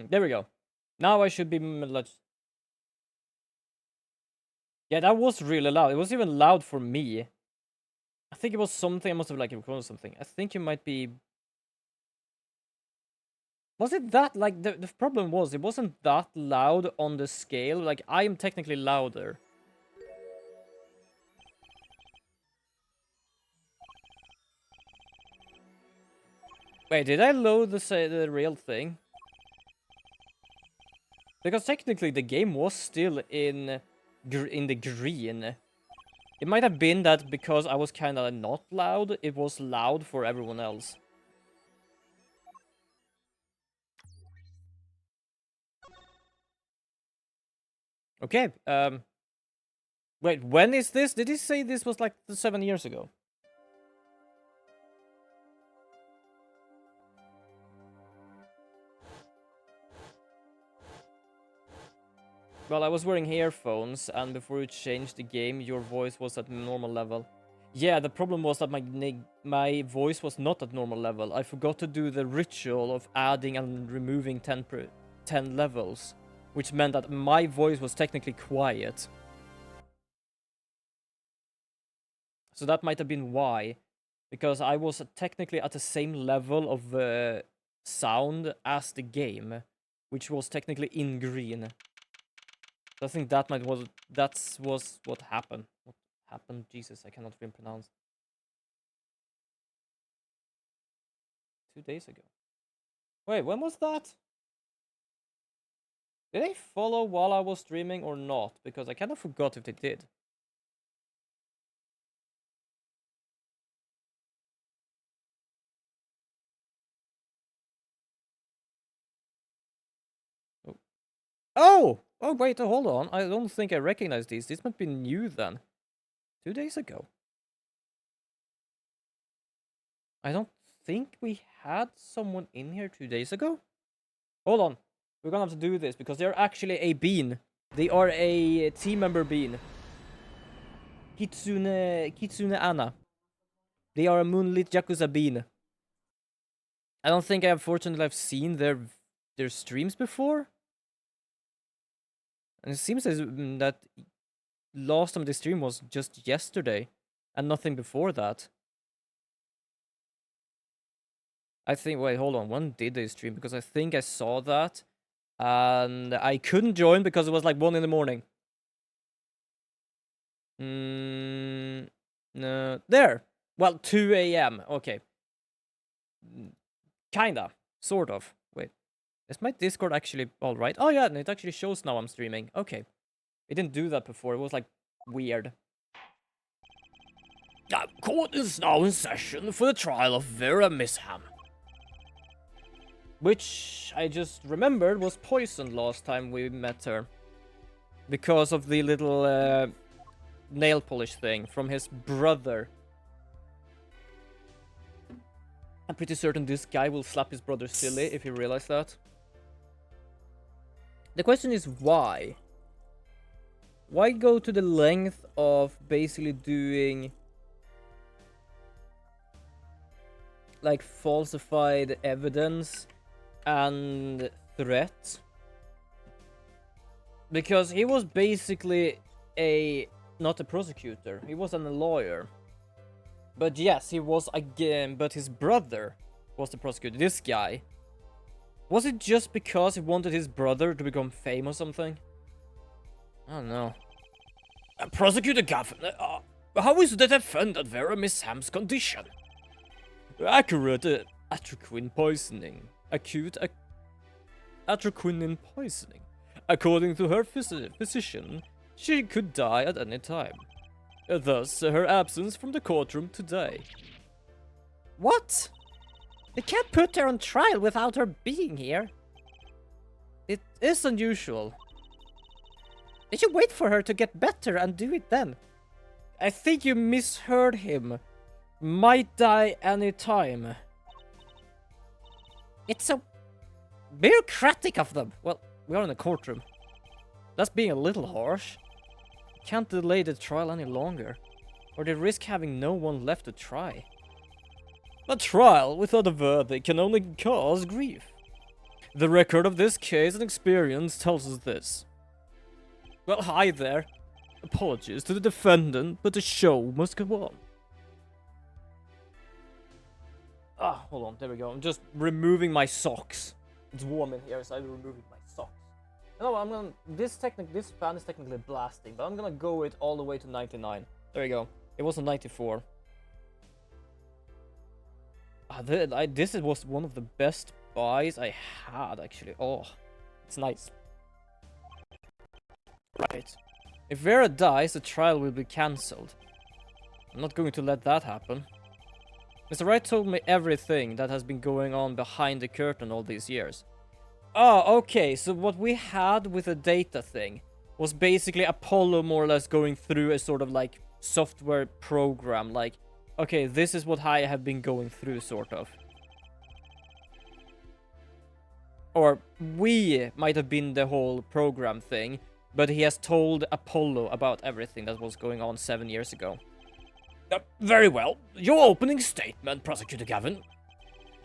There we go. Now I should be... Yeah, that was really loud. It was even loud for me. I think it was something. I must have like recorded something. I think you might be... Was it that? Like, the problem was, it wasn't that loud on the scale. Like, I am technically louder. Wait, did I load the real thing? Because technically the game was still in the green. It might have been that because I was kind of not loud, it was loud for everyone else. Okay, wait, when is this? Did he say this was like 7 years ago? Well, I was wearing earphones, and before you changed the game, your voice was at normal level. Yeah, the problem was that my voice was not at normal level. I forgot to do the ritual of adding and removing 10 levels, which meant that my voice was technically quiet. So that might have been why, because I was technically at the same level of sound as the game, which was technically in green. So I think that was what happened. What happened? Jesus, I cannot even pronounce. 2 days ago. Wait, when was that? Did they follow while I was streaming or not? Because I kind of forgot if they did. Oh! Oh, wait, hold on. I don't think I recognize these. This might be new then. 2 days ago. I don't think we had someone in here 2 days ago. Hold on. We're gonna have to do this because they're actually a bean. They are a team member bean. Kitsune Anna. They are a Moonlit Yakuza bean. I don't think unfortunately I've seen their streams before. And it seems as that last time they stream was just yesterday, and nothing before that. I think, wait, hold on, when did they stream? Because I think I saw that, and I couldn't join because it was like 1 in the morning. No, there. Well, 2 a.m. Okay. Kinda, sort of. Wait, is my Discord actually all right? Oh yeah, and it actually shows now I'm streaming. Okay. It didn't do that before. It was like weird. Court is now in session for the trial of Vera Misham. Which I just remembered was poisoned last time we met her. Because of the little nail polish thing from his brother. I'm pretty certain this guy will slap his brother silly if he realizes that. The question is why? Why go to the length of basically doing like falsified evidence and threat? Because he was basically not a prosecutor, he wasn't a lawyer. But yes, he was again, but his brother was the prosecutor, this guy. Was it just because he wanted his brother to become famous or something? I don't know. Prosecutor Governor, how is the defendant Vera Misham's condition? Accurate atroquine poisoning. Acute atroquinin poisoning. According to her physician, she could die at any time. Thus, her absence from the courtroom today. What? They can't put her on trial without her being here. It is unusual. They should wait for her to get better and do it then. I think you misheard him. Might die any time. It's so bureaucratic of them. Well, we are in a courtroom. That's being a little harsh. Can't delay the trial any longer, or they risk having no one left to try. A trial without a verdict can only cause grief. The record of this case and experience tells us this. Well, hi there. Apologies to the defendant, but the show must go on. Ah, hold on, there we go. I'm just removing my socks. It's warm in here, so I'm removing my socks. No, I'm gonna... This fan is technically blasting, but I'm gonna go it all the way to 99. There we go. It was a 94. This was one of the best buys I had, actually. Oh, it's nice. Right. If Vera dies, the trial will be cancelled. I'm not going to let that happen. Mr. Wright told me everything that has been going on behind the curtain all these years. Oh, okay, so what we had with the data thing was basically Apollo more or less going through a sort of like software program, like, okay, this is what I have been going through, sort of. Or we might have been the whole program thing, but he has told Apollo about everything that was going on 7 years ago. Very well. Your opening statement, Prosecutor Gavin.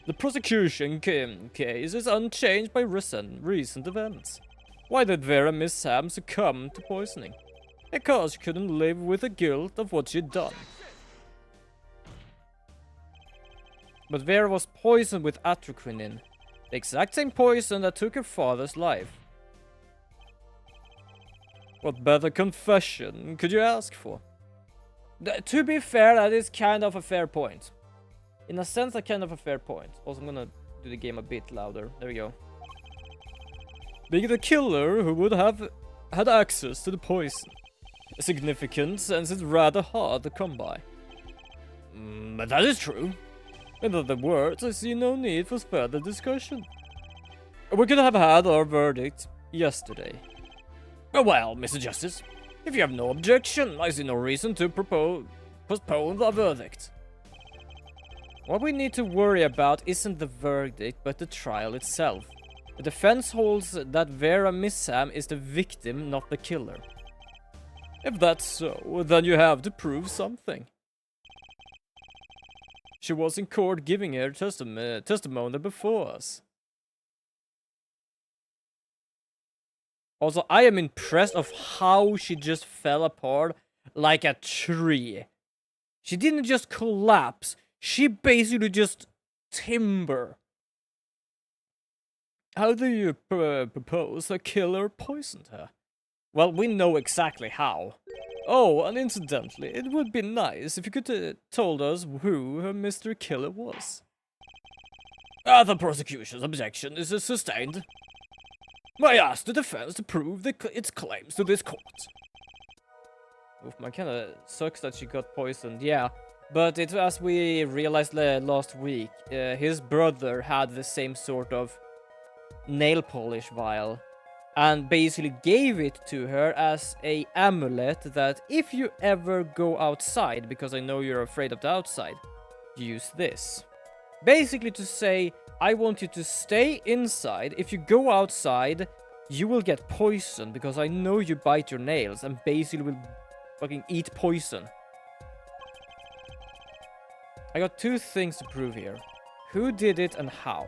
The prosecution case is unchanged by recent events. Why did Vera Miss Sam succumb to poisoning? Because she couldn't live with the guilt of what she'd done. But Vera was poisoned with atroquinin, the exact same poison that took her father's life. What better confession could you ask for? To be fair, that is kind of a fair point. In a sense, that's kind of a fair point. Also, I'm gonna do the game a bit louder. There we go. Being the killer who would have had access to the poison. A significant since it's rather hard to come by. But that is true. In other words, I see no need for further discussion. We could have had our verdict yesterday. Well, Mr. Justice, if you have no objection, I see no reason to postpone the verdict. What we need to worry about isn't the verdict, but the trial itself. The defense holds that Vera Miss Sam is the victim, not the killer. If that's so, then you have to prove something. She was in court giving her testimony before us. Also, I am impressed of how she just fell apart like a tree. She didn't just collapse. She basically just timber. How do you propose the killer poisoned her? Well, we know exactly how. Oh, and incidentally, it would be nice if you could told us who her mystery killer was. The prosecution's objection is sustained. I ask the defense to prove its claims to this court. Oof, man, kinda sucks that she got poisoned, yeah. But it, as we realized last week, his brother had the same sort of nail polish vial. And basically gave it to her as a amulet that if you ever go outside, because I know you're afraid of the outside, use this. Basically to say, I want you to stay inside. If you go outside, you will get poisoned because I know you bite your nails and basically will fucking eat poison. I got two things to prove here. Who did it and how?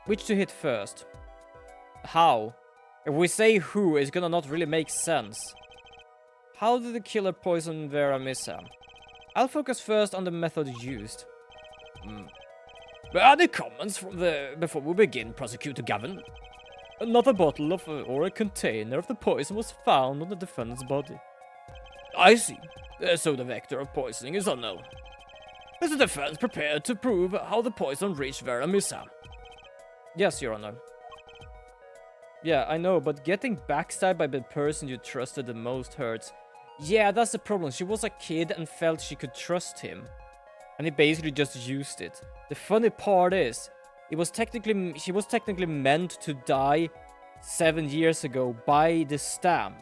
Which to hit first? How? If we say who, it's gonna not really make sense. How did the killer poison Vera Miss Sam? I'll focus first on the method used. Any comments from before we begin, Prosecutor Gavin? Not a bottle of or a container of the poison was found on the defendant's body. I see. So the vector of poisoning is unknown. Is the defense prepared to prove how the poison reached Vera Miss Sam? Yes, Your Honor. Yeah, I know, but getting backstabbed by the person you trusted the most hurts. Yeah, that's the problem. She was a kid and felt she could trust him. And he basically just used it. The funny part is, she was technically meant to die 7 years ago by the stamp.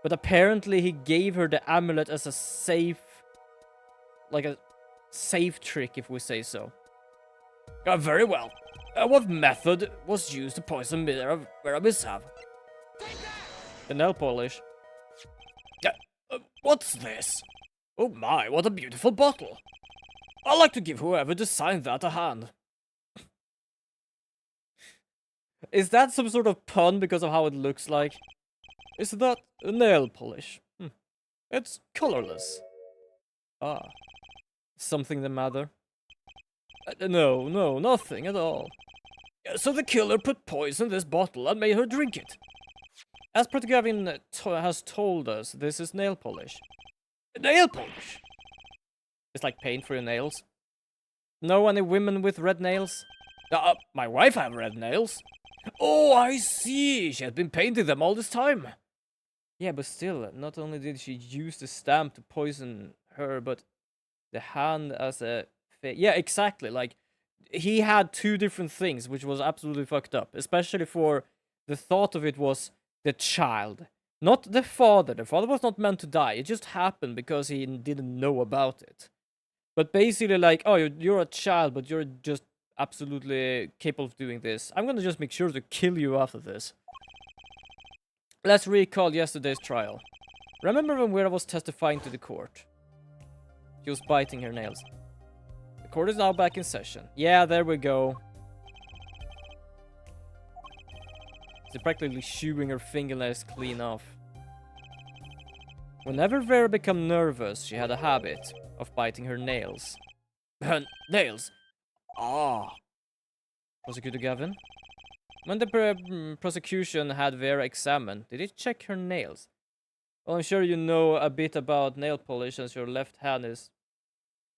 But apparently he gave her the amulet as a safe trick, if we say so. Very well. What method was used to poison Vera Miss Sam? The nail polish. What's this? Oh my, what a beautiful bottle. I'd like to give whoever designed that a hand. Is that some sort of pun because of how it looks like? Is that a nail polish? It's colorless. Ah, something the matter? No, no, nothing at all. So the killer put poison in this bottle and made her drink it. As Protagavin has told us, this is nail polish. Nail polish? It's like paint for your nails. Know any women with red nails? My wife have red nails. Oh, I see. She has been painting them all this time. Yeah, but still, not only did she use the stamp to poison her, but the hand as a... Yeah, exactly. Like, he had two different things, which was absolutely fucked up. Especially for the thought of it was the child. Not the father. The father was not meant to die. It just happened because he didn't know about it. But basically, like, oh, you're a child, but you're just absolutely capable of doing this. I'm gonna just make sure to kill you after this. Let's recall yesterday's trial. Remember when Vera was testifying to the court? She was biting her nails. The court is now back in session. Yeah, there we go. She's practically chewing her fingernails clean off. Whenever Vera became nervous, she had a habit of biting her nails. Her nails? Ah. Prosecutor Gavin? When the prosecution had Vera examined, did it check her nails? Well, I'm sure you know a bit about nail polish since your left hand is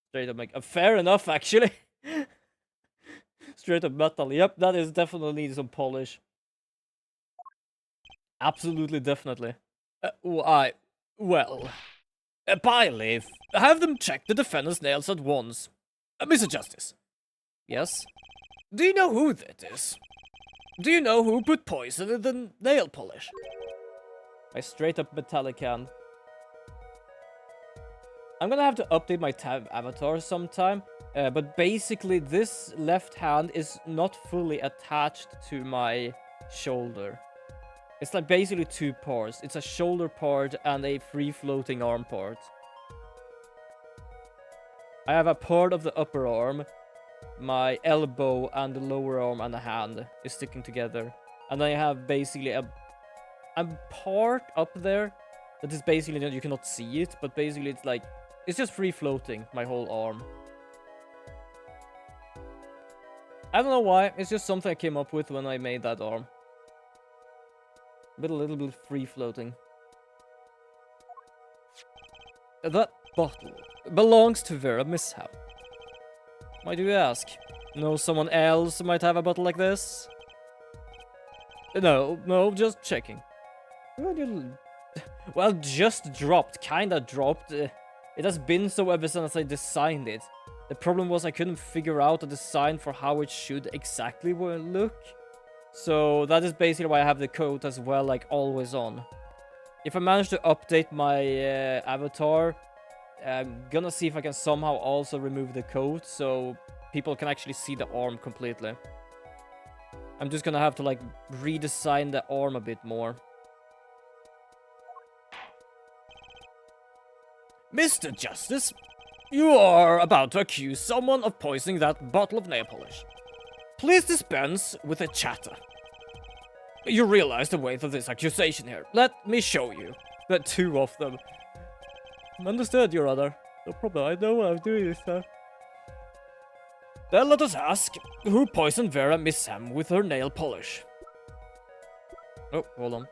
straight up fair enough, actually. Straight up metal. Yep, that is definitely needs some polish. Absolutely, definitely. Well, by leave, have them check the defendant's nails at once. Mr. Justice. Yes? Do you know who that is? Do you know who put poison in the nail polish? My straight up metallic hand. I'm gonna have to update my tab avatar sometime, but basically this left hand is not fully attached to my shoulder. It's like basically two parts. It's a shoulder part and a free-floating arm part. I have a part of the upper arm, my elbow and the lower arm and the hand is sticking together. And then I have basically a part up there that is basically, you cannot see it, but basically it's like, it's just free-floating, my whole arm. I don't know why, it's just something I came up with when I made that arm. A little bit free-floating. That bottle belongs to Vera Mishap. Why do you ask? Know someone else might have a bottle like this? No, just checking. Well, just dropped, kinda dropped. It has been so ever since I designed it. The problem was I couldn't figure out a design for how it should exactly look. So that is basically why I have the coat as well, like always on. If I manage to update my avatar, I'm gonna see if I can somehow also remove the coat so people can actually see the arm completely. I'm just gonna have to like redesign the arm a bit more. Mr. Justice, you are about to accuse someone of poisoning that bottle of nail polish. Please dispense with a chatter. You realize the weight of this accusation here. Let me show you. There are two of them. Understood, Your Honor. No problem, I know what I'm doing this time. Then let us ask, who poisoned Vera Mishap with her nail polish? Oh, hold on.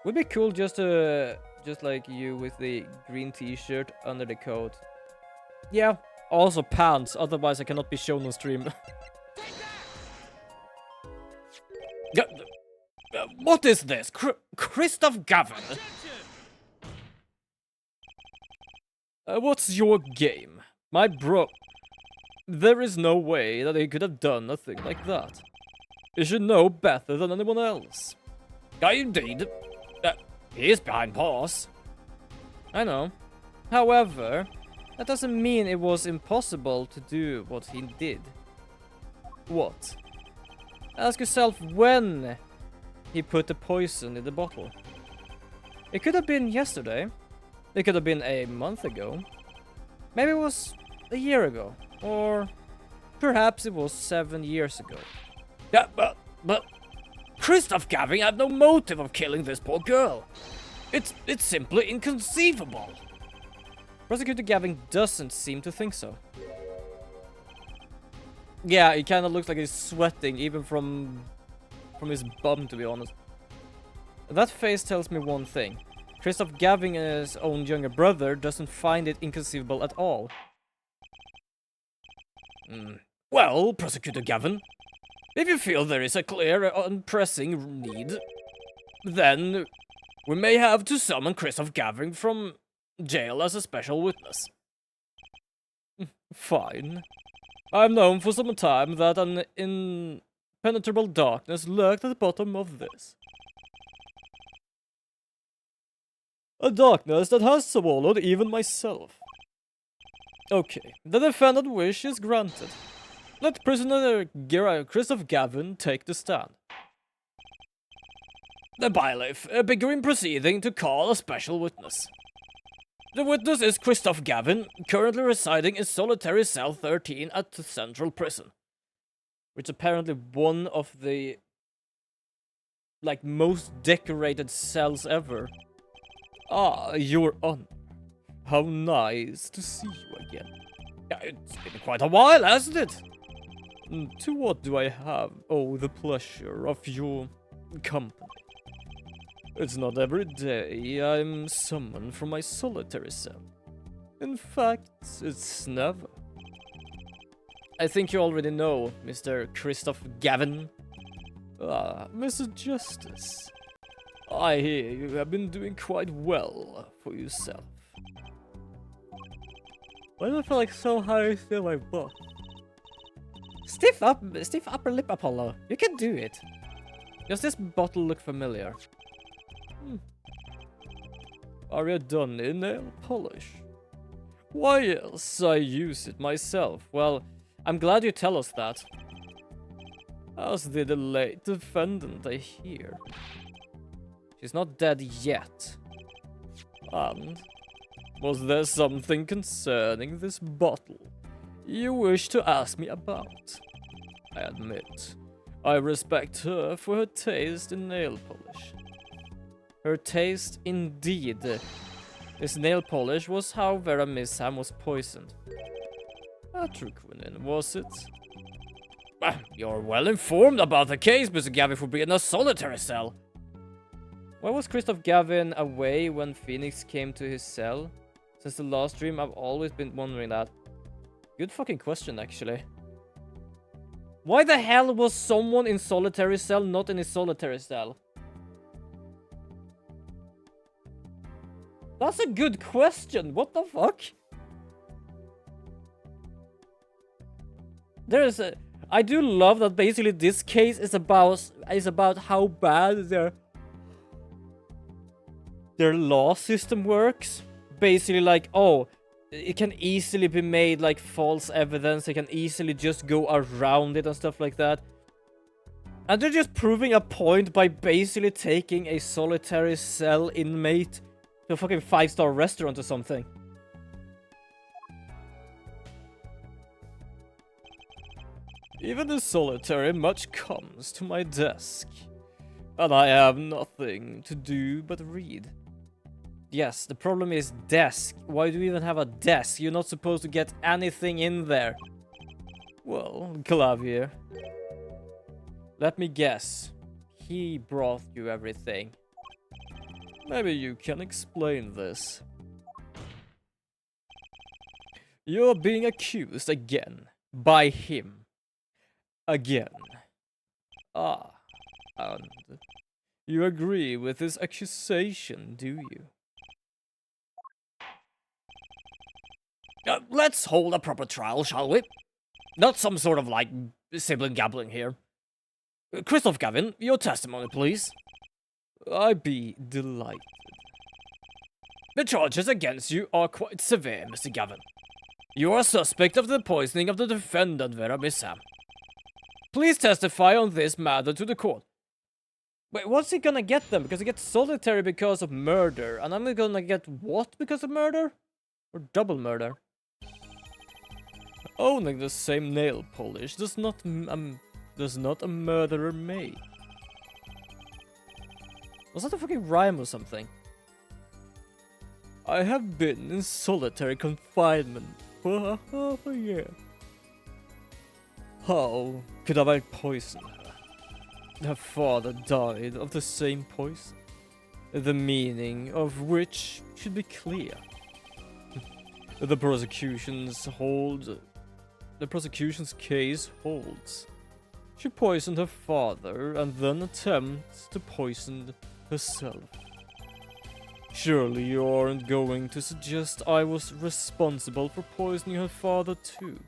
Would be cool just like you with the green t-shirt under the coat. Yeah, also pants, otherwise I cannot be shown on stream. What is this? Christoph Gavin? What's your game? My bro... There is no way that he could have done a thing like that. You should know better than anyone else. Indeed. He is behind bars. I know. However, that doesn't mean it was impossible to do what he did. What? Ask yourself when he put the poison in the bottle. It could have been yesterday. It could have been a month ago. Maybe it was a year ago. Or perhaps it was 7 years ago. Yeah, But Christoph Gavin had no motive of killing this poor girl. It's simply inconceivable. Prosecutor Gavin doesn't seem to think so. Yeah, he kind of looks like he's sweating, even from his bum, to be honest. That face tells me one thing. Christoph Gavin, his own younger brother, doesn't find it inconceivable at all. Well, Prosecutor Gavin, if you feel there is a clear and pressing need, then we may have to summon Christoph Gavin from jail as a special witness. Fine. I've known for some time that an impenetrable darkness lurked at the bottom of this. A darkness that has swallowed even myself. Okay, the defendant wish is granted. Let prisoner Christoph Gavin take the stand. The bailiff begin proceeding to call a special witness. The witness is Christoph Gavin, currently residing in solitary cell 13 at the Central Prison. Which apparently one of the most decorated cells ever. Ah, Your Honor. How nice to see you again. Yeah, it's been quite a while, hasn't it? To what do I have? Oh, the pleasure of your company. It's not every day I'm summoned from my solitary cell. In fact, it's never. I think you already know, Mr. Christoph Gavin. Ah, Mr. Justice. I hear you have been doing quite well for yourself. Why do I feel like so high still my butt? Stiff upper lip, Apollo. You can do it. Does this bottle look familiar? Are you done in nail polish? Why, yes, I use it myself. Well, I'm glad you tell us that. As did the late defendant, I hear. She's not dead yet. And was there something concerning this bottle you wish to ask me about? I admit, I respect her for her taste in nail polish. Her taste, indeed. This nail polish was how Vera Misham was poisoned. Atroquinin, was it? You're well informed about the case, Mr. Gavin, for being in a solitary cell. Why was Christoph Gavin away when Phoenix came to his cell? Since the last stream, I've always been wondering that. Good fucking question, actually. Why the hell was someone in solitary cell not in his solitary cell? That's a good question. What the fuck? I do love that basically this case is about how bad their law system works. Basically like, oh, it can easily be made like false evidence. They can easily just go around it and stuff like that. And they're just proving a point by basically taking a solitary cell inmate to a fucking 5-star restaurant or something. Even in solitary, much comes to my desk. And I have nothing to do but read. Yes, the problem is desk. Why do you even have a desk? You're not supposed to get anything in there. Well, Clavier. Let me guess. He brought you everything. Maybe you can explain this. You're being accused again. By him. Again. Ah. And you agree with this accusation, do you? Let's hold a proper trial, shall we? Not some sort of, like, sibling gabbling here. Christoph Gavin, your testimony, please. I'd be delighted. The charges against you are quite severe, Mr. Gavin. You are a suspect of the poisoning of the defendant, Vera Misham. Please testify on this matter to the court. Wait, what's he gonna get then? Because he gets solitary because of murder. And I'm gonna get what because of murder? Or double murder? Owning the same nail polish does not does not a murderer make? Was that a fucking rhyme or something? I have been in solitary confinement for half a year. How could I poison her? Her father died of the same poison, the meaning of which should be clear. The prosecution's case holds. She poisoned her father and then attempts to poison herself. Surely you aren't going to suggest I was responsible for poisoning her father too?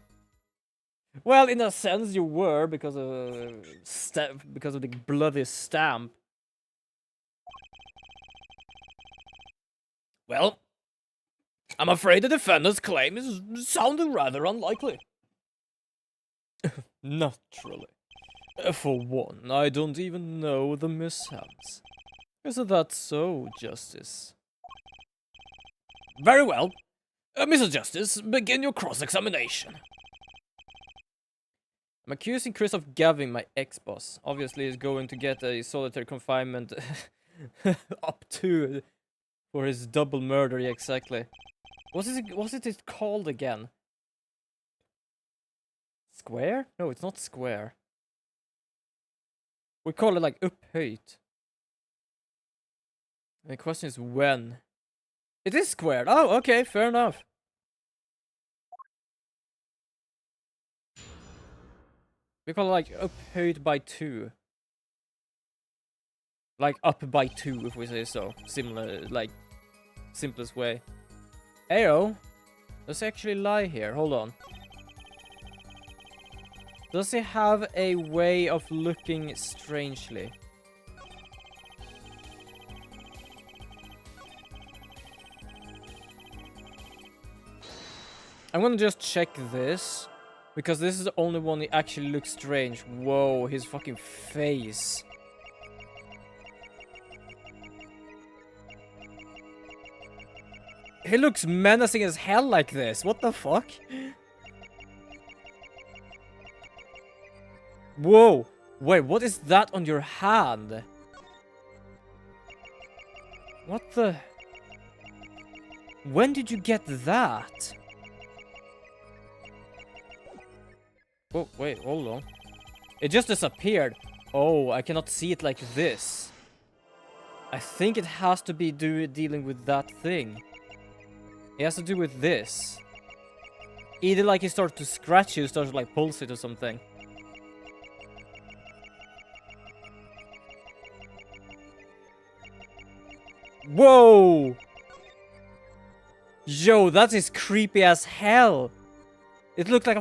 Well, in a sense you were, because of the bloody stamp. Well, I'm afraid the defendant's claim is sounding rather unlikely. Naturally. For one, I don't even know the mishaps. Isn't that so, Justice? Very well. Mr. Justice, begin your cross-examination. I'm accusing Chris of gabbing my ex-boss. Obviously, he's going to get a solitary confinement up to for his double murder, exactly. What's it called again? Square? No, it's not square. We call it like upphöjt. And the question is when. It is squared. Oh, okay, fair enough. We call it like upphöjt by 2. Like up by 2, if we say so. Similar, like, simplest way. Ayo, does he actually lie here? Hold on. Does he have a way of looking strangely? I'm gonna just check this, because this is the only one he actually looks strange. Whoa, his fucking face. He looks menacing as hell like this. What the fuck? Whoa. Wait, what is that on your hand? What the... When did you get that? Oh, wait, hold on. It just disappeared. Oh, I cannot see it like this. I think it has to be dealing with that thing. It has to do with this. Either like he started to scratch you, started to like pulse it or something. Whoa! Yo, that is creepy as hell. It looked like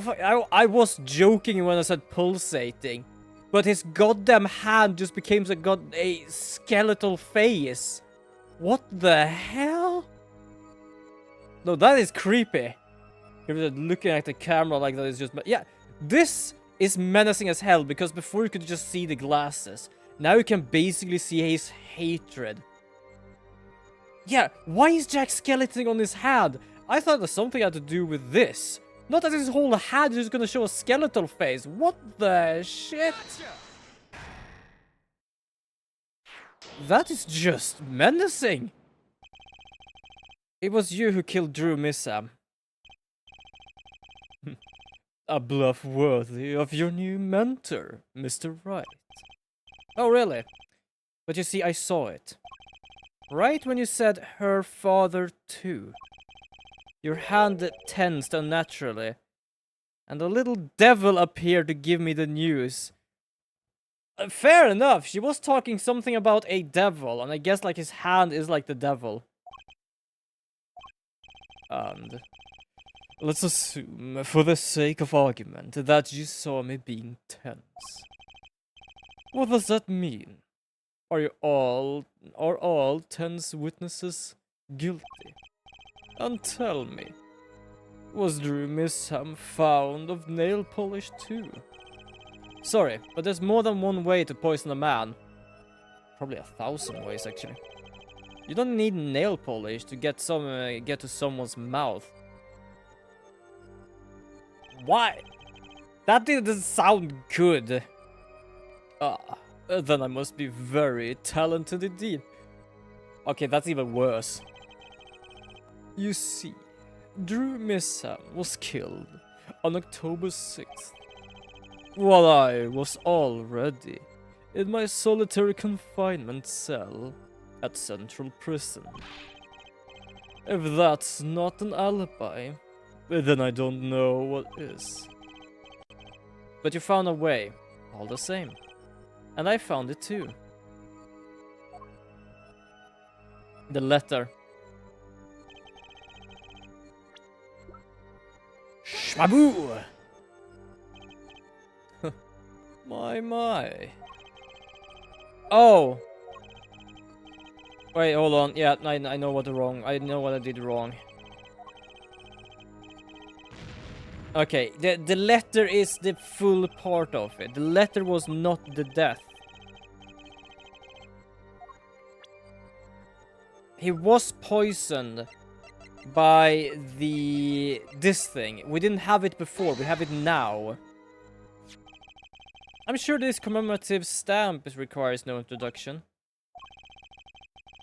I was joking when I said pulsating, but his goddamn hand just became a skeletal face. What the hell? No, that is creepy. You're looking at the camera like that is just... Yeah, this is menacing as hell, because before you could just see the glasses. Now you can basically see his hatred. Yeah, why is Jack skeleton on his hand? I thought that something had to do with this. Not that his whole hand is gonna show a skeletal face. What the shit? That is just menacing. It was you who killed Drew Missam. A bluff worthy of your new mentor, Mr. Wright. Oh, really? But you see, I saw it. Right when you said her father too. Your hand tensed unnaturally. And a little devil appeared to give me the news. Fair enough, she was talking something about a devil, and I guess like his hand is like the devil. And let's assume, for the sake of argument, that you saw me being tense. What does that mean? Are all tense witnesses guilty? And tell me, was Drew Misham found of nail polish too? Sorry, but there's more than one way to poison a man. Probably 1,000 ways, actually. You don't need nail polish to get to someone's mouth. Why? That didn't sound good. Ah, then I must be very talented indeed. Okay, that's even worse. You see, Drew Misham was killed on October 6th, while I was already in my solitary confinement cell at Central Prison. If that's not an alibi, then I don't know what is. But you found a way, all the same. And I found it too. The letter. Shwaboo! My. Oh! Wait, hold on. Yeah, I know what I know what I did wrong. Okay, the letter is the full part of it. The letter was not the death. He was poisoned by this thing. We didn't have it before, we have it now. I'm sure this commemorative stamp requires no introduction.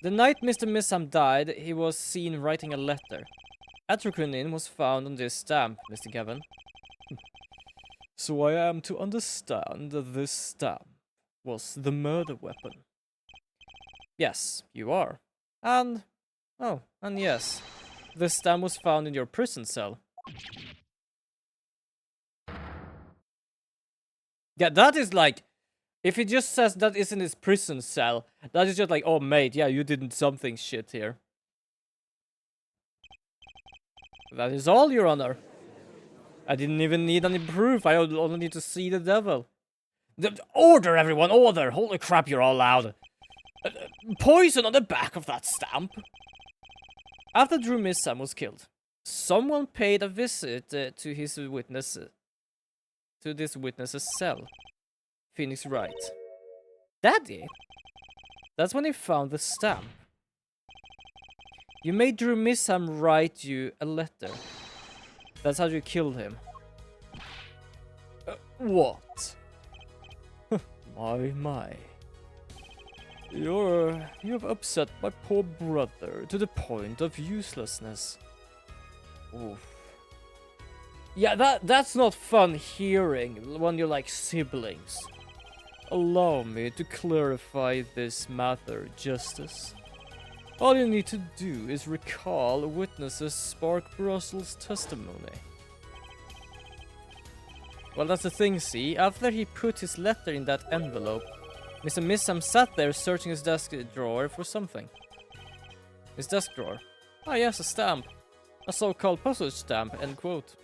The night Mr. Misham died, he was seen writing a letter. Atroquinin was found on this stamp, Mr. Gavin. So I am to understand that this stamp was the murder weapon. Yes, you are. And yes, this stamp was found in your prison cell. Yeah, that is like, if it just says that is in his prison cell, that is just like, oh mate, yeah, you did something shit here. That is all, Your Honor. I didn't even need any proof, I only need to see the devil. Order, everyone, order! Holy crap, you're all loud. Poison on the back of that stamp. After Drew Misham was killed, someone paid a visit to this witness's cell. Phoenix Wright. Daddy? That's when he found the stamp. You made Drew Misham write you a letter. That's how you killed him. What? My. You have upset my poor brother to the point of uselessness. Oof. Yeah, that's not fun hearing when you're like siblings. Allow me to clarify this matter, Justice. All you need to do is recall witnesses Spark Brussels' testimony. Well, that's the thing, see? After he put his letter in that envelope, Mr. Misham sat there searching his desk drawer for something. His desk drawer. Ah yes, a stamp. A so-called postage stamp, end quote.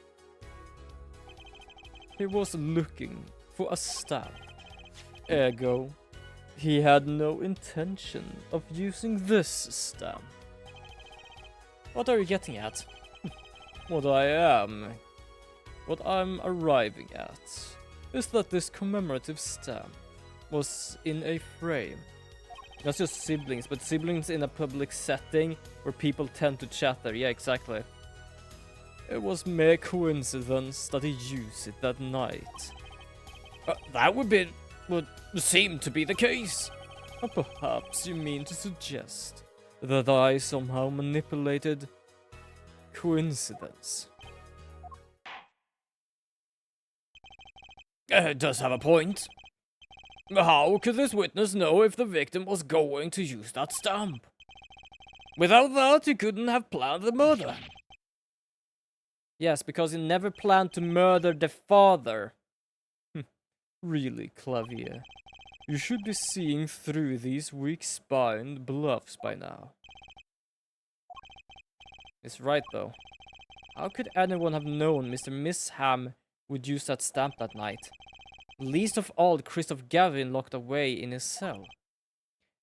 He was looking for a stamp. Ergo, he had no intention of using this stamp. What are you getting at? What I'm arriving at is that this commemorative stamp was in a frame. Not just siblings, but siblings in a public setting where people tend to chatter. Yeah, exactly. It was mere coincidence that he used it that night. That would seem to be the case. Or perhaps you mean to suggest that I somehow manipulated coincidence. It does have a point. How could this witness know if the victim was going to use that stamp? Without that, he couldn't have planned the murder. Yes, because he never planned to murder the father. Really, Clavier. You should be seeing through these weak-spined bluffs by now. It's right, though. How could anyone have known Mr. Misham would use that stamp that night? Least of all, Christoph Gavin locked away in his cell.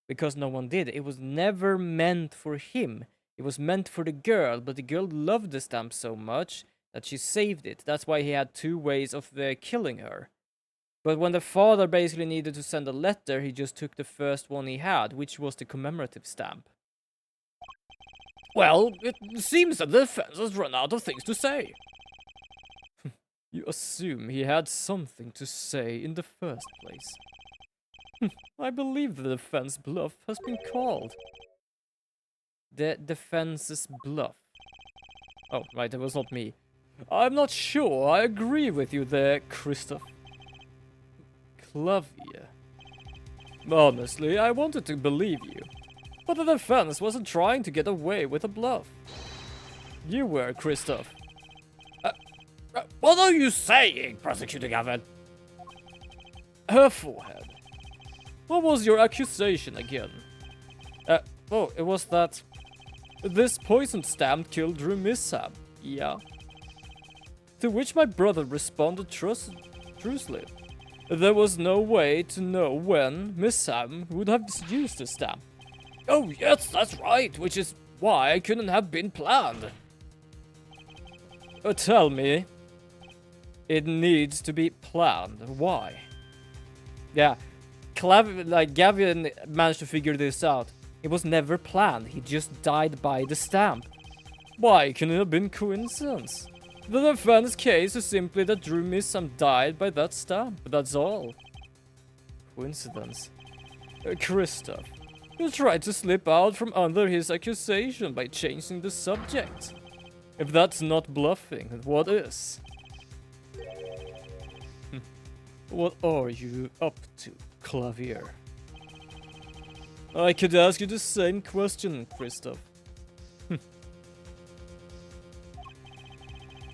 Because no one did. It was never meant for him. It was meant for the girl, but the girl loved the stamp so much that she saved it. That's why he had two ways of killing her. But when the father basically needed to send a letter, he just took the first one he had, which was the commemorative stamp. Well, it seems that the defense has run out of things to say. You assume he had something to say in the first place. I believe the defense bluff has been called. The defense's bluff. Oh, right, it was not me. I'm not sure I agree with you there, Christoph. Clavier. Honestly, I wanted to believe you. But the defense wasn't trying to get away with a bluff. You were, Christoph. What are you saying, Prosecutor Gavin? Her forehead. What was your accusation again? Oh, it was that this poison stamp killed Drew Misham. Yeah. To which my brother responded truthfully. There was no way to know when Misham would have used the stamp. Oh, yes, that's right, which is why it couldn't have been planned. Tell me. It needs to be planned. Why? Yeah, Gavin managed to figure this out. It was never planned. He just died by the stamp. Why can it have been coincidence? The defense case is simply that Drew Misham died by that stamp. That's all. Coincidence. Christoph, you tried to slip out from under his accusation by changing the subject. If that's not bluffing, what is? What are you up to, Clavier? I could ask you the same question, Christoph.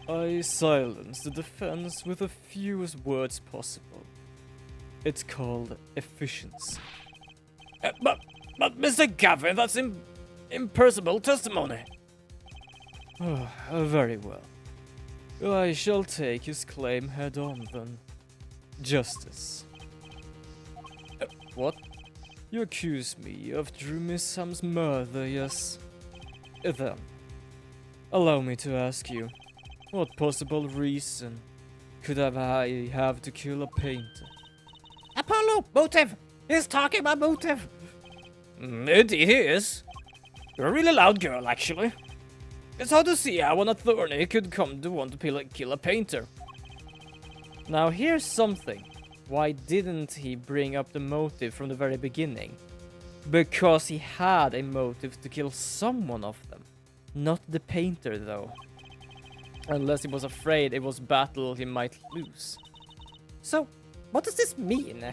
I silenced the defense with the fewest words possible. It's called efficiency. But Mr. Gavin, that's impersonal testimony. Very well. I shall take his claim head on then. Justice. What? You accuse me of Drew Misham's murder, yes? Then, allow me to ask you, what possible reason could I have to kill a painter? Apollo, motive! He's talking about motive! It is. You're a really loud girl, actually. It's hard to see how an attorney could come to want to kill a painter. Now here's something. Why didn't he bring up the motive from the very beginning? Because he had a motive to kill someone of them. Not the painter though. Unless he was afraid it was battle he might lose. So, what does this mean?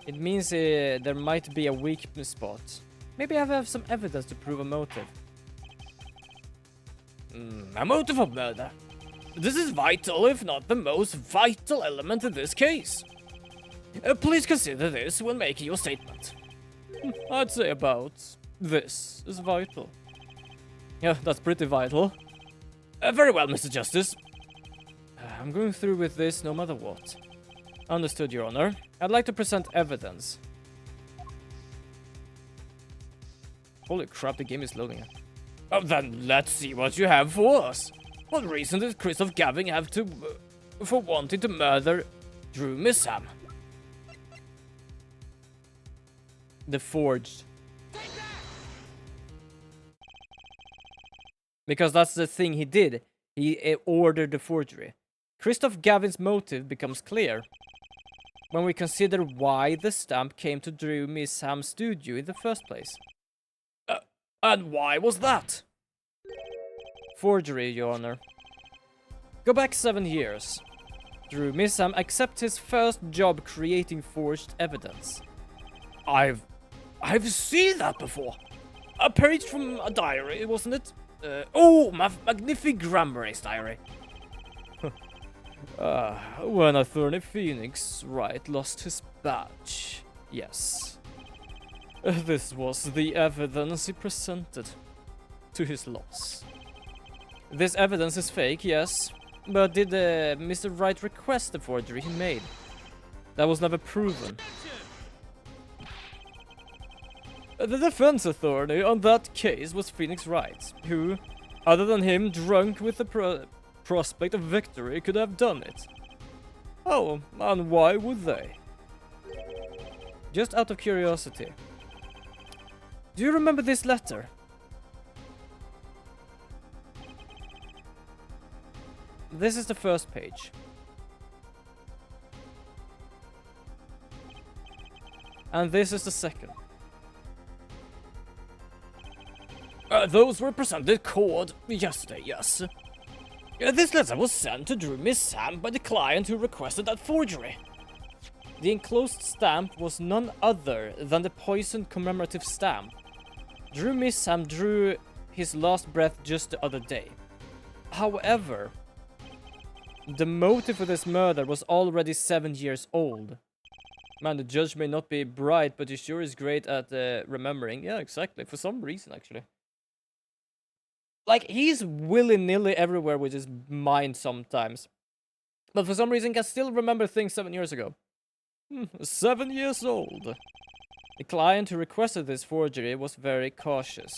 It means there might be a weakness spot. Maybe I have some evidence to prove a motive. A motive of murder. This is vital, if not the most vital element in this case. Please consider this when making your statement. I'd say about this is vital. Yeah, that's pretty vital. Very well, Mr. Justice. I'm going through with this no matter what. Understood, Your Honor. I'd like to present evidence. Holy crap, the game is loading. Then let's see what you have for us. What reason did Christoph Gavin have for wanting to murder Drew Misham? The forged. Because that's the thing he did. He ordered the forgery. Christoph Gavin's motive becomes clear when we consider why the stamp came to Drew Misham's studio in the first place. And why was that? Forgery, Your Honor. Go back 7 years. Drew Misham accepts his first job creating forged evidence. I've seen that before. A page from a diary, wasn't it? Magnific grammar race diary. When Attorney Phoenix Wright lost his badge. Yes. This was the evidence he presented to his loss. This evidence is fake, yes, but did Mr. Wright request the forgery he made? That was never proven. The defense attorney on that case was Phoenix Wright, who, other than him drunk with the prospect of victory, could have done it. Oh, and why would they? Just out of curiosity. Do you remember this letter? This is the first page. And this is the second. Those were presented court yesterday, yes. This letter was sent to Drew Miss Sam by the client who requested that forgery. The enclosed stamp was none other than the poisoned commemorative stamp. Drew Miss Sam drew his last breath just the other day. However, the motive for this murder was already 7 years old. Man, the judge may not be bright, but he sure is great at remembering. Yeah, exactly. For some reason, actually. Like, he's willy-nilly everywhere with his mind sometimes. But for some reason, can still remember things 7 years ago. 7 years old. The client who requested this forgery was very cautious.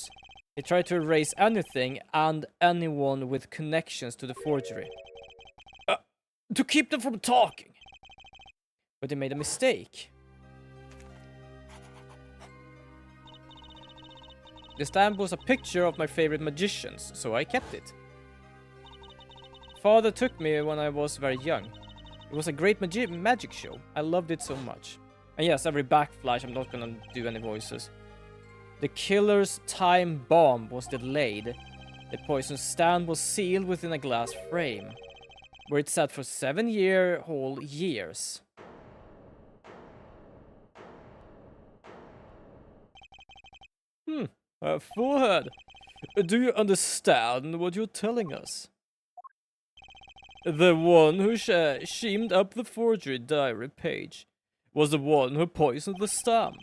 He tried to erase anything and anyone with connections to the forgery. To keep them from talking. But he made a mistake. The stamp was a picture of my favorite magicians, so I kept it. Father took me when I was very young. It was a great magic show. I loved it so much. And yes, every backflash, I'm not gonna do any voices. The killer's time bomb was delayed. The poison stand was sealed within a glass frame, where it sat for 7 whole years. Forehead, do you understand what you're telling us? The one who sheamed up the forgery diary page was the one who poisoned the stamp.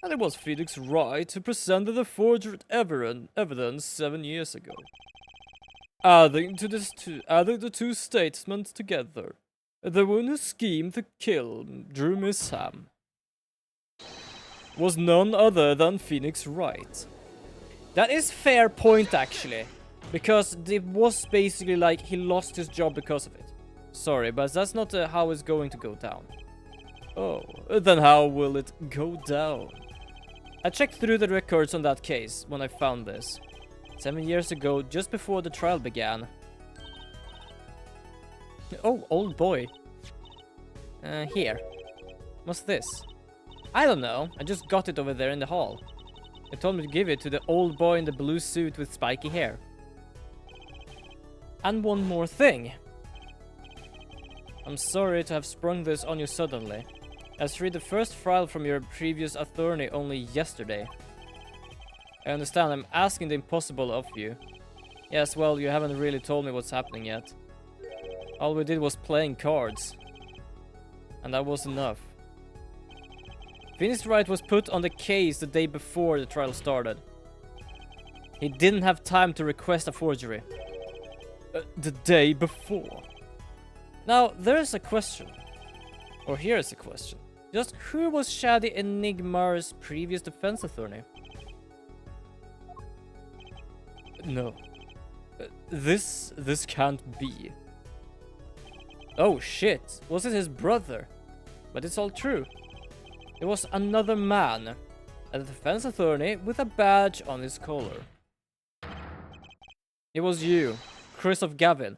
And it was Phoenix Wright who presented the forged evidence 7 years ago. Adding the two statements together, the one who schemed to kill Drew Miss Sam was none other than Phoenix Wright. That is fair point, actually. Because it was basically like he lost his job because of it. Sorry, but that's not how it's going to go down. Oh, then how will it go down? I checked through the records on that case when I found this. 7 years ago, just before the trial began. Oh, old boy. Here. What's this? I don't know. I just got it over there in the hall. They told me to give it to the old boy in the blue suit with spiky hair. And one more thing. I'm sorry to have sprung this on you suddenly. I read the first file from your previous attorney only yesterday. I understand I'm asking the impossible of you. Yes, well, you haven't really told me what's happening yet. All we did was playing cards. And that was enough. Phoenix Wright was put on the case the day before the trial started. He didn't have time to request a forgery. The day before. Now, there's a question. Or here's a question. Just who was Shadi Enigmar's previous defense attorney? No. This can't be. Oh shit, was it his brother? But it's all true. It was another man, a defense attorney with a badge on his collar. It was you, Christoph Gavin.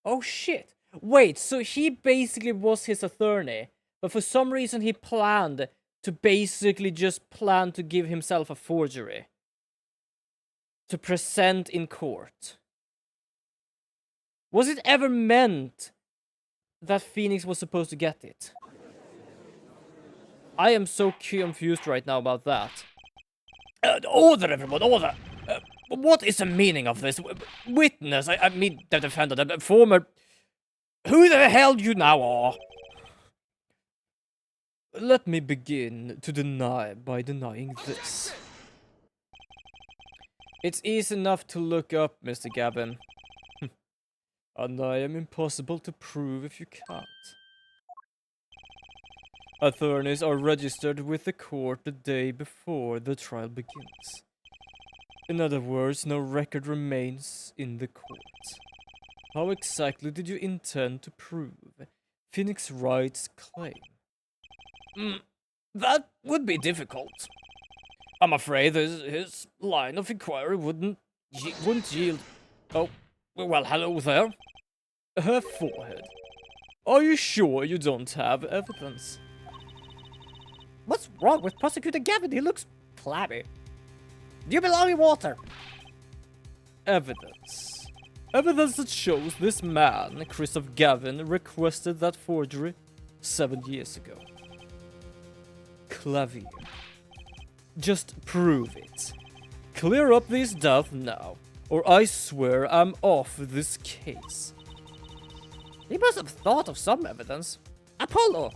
Oh shit. Wait, so he basically was his attorney, but for some reason he planned to basically just plan to give himself a forgery. To present in court. Was it ever meant that Phoenix was supposed to get it? I am so confused right now about that. Order, everyone, order! What is the meaning of this? Witness, I mean the defendant, the former... Who the hell you now are? Let me begin to deny by denying this. It's easy enough to look up, Mr. Gavin. And I am impossible to prove if you can't. Attorneys are registered with the court the day before the trial begins. In other words, no record remains in the court. How exactly did you intend to prove Phoenix Wright's claim? That would be difficult. I'm afraid his line of inquiry wouldn't yield... Oh, well, hello there. Her forehead. Are you sure you don't have evidence? What's wrong with Prosecutor Gavin? He looks flabby. Do you belong in water? Evidence. Evidence that shows this man, Christoph Gavin, requested that forgery 7 years ago. Clavier. Just prove it. Clear up these doubts now, or I swear I'm off this case. He must have thought of some evidence. Apollo!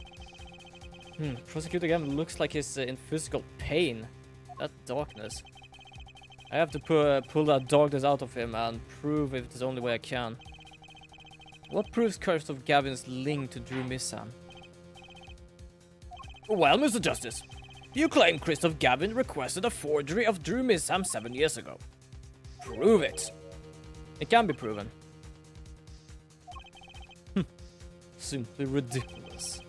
Prosecutor Gavin looks like he's in physical pain. That darkness. I have to pull that darkness out of him and prove it the only way I can. What proves Christoph Gavin's link to Drew Misham? Well, Mr. Justice, you claim Christoph Gavin requested a forgery of Drew Misham 7 years ago. Prove it. It can be proven. Simply ridiculous.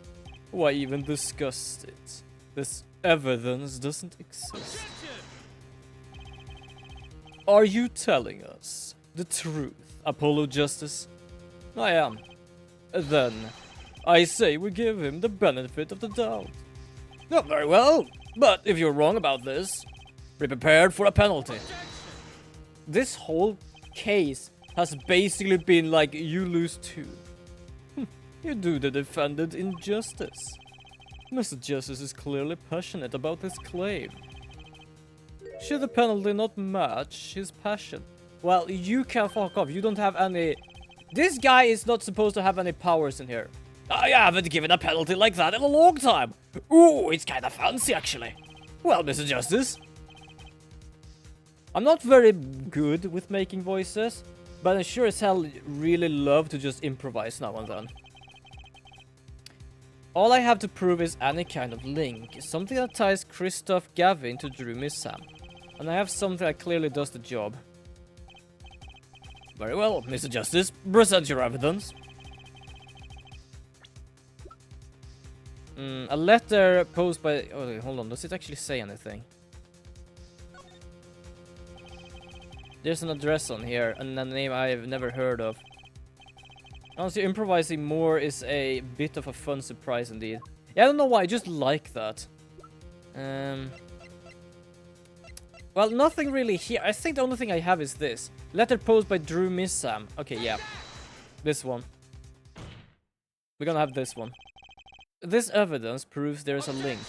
Why even discuss it? This evidence doesn't exist. Are you telling us the truth, Apollo Justice? I am. Then, I say we give him the benefit of the doubt. Not very well, but if you're wrong about this, be prepared for a penalty. This whole case has basically been like you lose too. You do the defendant injustice. Mr. Justice is clearly passionate about this claim. Should the penalty not match his passion? Well, you can fuck off. You don't have any... This guy is not supposed to have any powers in here. I haven't given a penalty like that in a long time. Ooh, it's kind of fancy, actually. Well, Mr. Justice. I'm not very good with making voices, but I sure as hell really love to just improvise now and then. All I have to prove is any kind of link, something that ties Christoph Gavin to Drew Misham. And I have something that clearly does the job. Very well, Mr. Justice, present your evidence. A letter posed by... Oh, wait, hold on, does it actually say anything? There's an address on here, and a name I've never heard of. Honestly, improvising more is a bit of a fun surprise indeed. Yeah, I don't know why, I just like that. Well, nothing really here. I think the only thing I have is this. Letter posed by Drew Misham. Okay, yeah. This one. We're gonna have this one. This evidence proves there's a link.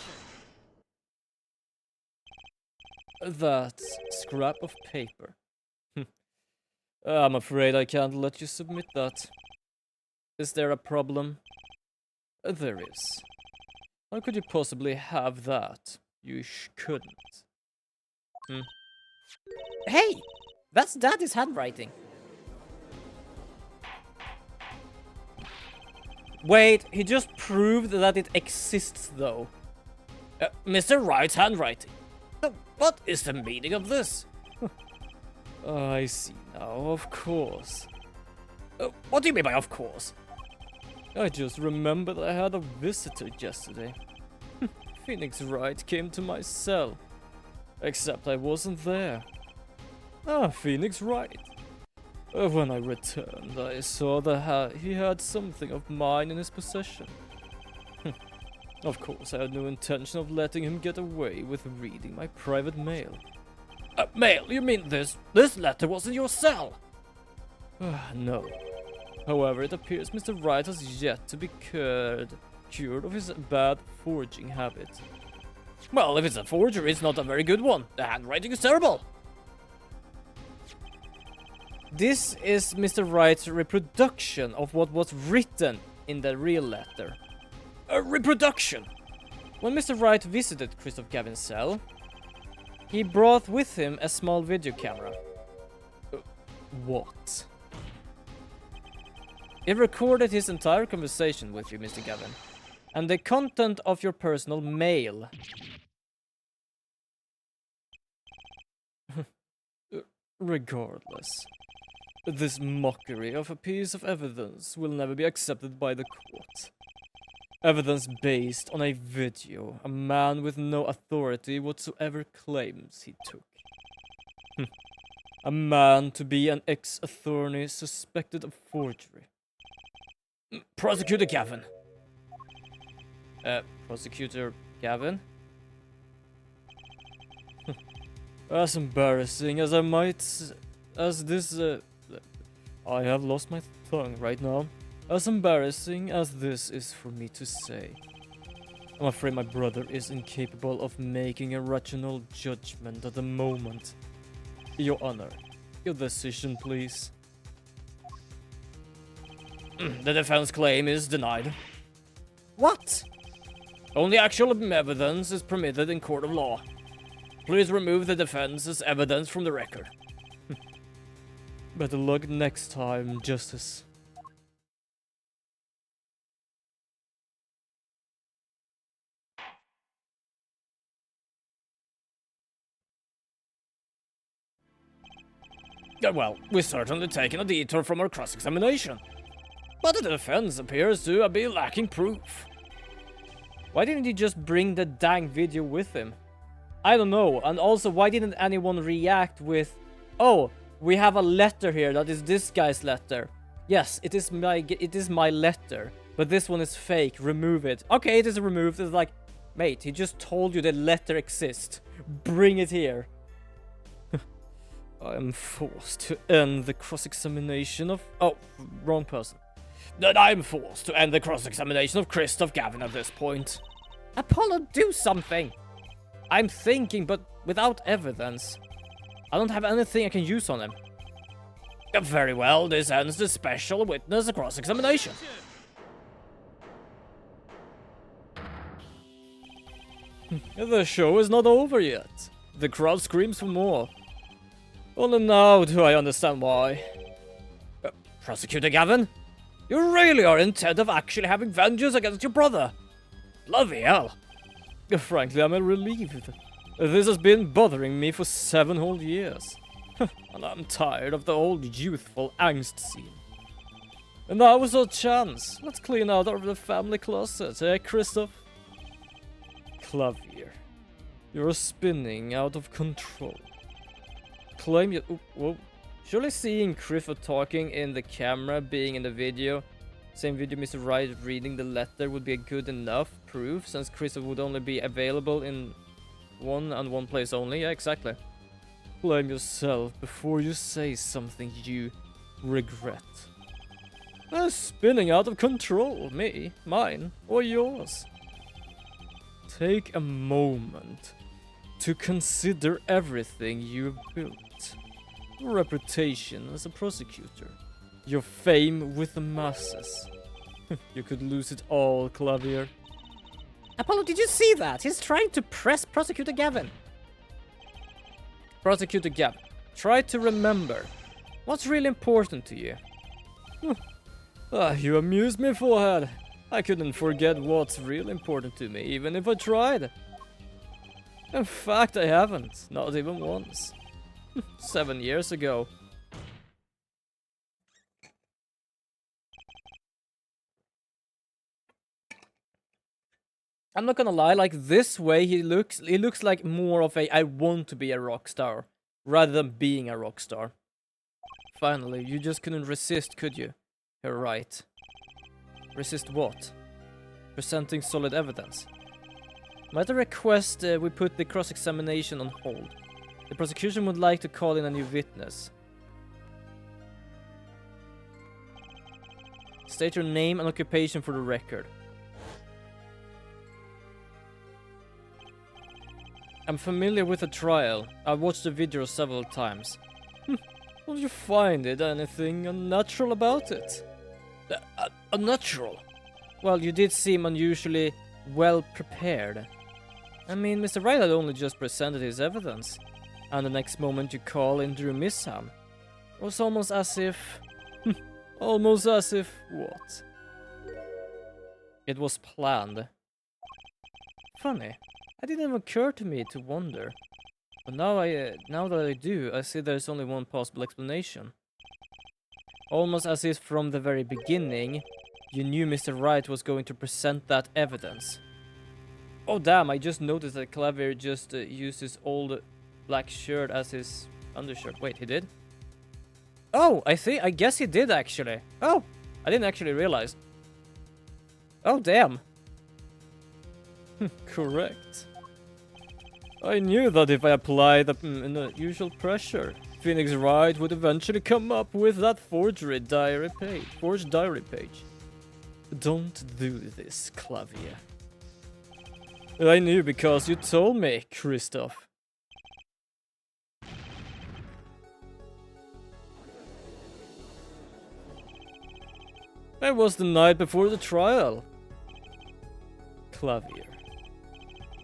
That scrap of paper. I'm afraid I can't let you submit that. Is there a problem? There is. How could you possibly have that? You couldn't. Hey! That's Daddy's handwriting. Wait, he just proved that it exists though. Mr. Wright's handwriting. What is the meaning of this? Oh, I see now, of course. What do you mean by of course? I just remembered I had a visitor yesterday. Phoenix Wright came to my cell. Except I wasn't there. Phoenix Wright. When I returned, I saw that he had something of mine in his possession. Of course, I had no intention of letting him get away with reading my private mail. Mail? You mean this? This letter was in your cell? No. However, it appears Mr. Wright has yet to be cured of his bad forging habit. Well, if it's a forgery, it's not a very good one. The handwriting is terrible. This is Mr. Wright's reproduction of what was written in the real letter. A reproduction? When Mr. Wright visited Christoph Gavin's cell, he brought with him a small video camera. What? It recorded his entire conversation with you, Mr. Gavin, and the content of your personal mail. Regardless, this mockery of a piece of evidence will never be accepted by the court. Evidence based on a video a man with no authority whatsoever claims he took. A man to be an ex-attorney suspected of forgery. Prosecutor Gavin. Prosecutor Gavin? As embarrassing as as this, I have lost my tongue right now. As embarrassing as this is for me to say, I'm afraid my brother is incapable of making a rational judgment at the moment. Your Honor, your decision, please. The defense claim is denied. What? Only actual evidence is permitted in court of law. Please remove the defense's evidence from the record. Better luck next time, Justice. Well, we're certainly taking a detour from our cross-examination. But the defense appears to be lacking proof. Why didn't he just bring the dang video with him? I don't know. And also, why didn't anyone react with, oh, we have a letter here that is this guy's letter. Yes, it is my letter, but this one is fake. Remove it. Okay, it is removed. It's like, mate, he just told you the letter exists. Bring it here. I am forced to end the cross-examination of... Oh, wrong person. Then I'm forced to end the cross-examination of Christoph Gavin at this point. Apollo, do something! I'm thinking, but without evidence. I don't have anything I can use on him. Very well, this ends the special witness cross-examination. The show is not over yet. The crowd screams for more. Only now do I understand why. Prosecutor Gavin? You really are intent of actually having vengeance against your brother? Bloody hell. Frankly, I'm relieved. This has been bothering me for 7 whole years. And I'm tired of the old youthful angst scene. And now was our chance. Let's clean out the family closet, eh, Christoph? Clavier, you're spinning out of control. Claim you... Whoa. Surely seeing Griffith talking in the camera, being in the video, same video Mr. Wright reading the letter would be a good enough proof, since Christoph would only be available in one place only. Yeah, exactly. Blame yourself before you say something you regret. Spinning out of control, me, mine, or yours. Take a moment to consider everything you've built. Your reputation as a prosecutor. Your fame with the masses. You could lose it all, Clavier. Apollo, did you see that? He's trying to press Prosecutor Gavin. Prosecutor Gavin, try to remember. What's really important to you? You amuse me, forehead. I couldn't forget what's really important to me, even if I tried. In fact, I haven't. Not even once. 7 years ago. I'm not gonna lie, like this way he looks like more of a I want to be a rock star rather than being a rock star. Finally, you just couldn't resist, could you? You're right. Resist what? Presenting solid evidence. Might I request we put the cross-examination on hold? The prosecution would like to call in a new witness. State your name and occupation for the record. I'm familiar with the trial. I've watched the video several times. Don't you find it anything unnatural about it? Unnatural? Well, you did seem unusually well prepared. I mean, Mr. Wright had only just presented his evidence. And the next moment you call in Drew Misham. It was almost as if... Almost as if what? It was planned. Funny. It didn't even occur to me to wonder. But now that I do, I see there's only one possible explanation. Almost as if from the very beginning, you knew Mr. Wright was going to present that evidence. Oh damn, I just noticed that Clavier just used his old black shirt as his undershirt. Wait, he did? Oh, I guess he did actually. Oh, I didn't actually realize. Oh damn. Correct. I knew that if I applied the usual pressure, Phoenix Wright would eventually come up with that forged diary page. Don't do this, Clavier. I knew because you told me, Christoph. It was the night before the trial. Clavier.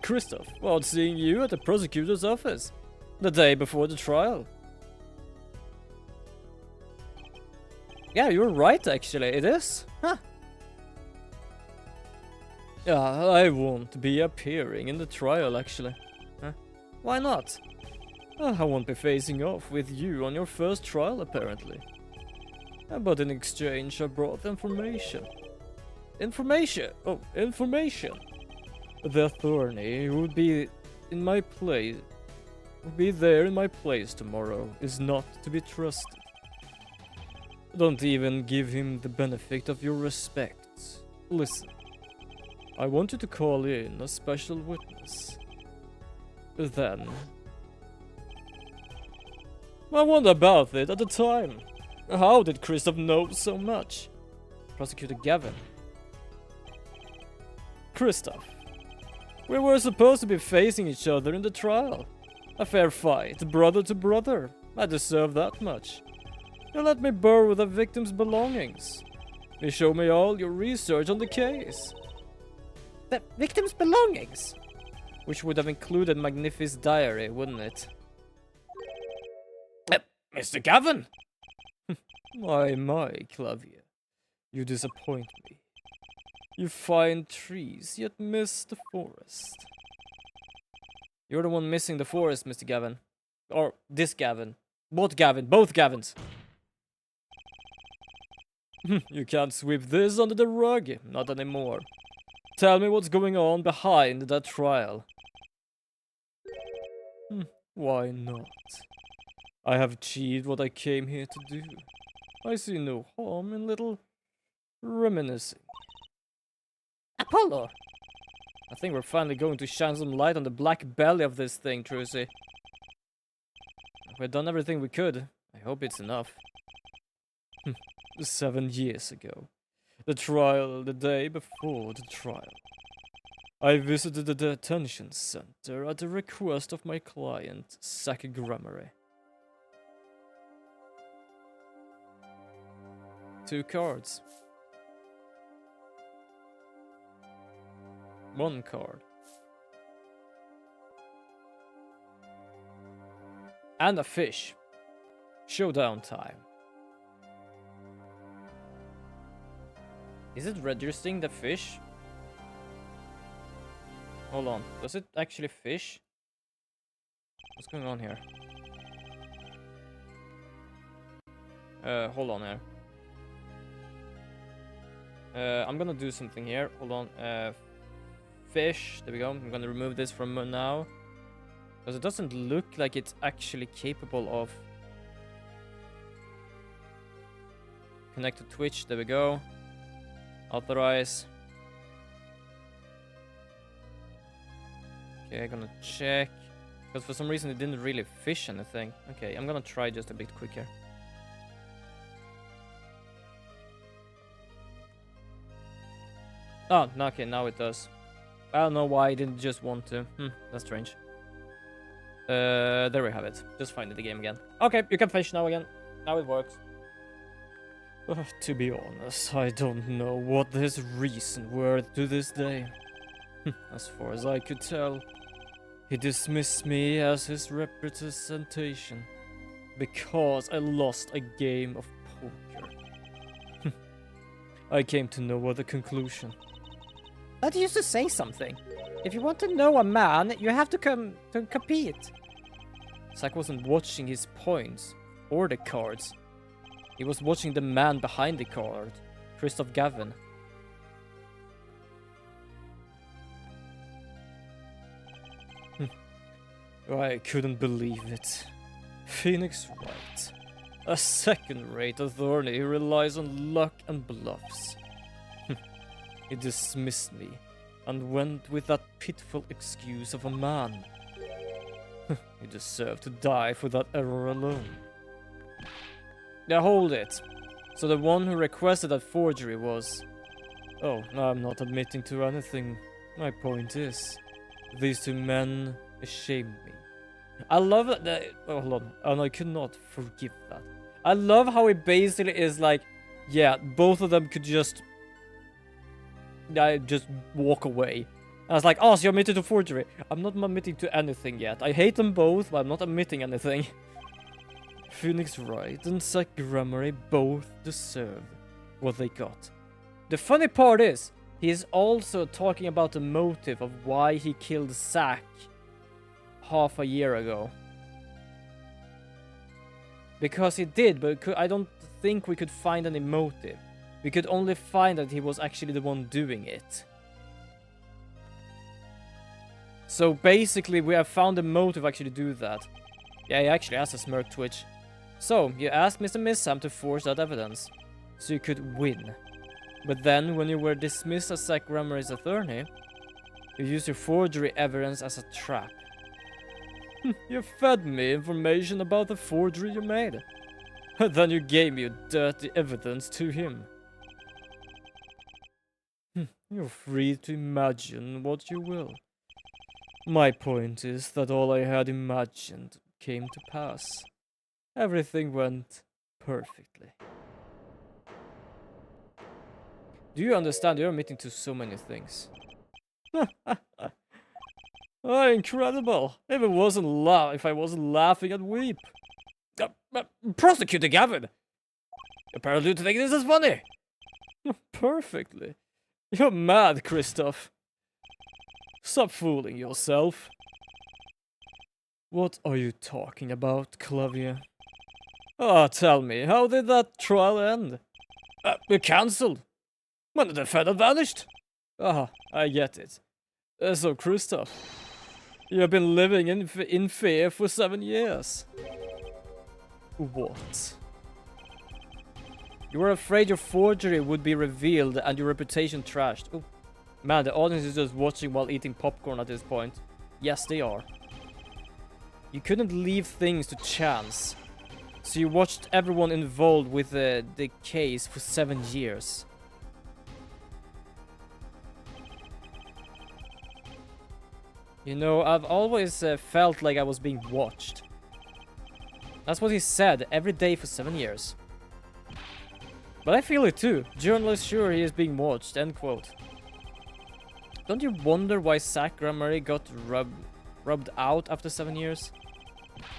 Christoph, well, seeing you at the prosecutor's office. The day before the trial. Yeah, you're right, actually. It is. Huh. Yeah, I won't be appearing in the trial, actually. Huh? Why not? I won't be facing off with you on your first trial, apparently. But in exchange, I brought information. Information? Oh, information. The attorney who would be in my place, there in my place tomorrow, is not to be trusted. Don't even give him the benefit of your respect. Listen, I want you to call in a special witness. Then, I wondered about it at the time. How did Christoph know so much? Prosecutor Gavin. Christoph, we were supposed to be facing each other in the trial. A fair fight, brother to brother. I deserve that much. You let me borrow the victim's belongings. You show me all your research on the case. The victim's belongings? Which would have included Magnifi's diary, wouldn't it? Mr. Gavin! My, Clavier. You disappoint me. You find trees, yet miss the forest. You're the one missing the forest, Mr. Gavin. Or this Gavin. Both Gavins. You can't sweep this under the rug, not anymore. Tell me what's going on behind that trial. Why not? I have achieved what I came here to do. I see no harm in little reminiscing. Apollo! I think we're finally going to shine some light on the black belly of this thing, Trucy. We've done everything we could. I hope it's enough. 7 years ago. The trial, the day before the trial. I visited the detention center at the request of my client, Zach Grammary. 2 cards. 1 card. And a fish. Showdown time. Is it registering the fish? Hold on. Does it actually fish? What's going on here? Hold on here. I'm gonna do something here. Hold on. Fish. There we go. I'm gonna remove this from now. Because it doesn't look like it's actually capable of... Connect to Twitch. There we go. Authorize. Okay, I'm gonna check. Because for some reason it didn't really fish anything. Okay, I'm gonna try just a bit quicker. Oh, no, okay, now it does. I don't know why I didn't just want to. That's strange. There we have it. Just find the game again. Okay, you can fish now again. Now it works. To be honest, I don't know what his reason were to this day. As far as I could tell, he dismissed me as his representation because I lost a game of poker. I came to no other conclusion. That used to say something. If you want to know a man, you have to compete. Zack wasn't watching his points or the cards. He was watching the man behind the card, Christoph Gavin. I couldn't believe it. Phoenix Wright. A second-rate attorney who relies on luck and bluffs. He dismissed me and went with that pitiful excuse of a man You deserve to die for that error alone. Now hold it. So the one who requested that forgery was... Oh, no, I'm not admitting to anything. My point is, these two men ashamed me. I love that... Oh, hold on. Oh, no, I could not forgive that. I love how it basically is like, yeah, both of them could just walk away. I was like, oh, so you admitted to forgery. I'm not admitting to anything yet. I hate them both, but I'm not admitting anything. Phoenix Wright and Zach Grammary both deserve what they got. The funny part is, he is also talking about the motive of why he killed Zach half a year ago. Because he did, but I don't think we could find any motive. We could only find that he was actually the one doing it. So basically, we have found a motive actually to do that. Yeah, he actually has a smirk twitch. So, you asked Mr. Misham to forge that evidence, so you could win. But then, when you were dismissed as Zach Grammari's attorney, you used your forgery evidence as a trap. You fed me information about the forgery you made. And then you gave me your dirty evidence to him. You're free to imagine what you will. My point is that all I had imagined came to pass. Everything went perfectly. Do you understand? You're admitting to so many things. Oh, incredible! If I wasn't laughing, I'd weep. Prosecutor Gavin! Apparently you think this is funny. Perfectly. You're mad, Christoph. Stop fooling yourself. What are you talking about, Clavier? Ah, tell me, how did that trial end? Cancelled. When the defendant vanished. Ah, I get it. So, Christoph, you have been living in fear for 7 years. What? You were afraid your forgery would be revealed and your reputation trashed. Oh, man, the audience is just watching while eating popcorn at this point. Yes, they are. You couldn't leave things to chance. So you watched everyone involved with the case for 7 years. You know, I've always felt like I was being watched. That's what he said every day for 7 years. But I feel it too. Journalists sure he is being watched, end quote. Don't you wonder why Zach Grammary got rubbed out after 7 years?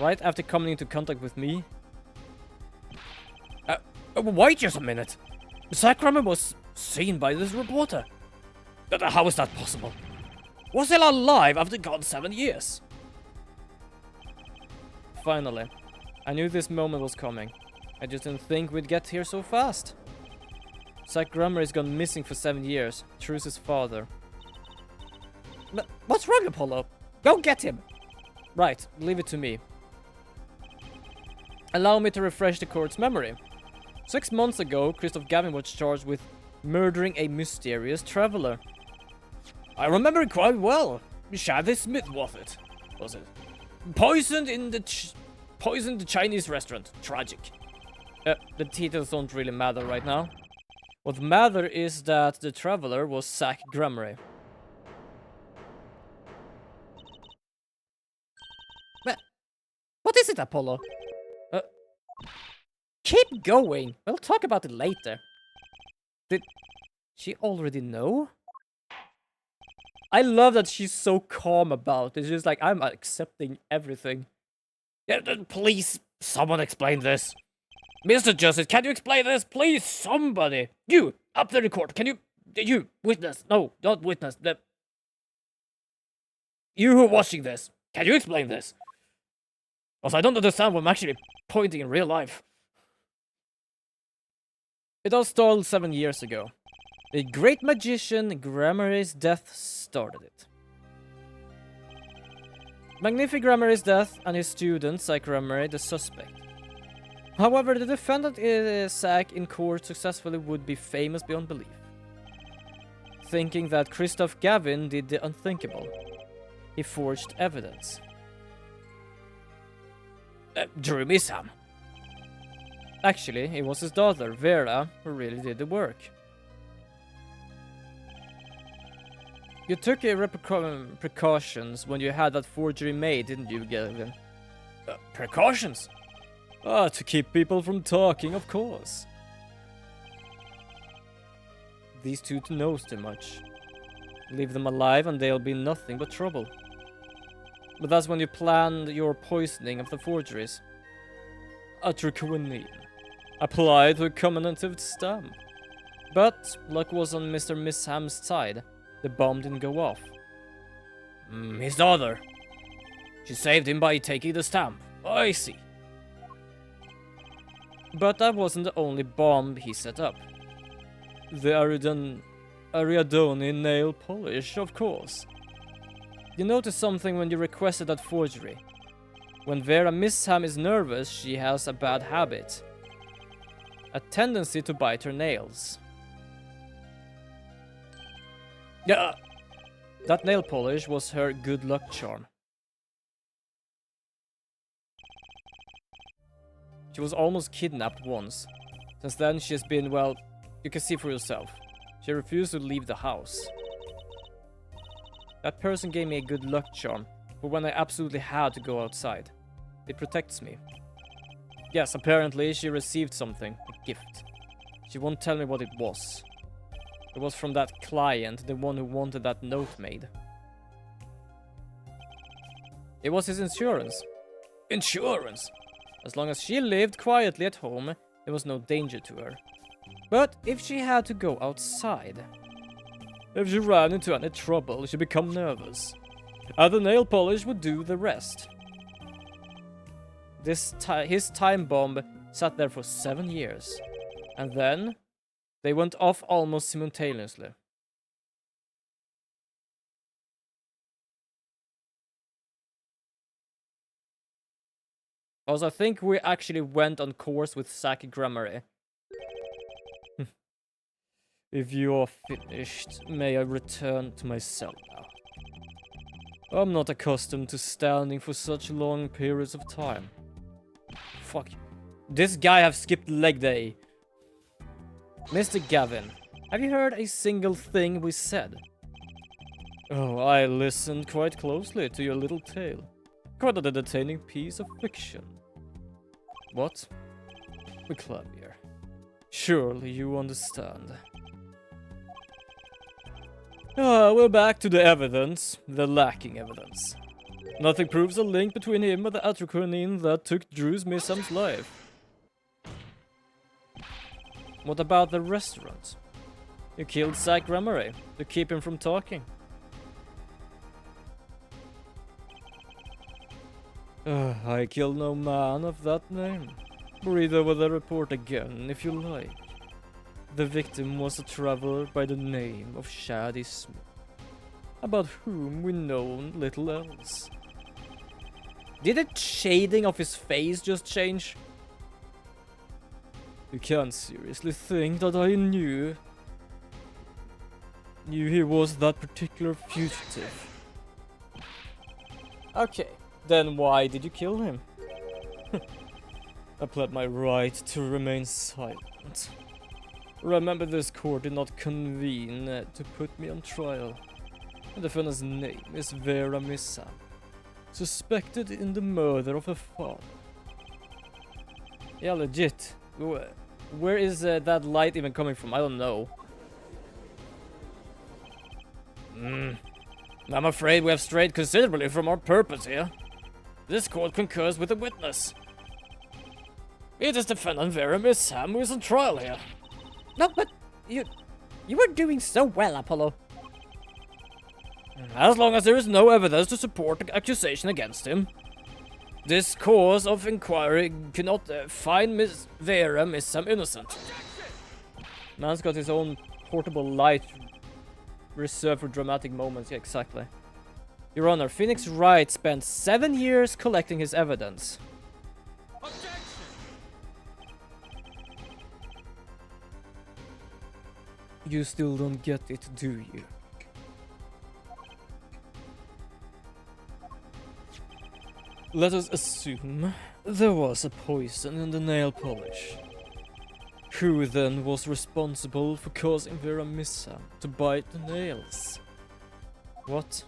Right after coming into contact with me? Wait just a minute. Zach Grammary was seen by this reporter. How is that possible? Was he alive after gone 7 years? Finally. I knew this moment was coming. I just didn't think we'd get here so fast. Zach Grammary has gone missing for 7 years. Truce's father. But what's wrong, Apollo? Go get him! Right, leave it to me. Allow me to refresh the court's memory. 6 months ago, Christoph Gavin was charged with murdering a mysterious traveler. I remember it quite well. Shabby Smith was it? Poisoned the Chinese restaurant. Tragic. The details don't really matter right now. What matters is that the traveler was Zach Grammary. What is it, Apollo? Keep going. We'll talk about it later. Did she already know? I love that she's so calm about it. It's just like, I'm accepting everything. Yeah, please, someone explain this. Mr. Justice, can you explain this? Please, somebody. You, up there in court, can you witness? No, don't witness. You who are watching this, can you explain this? Also, I don't understand what I'm actually pointing in real life. It all started 7 years ago. The great magician Grammary's death started it. Magnific Grammary's death and his student, Zach Grammary, the suspect. However, the defendant, Zach, in court successfully would be famous beyond belief. Thinking that Christoph Gavin did the unthinkable. He forged evidence. Drew Misham. Actually, it was his daughter, Vera, who really did the work. You took precautions when you had that forgery made, didn't you, Gavin? Precautions? To keep people from talking, of course. These two knows too much. Leave them alive and they'll be nothing but trouble. But that's when you planned your poisoning of the forgeries. Atroquinine. Applied to a commemorative stamp. But luck was on Mr. Misham's side. The bomb didn't go off. His daughter. She saved him by taking the stamp. I see. But that wasn't the only bomb he set up. The Ariadone nail polish, of course. You noticed something when you requested that forgery. When Vera Misham is nervous, she has a bad habit. A tendency to bite her nails. Yeah. That nail polish was her good luck charm. She was almost kidnapped once. Since then she has been, well, you can see for yourself. She refused to leave the house. That person gave me a good luck charm for when I absolutely had to go outside. It protects me. Yes, apparently she received something, a gift. She won't tell me what it was. It was from that client, the one who wanted that note made. It was his insurance. Insurance? As long as she lived quietly at home, there was no danger to her. But if she had to go outside... If she ran into any trouble, she'd become nervous. And the nail polish would do the rest. His time bomb sat there for 7 years. And then, they went off almost simultaneously. Also, I think we actually went on course with Saki Grammar. If you are finished, may I return to my cell now? I'm not accustomed to standing for such long periods of time. Fuck. This guy have skipped leg day. Mr. Gavin, have you heard a single thing we said? Oh, I listened quite closely to your little tale. Quite an entertaining piece of fiction. What? We club here. Surely you understand. We're back to the evidence, the lacking evidence. Nothing proves a link between him and the atroquinine that took Drew's Misham's life. What about the restaurant? You killed Zach Grammary to keep him from talking. I killed no man of that name. Read over the report again, if you like. The victim was a traveler by the name of Shady Smith, about whom we know little else. Did the shading of his face just change? You can't seriously think that I knew he was that particular fugitive. Okay, then why did you kill him? I pled my right to remain silent. Remember, this court did not convene to put me on trial. The defendant's name is Vera Misham, suspected in the murder of her father. Yeah, legit. Where is that light even coming from? I don't know. I'm afraid we have strayed considerably from our purpose here. This court concurs with the witness. It is defendant Vera Misham who is on trial here. No, but you were doing so well, Apollo. As long as there is no evidence to support the accusation against him, this cause of inquiry cannot find Miss Vera Misham innocent. Man's got his own portable light reserved for dramatic moments. Yeah, exactly. Your Honor, Phoenix Wright spent 7 years collecting his evidence. Objection! You still don't get it, do you? Let us assume there was a poison in the nail polish. Who then was responsible for causing Vera Missa to bite the nails? What?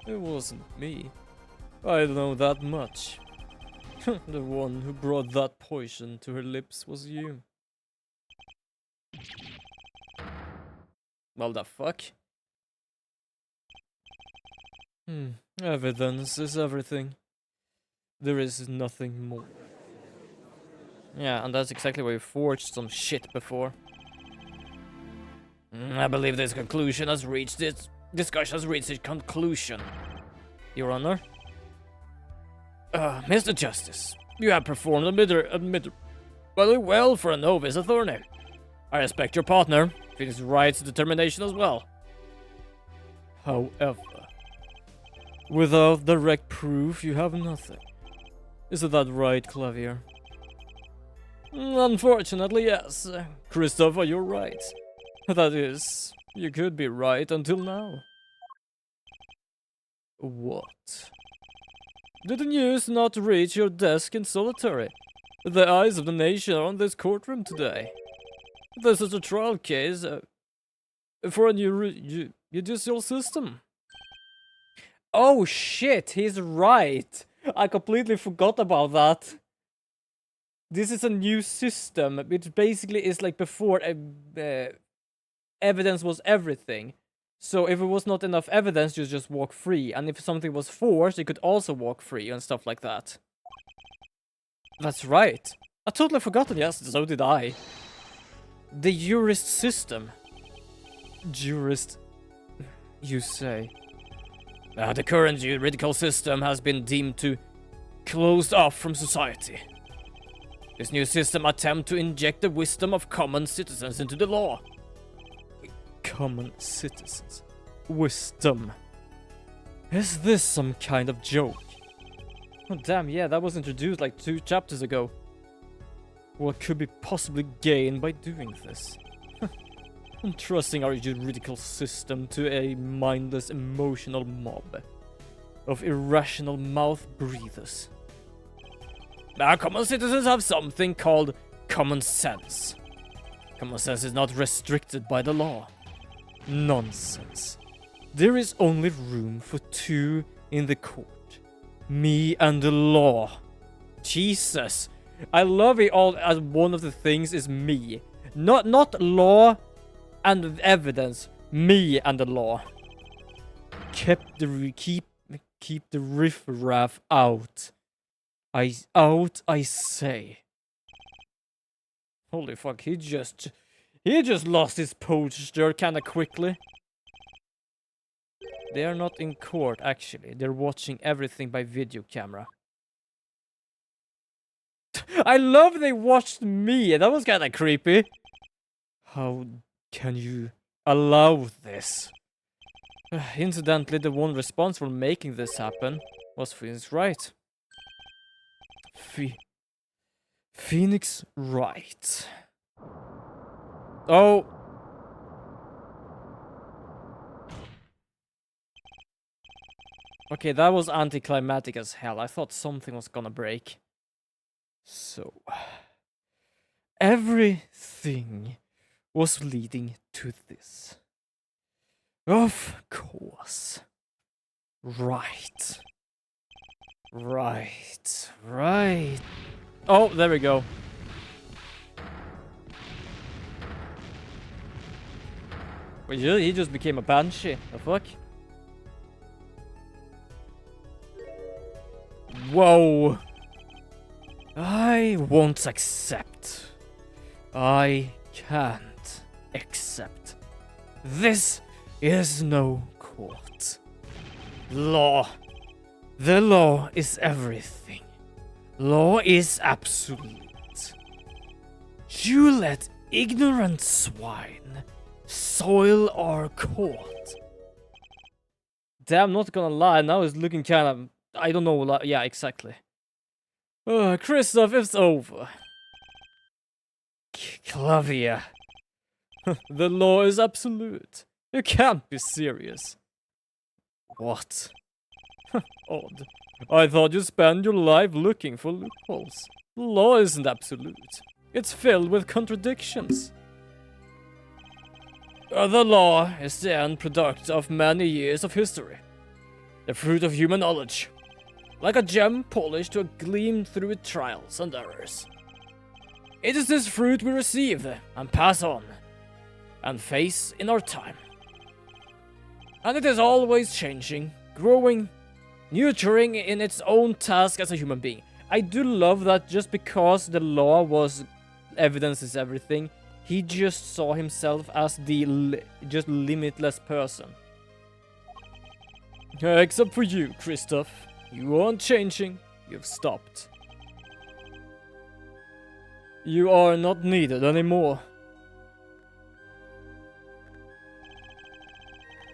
It wasn't me. I know that much. The one who brought that poison to her lips was you. Well, the fuck? Evidence is everything. There is nothing more. Yeah, and that's exactly where you forged some shit before. I believe this discussion has reached its conclusion. Your Honor? Mr. Justice, you have performed admirably well for a novice attorney. I respect your partner, his rights to determination as well. However, without direct proof, you have nothing. Isn't that right, Clavier? Unfortunately, yes. Christopher, you're right. That is, you could be right until now. What? Did the news not reach your desk in solitary? The eyes of the nation are on this courtroom today. This is a trial case for a new judicial system. Oh shit, he's right. I completely forgot about that. This is a new system, which basically is like before evidence was everything. So if it was not enough evidence, you just walk free. And if something was forced, you could also walk free and stuff like that. That's right. I totally forgotten, yes, so did I. The jurist system. Jurist, you say? The current juridical system has been deemed to closed off from society. This new system attempts to inject the wisdom of common citizens into the law. Common citizens? Wisdom? Is this some kind of joke? Oh damn, yeah, that was introduced like 2 chapters ago. What could be possibly gained by doing this? Entrusting our juridical system to a mindless emotional mob of irrational mouth breathers. Our common citizens have something called common sense. Common sense is not restricted by the law. Nonsense. There is only room for 2 in the court. Me and the law. Jesus. I love it all as one of the things is me. Not law and evidence. Me and the law. Keep the riffraff out. I say. Holy fuck, he just lost his posture kinda quickly. They are not in court, actually. They're watching everything by video camera. I love they watched me. That was kinda creepy. How can you allow this? Incidentally, the one responsible for making this happen was Phoenix Wright. Phoenix Wright. Oh. Okay, that was anticlimactic as hell. I thought something was gonna break. So, everything was leading to this. Of course. Right. Oh, there we go. Wait, he just became a banshee. The fuck? Whoa. I won't accept. I can't accept. This is no court. Law. The law is everything. Law is absolute. You let ignorant swine soil our court. Damn, not gonna lie, now it's looking kind of... I don't know, yeah, exactly. Christoph, it's over. Clavier. The law is absolute. You can't be serious. What? Odd. I thought you spent your life looking for loopholes. The law isn't absolute. It's filled with contradictions. The law is the end product of many years of history. The fruit of human knowledge. Like a gem polished to a gleam through its trials and errors. It is this fruit we receive and pass on and face in our time. And it is always changing, growing, nurturing in its own task as a human being. I do love that just because the law was evidence is everything, he just saw himself as the just limitless person. Except for you, Kristoff. You aren't changing, you've stopped. You are not needed anymore.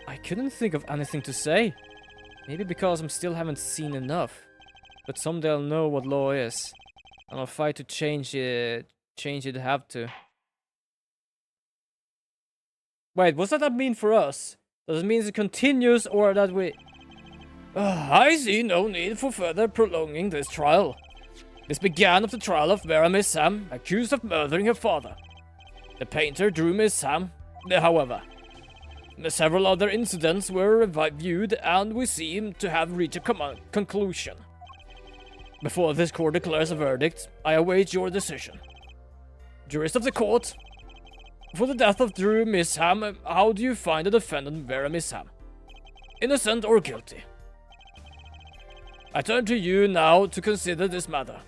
I couldn't think of anything to say. Maybe because I still haven't seen enough. But someday I'll know what law is. And I'll fight to change it have to. Wait, what's that mean for us? Does it mean it continues or that we... I see no need for further prolonging this trial. This began at the trial of Vera Miss Sam, accused of murdering her father. The painter drew Miss Sam, however. Several other incidents were reviewed and we seem to have reached a conclusion. Before this court declares a verdict, I await your decision. Jurist of the court, for the death of Drew Misham, how do you find the defendant Vera Misham? Innocent or guilty? I turn to you now to consider this matter.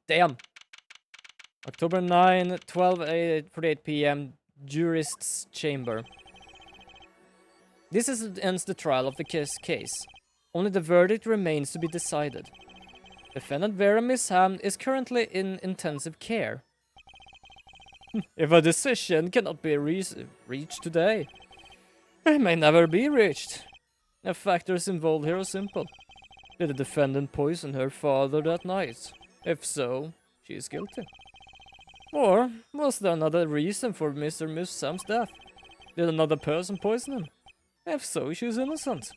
Damn. October 9, 12:48 p.m. Jurist's Chamber. This ends the trial of the case. Only the verdict remains to be decided. Defendant Vera Misham is currently in intensive care. If a decision cannot be reached today, it may never be reached. The factors involved here are simple. Did the defendant poison her father that night? If so, she is guilty. Or was there another reason for Mr. Misham's death? Did another person poison him? If so, she is innocent.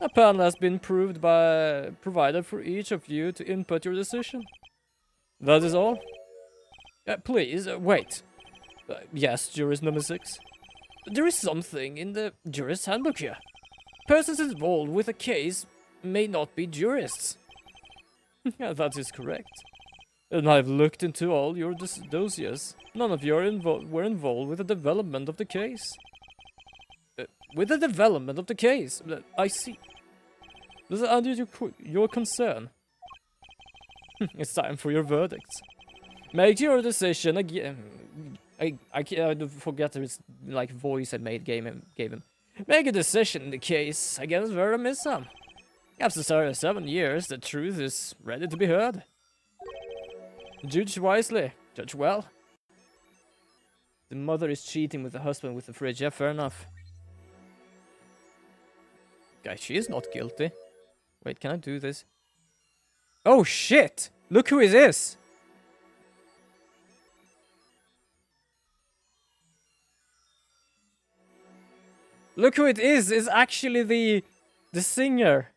A panel has been provided for each of you to input your decision. That is all. Please, wait. Yes, jurist number 6. There is something in the jurist handbook here. Persons involved with a case may not be jurists. That is correct. And I've looked into all your dossiers. None of you were involved with the development of the case. With the development of the case? I see. Does it answer your concern? It's time for your verdicts. Make your decision again. I forget his like voice I gave him. Make a decision in the case against Vera Misham. After 7 years, the truth is ready to be heard. Judge wisely, judge well. The mother is cheating with the husband with the fridge. Yeah, fair enough. Guys, she is not guilty. Wait, can I do this? Oh shit! Look who it is! Look who it is! It's actually the singer.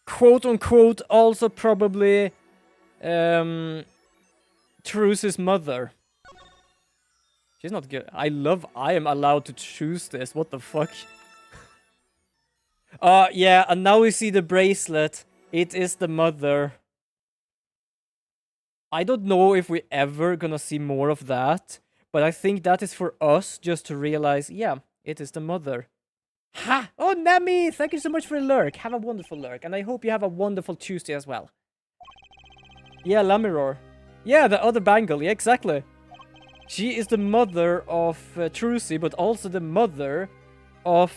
Quote unquote, also probably Truce's mother. She's not good. I am allowed to choose this. What the fuck? Yeah, and now we see the bracelet. It is the mother. I don't know if we're ever gonna see more of that, but I think that is for us just to realize, yeah, it is the mother. Ha! Oh, Nami! Thank you so much for the lurk. Have a wonderful lurk, and I hope you have a wonderful Tuesday as well. Yeah, Lamiror. Yeah, the other bangle. Yeah, exactly. She is the mother of Trucy, but also the mother of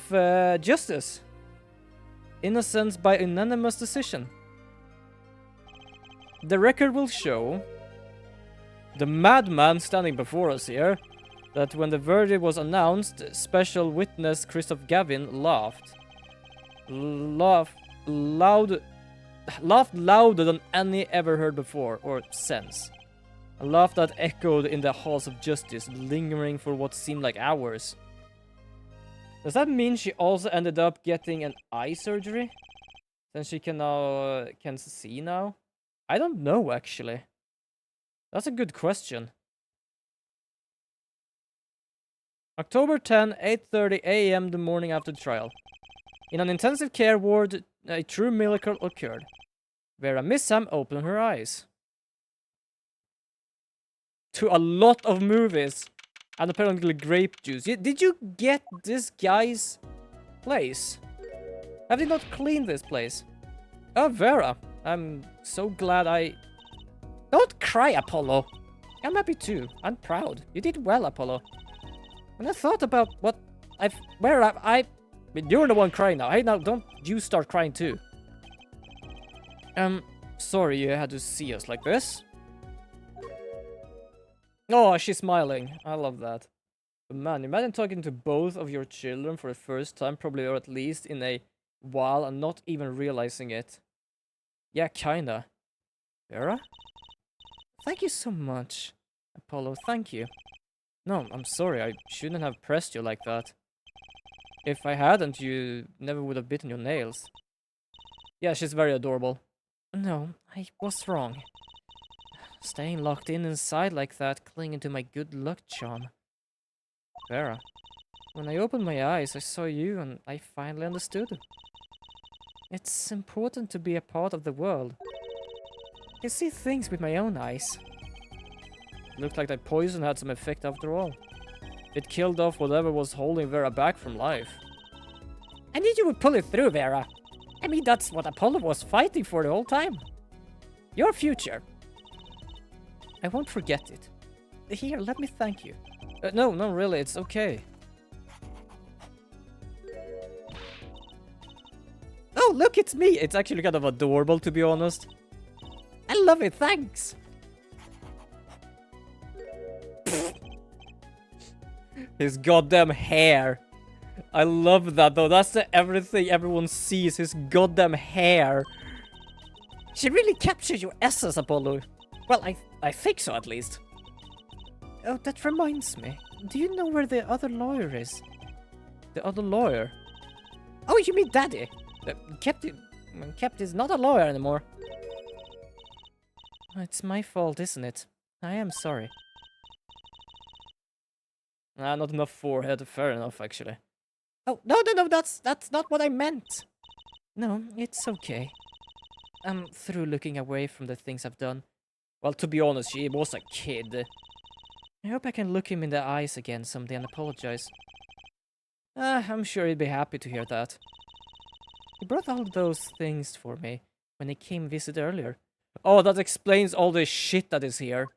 Justice. Innocence by unanimous decision. The record will show the madman standing before us here that when the verdict was announced, special witness Christoph Gavin laughed louder than any ever heard before or since. A laugh that echoed in the halls of justice, lingering for what seemed like hours. Does that mean she also ended up getting an eye surgery? Since she can see now? I don't know, actually. That's a good question. October 10, 8:30 a.m. the morning after the trial. In an intensive care ward, a true miracle occurred. Vera Miss Sam opened her eyes. To a lot of movies. And apparently grape juice. Did you get this guy's place? Have they not cleaned this place? Oh, Vera. I'm so glad I... Don't cry, Apollo. I'm happy too. I'm proud. You did well, Apollo. When I thought about what I've... Where I... You're the one crying now. Hey, now, don't you start crying too. Sorry you had to see us like this. Oh, she's smiling. I love that. But man, imagine talking to both of your children for the first time, probably, or at least in a while, and not even realizing it. Yeah, kinda. Vera? Thank you so much. Apollo, thank you. No, I'm sorry, I shouldn't have pressed you like that. If I hadn't, you never would have bitten your nails. Yeah, she's very adorable. No, I was wrong. Staying locked in inside like that, clinging to my good luck charm. Vera, when I opened my eyes, I saw you and I finally understood. It's important to be a part of the world. I see things with my own eyes. Looked like that poison had some effect after all. It killed off whatever was holding Vera back from life. I knew you would pull it through, Vera. I mean, that's what Apollo was fighting for the whole time. Your future. I won't forget it. Here, let me thank you. No, really, it's okay. Oh, look, it's me! It's actually kind of adorable, to be honest. I love it, thanks! His goddamn hair. I love that, though. That's everything everyone sees, his goddamn hair. She really captured your essence, Apollo. Well, I think so, at least. Oh, that reminds me. Do you know where the other lawyer is? The other lawyer? Oh, you mean Daddy? Kept is not a lawyer anymore. It's my fault, isn't it? I am sorry. Not enough forehead. Fair enough, actually. Oh, no, that's not what I meant. No, it's okay. I'm through looking away from the things I've done. Well, to be honest, she was a kid. I hope I can look him in the eyes again someday and apologize. I'm sure he'd be happy to hear that. He brought all those things for me when he came visit earlier. Oh, that explains all the shit that is here.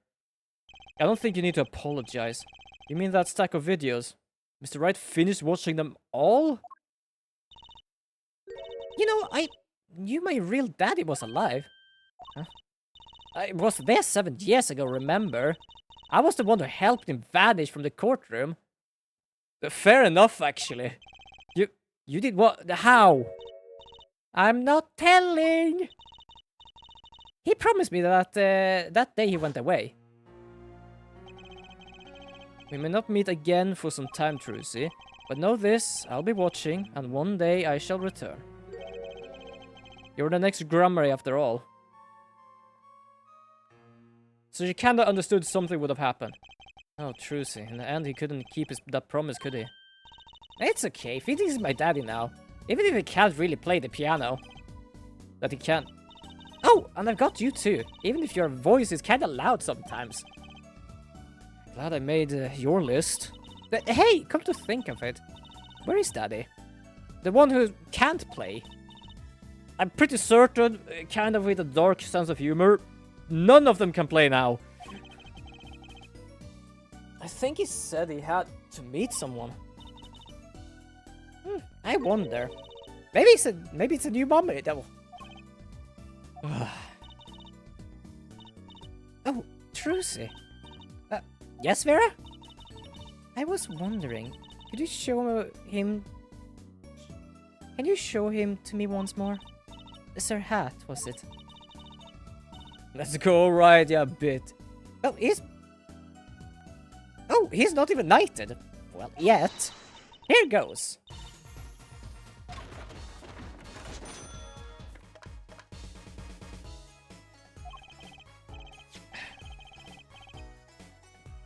I don't think you need to apologize. You mean that stack of videos? Mr. Wright finished watching them all? You know, I knew my real daddy was alive. Huh? I was there 7 years ago, remember? I was the one who helped him vanish from the courtroom. Fair enough, actually. You did what? How? I'm not telling! He promised me that that day he went away. We may not meet again for some time, Trucy, but know this, I'll be watching, and one day I shall return. You're the next Grummery after all. So you kinda understood something would have happened. Oh, Trucy, in the end he couldn't keep that promise, could he? It's okay, if he thinks he's my daddy now, even if he can't really play the piano. That he can. Oh, and I've got you too, even if your voice is kinda loud sometimes. Glad I made your list. But, hey, come to think of it, where is Daddy? The one who can't play. I'm pretty certain, kind of with a dark sense of humor, none of them can play now. I think he said he had to meet someone. I wonder. Maybe it's a new mommy devil. Oh, Trucy. Yes, Vera? I was wondering, could you show him... Can you show him to me once more? Sir Hat, was it? Let's go right, yeah, bit. Well, he's... Oh, he's not even knighted. Well, yet. Here goes.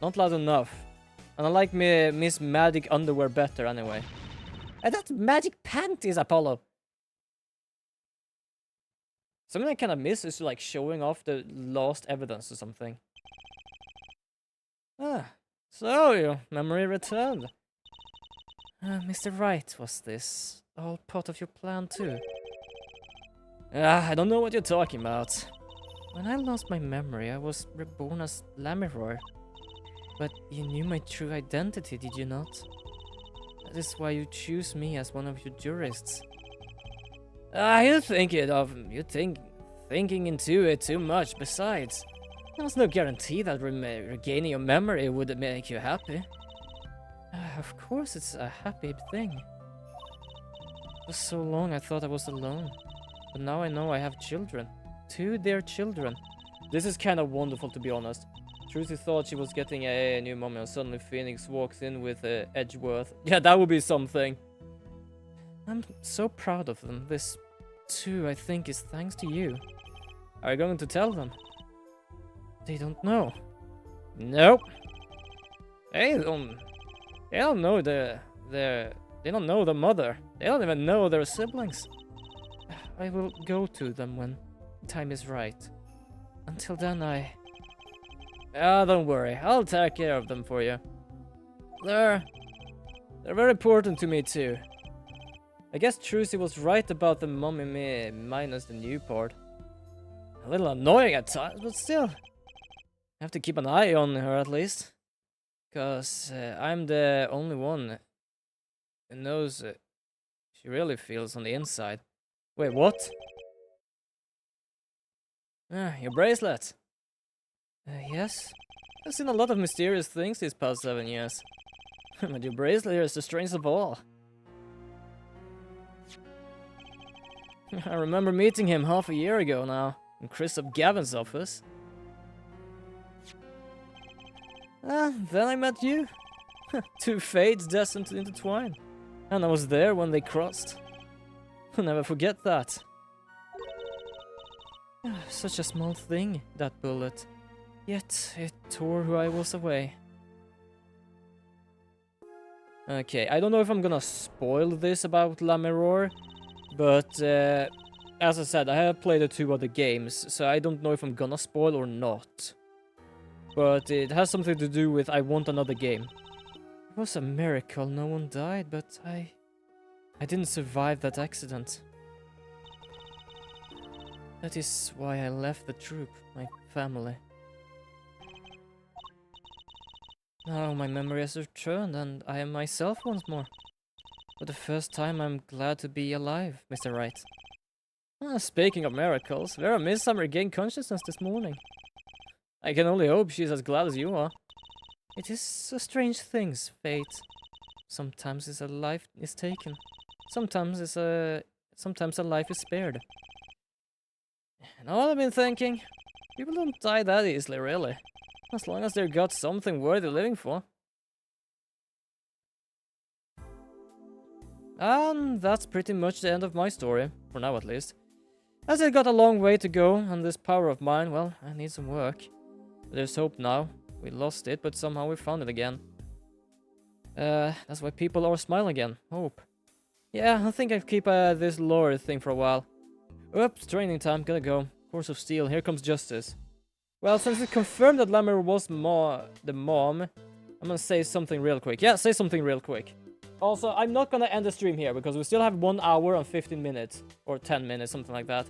Not loud enough. And I like Miss Magic underwear better anyway. And that's magic panties, Apollo. Something I kind of miss is like showing off the lost evidence or something. Ah, so your memory returned. Mr. Wright, was this all part of your plan too? I don't know what you're talking about. When I lost my memory, I was reborn as Lamiror. But you knew my true identity, did you not? That is why you choose me as one of your jurists. Thinking into it too much. Besides, there's no guarantee that regaining your memory would make you happy. Of course it's a happy thing. For so long I thought I was alone. But now I know I have children. 2 dear children. This is kind of wonderful, to be honest. Trucy thought she was getting a new mommy and suddenly Phoenix walks in with Edgeworth. Yeah, that would be something. I'm so proud of them. This, too, I think is thanks to you. Are you going to tell them? They don't know. Nope. They don't know they don't know the mother. They don't even know their siblings. I will go to them when the time is right. Until then, don't worry. I'll take care of them for you. They're very important to me too. I guess Trucy was right about the mommy minus the new part. A little annoying at times, but still. I have to keep an eye on her at least. Cause I'm the only one who knows she really feels on the inside. Wait, what? Your bracelet. Yes. I've seen a lot of mysterious things these past 7 years. But your bracelet here is the strangest of all. I remember meeting him half a year ago now, in Christoph Gavin's office. Then I met you. 2 fates destined to intertwine. And I was there when they crossed. I'll never forget that. Such a small thing, that bullet. Yet it tore who I was away. Okay, I don't know if I'm gonna spoil this about Lamiror, but as I said, I have played 2 other games, so I don't know if I'm gonna spoil or not. But it has something to do with I want another game. It was a miracle no one died, but I didn't survive that accident. That is why I left the troop, my family. Now my memory has returned and I am myself once more. For the first time I'm glad to be alive, Mr. Wright. Speaking of miracles, Vera Midsummer regained consciousness this morning. I can only hope she's as glad as you are. It is a strange thing, fate. Sometimes a life is taken. Sometimes a life is spared. And all I've been thinking, people don't die that easily, really. As long as they've got something worthy living for. And that's pretty much the end of my story, for now at least. As it got a long way to go, and this power of mine, well, I need some work. But there's hope now. We lost it, but somehow we found it again. That's why people are smiling again. Hope. Yeah, I think I'll keep this lore thing for a while. Oops, training time, gotta go. Course of Steel, here comes Justice. Well, since it's confirmed that Lamiror was the mom, I'm gonna say something real quick. Yeah, say something real quick. Also, I'm not gonna end the stream here, because we still have 1 hour and 15 minutes. Or 10 minutes, something like that.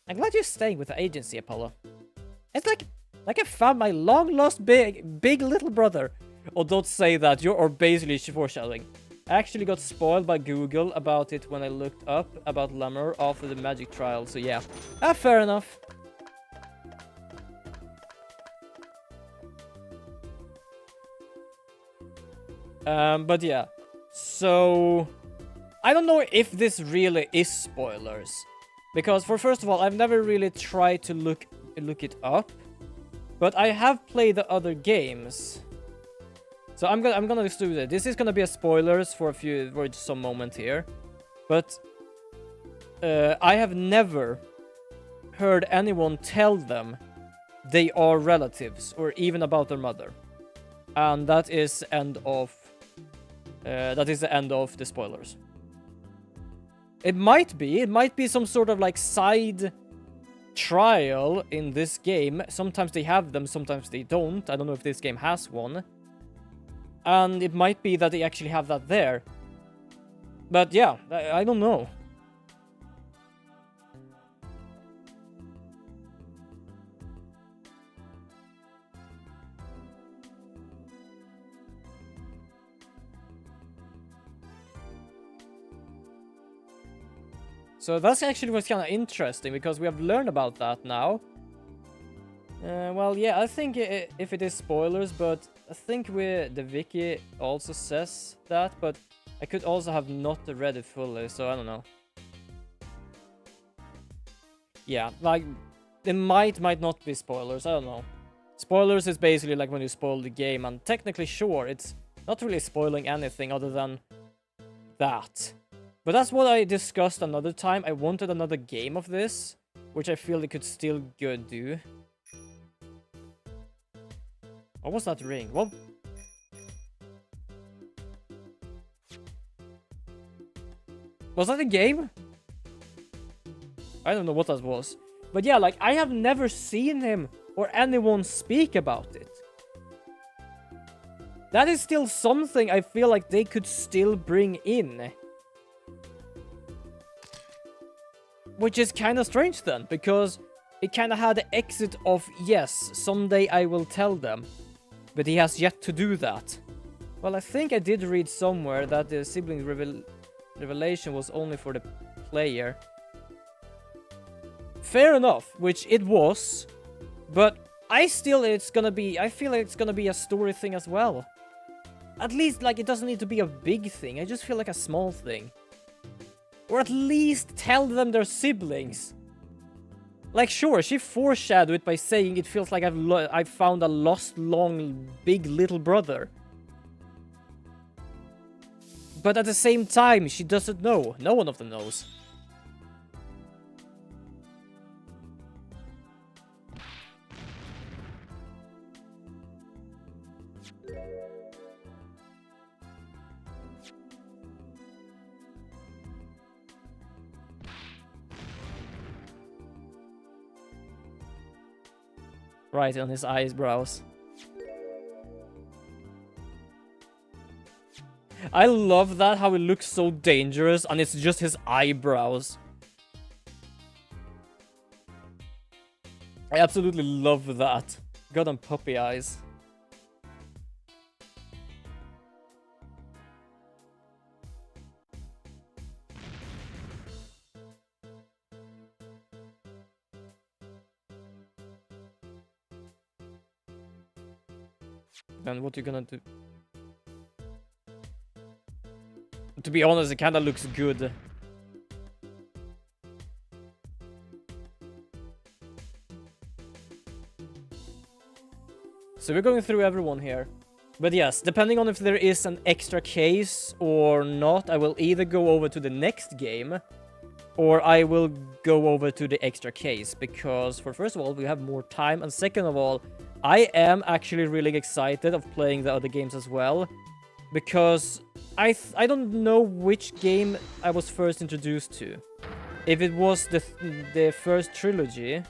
I'm glad you're staying with the agency, Apollo. It's like I found my long-lost big little brother. Oh, don't say that, you're basically foreshadowing. I actually got spoiled by Google about it when I looked up about Lamiror after the magic trial, so yeah. Fair enough. But yeah. So I don't know if this really is spoilers. Because first of all, I've never really tried to look it up. But I have played the other games. So I'm gonna just do that. This is gonna be a spoilers for some moment here. But I have never heard anyone tell them they are relatives or even about their mother. And that is the end of the spoilers. It might be some sort of like side trial in this game. Sometimes they have them, sometimes they don't. I don't know if this game has one. And it might be that they actually have that there. But yeah, I don't know. So that's actually what's kind of interesting, because we have learned about that now. Well, yeah, I think if it is spoilers, but I think the wiki also says that, but I could also have not read it fully, so I don't know. Yeah, like, it might not be spoilers, I don't know. Spoilers is basically like when you spoil the game, and technically, sure, it's not really spoiling anything other than that. But that's what I discussed another time. I wanted another game of this, which I feel they could still do. What was that ring? What? Was that a game? I don't know what that was. But yeah, like, I have never seen him or anyone speak about it. That is still something I feel like they could still bring in. Which is kind of strange then, because it kind of had the exit of, yes, someday I will tell them. But he has yet to do that. Well, I think I did read somewhere that the sibling revelation was only for the player. Fair enough, which it was. But I feel like it's gonna be a story thing as well. At least, like, it doesn't need to be a big thing. I just feel like a small thing. Or at least tell them they're siblings. Like, sure, she foreshadowed it by saying it feels like I've found a lost, long, big little brother. But at the same time, she doesn't know. No one of them knows. Right on his eyebrows. I love that, how it looks so dangerous, and it's just his eyebrows. I absolutely love that. Got on puppy eyes. Then what you gonna do? To be honest, it kinda looks good. So we're going through everyone here. But yes, depending on if there is an extra case or not, I will either go over to the next game, or I will go over to the extra case, because for first of all, we have more time, and second of all, I am actually really excited of playing the other games as well, because I don't know which game I was first introduced to. If it was the first trilogy,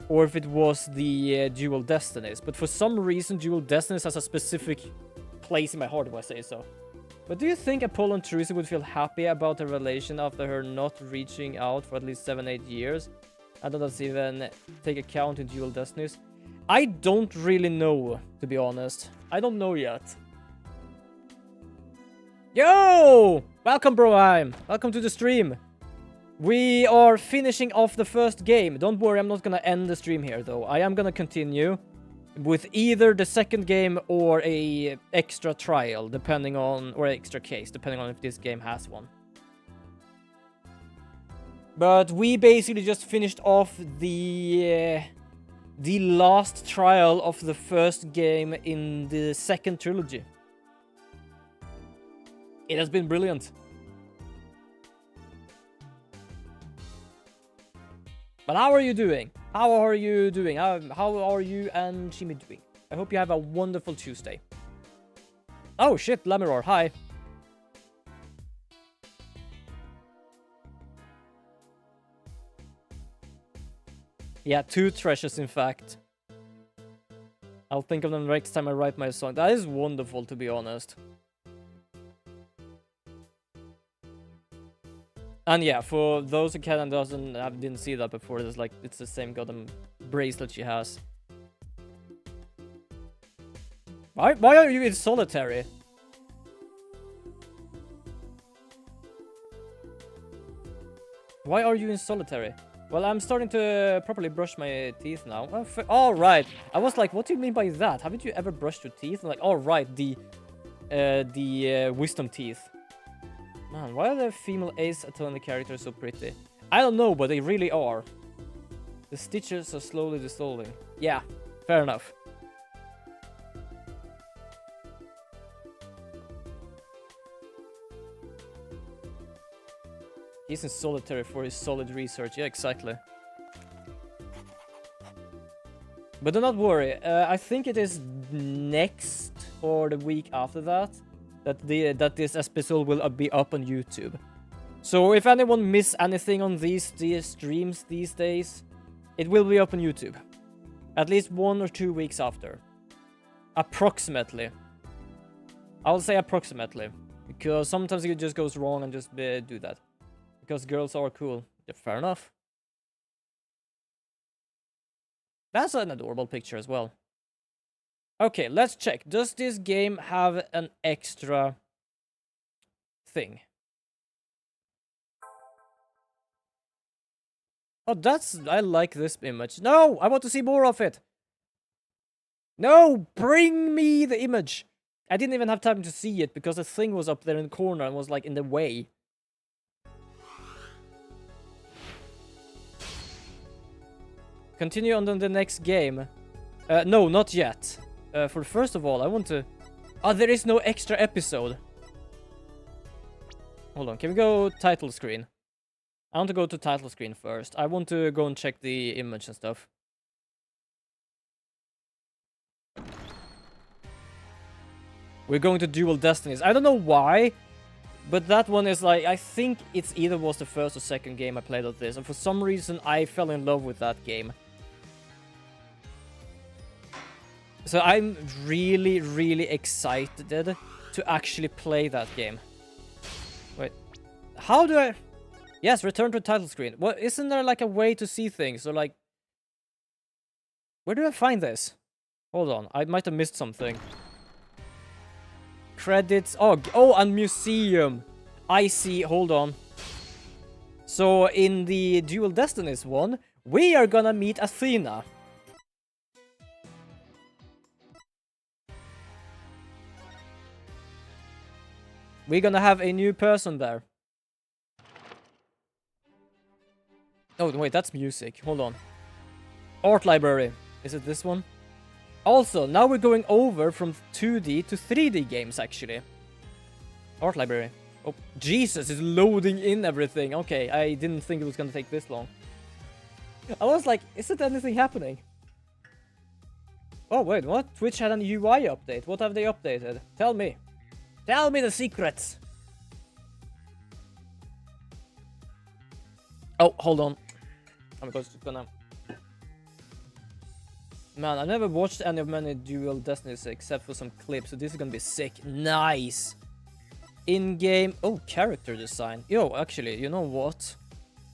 or if it was the Dual Destinies. But for some reason, Dual Destinies has a specific place in my heart, if I say so. But do you think Apollo and Teresa would feel happy about the relation after her not reaching out for at least 7-8 years? I don't even take account in Dual Destinies. I don't really know, to be honest. I don't know yet. Yo! Welcome, Broheim. Welcome to the stream. We are finishing off the first game. Don't worry, I'm not gonna end the stream here, though. I am gonna continue with either the second game or a extra trial, depending on, or extra case, depending on if this game has one. But we basically just finished off the the last trial of the first game in the second trilogy. It has been brilliant. But how are you doing? How are you doing? How are you and Shimi doing? I hope you have a wonderful Tuesday. Oh shit, Lamiror, hi. Yeah, 2 treasures in fact. I'll think of them next time I write my song. That is wonderful, to be honest. And yeah, for those who didn't see that before, it's the same goddamn bracelet she has. Why are you in solitary? Why are you in solitary? Well, I'm starting to properly brush my teeth now. Oh, all right. I was like, what do you mean by that? Haven't you ever brushed your teeth? I'm like, all right, the wisdom teeth. Man, why are the female Ace Attorney characters so pretty? I don't know, but they really are. The stitches are slowly dissolving. Yeah, fair enough. He's in solitary for his solid research. Yeah, exactly. But do not worry. I think it is next or the week after that this episode will be up on YouTube. So if anyone miss anything on these streams these days, it will be up on YouTube. At least 1 or 2 weeks after. Approximately. I'll say approximately. Because sometimes it just goes wrong and just do that. Because girls are cool. Yeah, fair enough. That's an adorable picture as well. Okay, let's check. Does this game have an extra thing? Oh, I like this image. No, I want to see more of it. No, bring me the image. I didn't even have time to see it because the thing was up there in the corner and was like in the way. Continue on the next game. No, not yet. For first of all, I want to... Oh, there is no extra episode. Hold on, can we go title screen? I want to go to title screen first. I want to go and check the image and stuff. We're going to Dual Destinies. I don't know why, but that one is like... I think it's either was the first or second game I played of this, and for some reason I fell in love with that game. So I'm really, really excited to actually play that game. Wait, how do I... Yes, return to title screen. What, isn't there like a way to see things? Or like... Where do I find this? Hold on, I might have missed something. Credits... Oh, and museum. I see, hold on. So in the Dual Destinies one, we are gonna meet Athena. We're gonna have a new person there. Oh, wait, that's music. Hold on. Art library. Is it this one? Also, now we're going over from 2D to 3D games, actually. Art library. Oh, Jesus, it's loading in everything. Okay, I didn't think it was gonna take this long. I was like, isn't anything happening? Oh, wait, what? Twitch had an UI update. What have they updated? Tell me. Tell me the secrets! Oh, hold on. I'm just gonna... Man, I never watched any of many Dual Destinies except for some clips, so this is gonna be sick. Nice! In-game... Oh, character design. Yo, actually, you know what?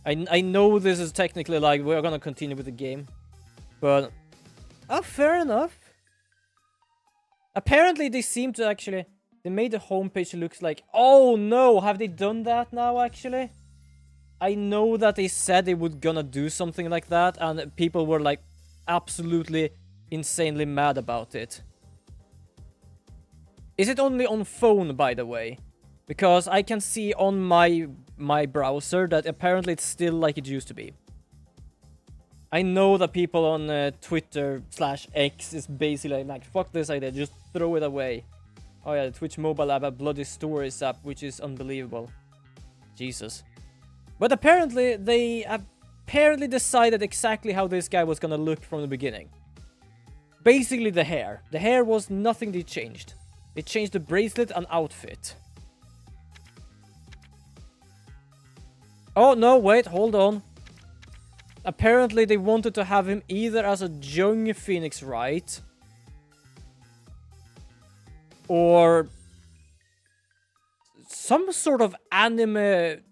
I know this is technically like, we're gonna continue with the game. But... Oh, fair enough. Apparently, they seem to actually... They made the homepage look like... Oh no, have they done that now actually? I know that they said they would gonna do something like that and people were like absolutely insanely mad about it. Is it only on phone, by the way? Because I can see on my browser that apparently it's still like it used to be. I know that people on Twitter/X is basically like, fuck this idea, just throw it away. Oh yeah, the Twitch mobile app, a bloody stories app, which is unbelievable. Jesus. But apparently, they decided exactly how this guy was gonna look from the beginning. Basically the hair. The hair was nothing they changed. They changed the bracelet and outfit. Oh no, wait, hold on. Apparently they wanted to have him either as a young Phoenix Wright or some sort of anime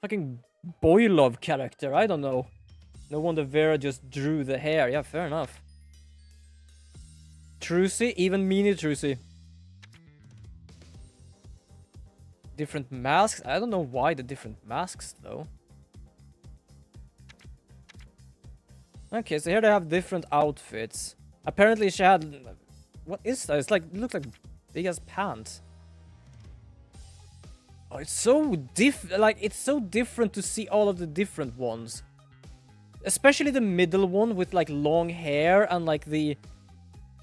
fucking boy love character. I don't know. No wonder Vera just drew the hair. Yeah, fair enough. Trucy, even mini Trucy. Different masks. I don't know why the different masks though. Okay, so here they have different outfits. Apparently she had... What is that? It's like, it looks like big ass pants. Oh, it's so it's so different to see all of the different ones. Especially the middle one with like long hair and like the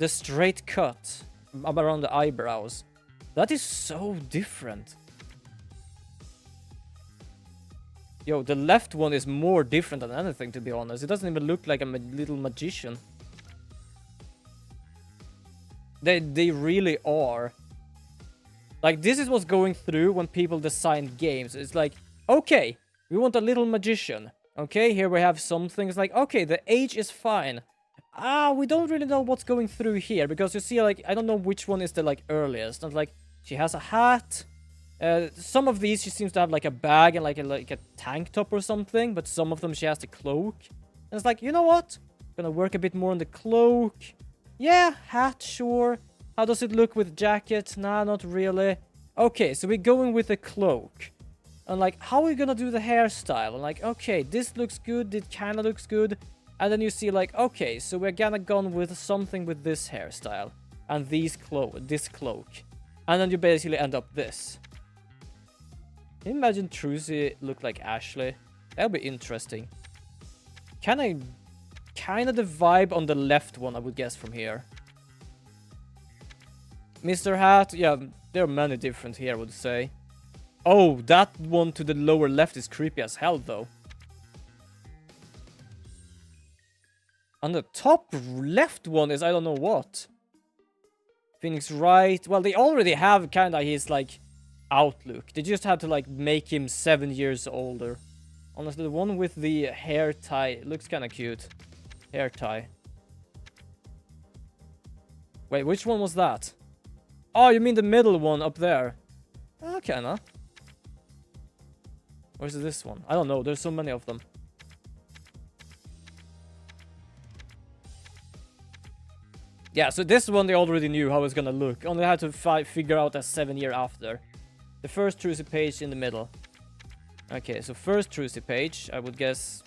straight cut around the eyebrows. That is so different. Yo, the left one is more different than anything, to be honest. It doesn't even look like a little magician. They really are. Like, this is what's going through when people design games. It's like, okay, we want a little magician. Okay, here we have some things like, okay, the age is fine. We don't really know what's going through here. Because you see, like, I don't know which one is the, like, earliest. And, like, she has a hat. Some of these she seems to have like a bag and like a tank top or something, but some of them she has the cloak. And it's like, you know what? Gonna work a bit more on the cloak. Yeah, hat, sure. How does it look with jacket? Nah, not really. Okay, so we're going with the cloak. And like, how are we gonna do the hairstyle? And like, okay, this looks good, it kinda looks good. And then you see like, okay, so we're gonna gone with something with this hairstyle. And this cloak. And then you basically end up this. Can you imagine Trucy look like Ashley? That'll be interesting. Kind of the vibe on the left one, I would guess, from here. Mr. Hat, yeah, there are many different here, I would say. Oh, that one to the lower left is creepy as hell, though. On the top left one is I don't know what. Phoenix Wright. Well, they already have kind of his, like, outlook. They just had to like make him 7 years older. Honestly, the one with the hair tie looks kind of cute. Hair tie. Wait, which one was that? Oh, you mean the middle one up there? Kinda. Or is it this one? I don't know. There's so many of them. Yeah, so this one they already knew how it's gonna look. Only had to figure out a 7 year after. The first Trucy page in the middle. Okay, so first Trucy page, I would guess...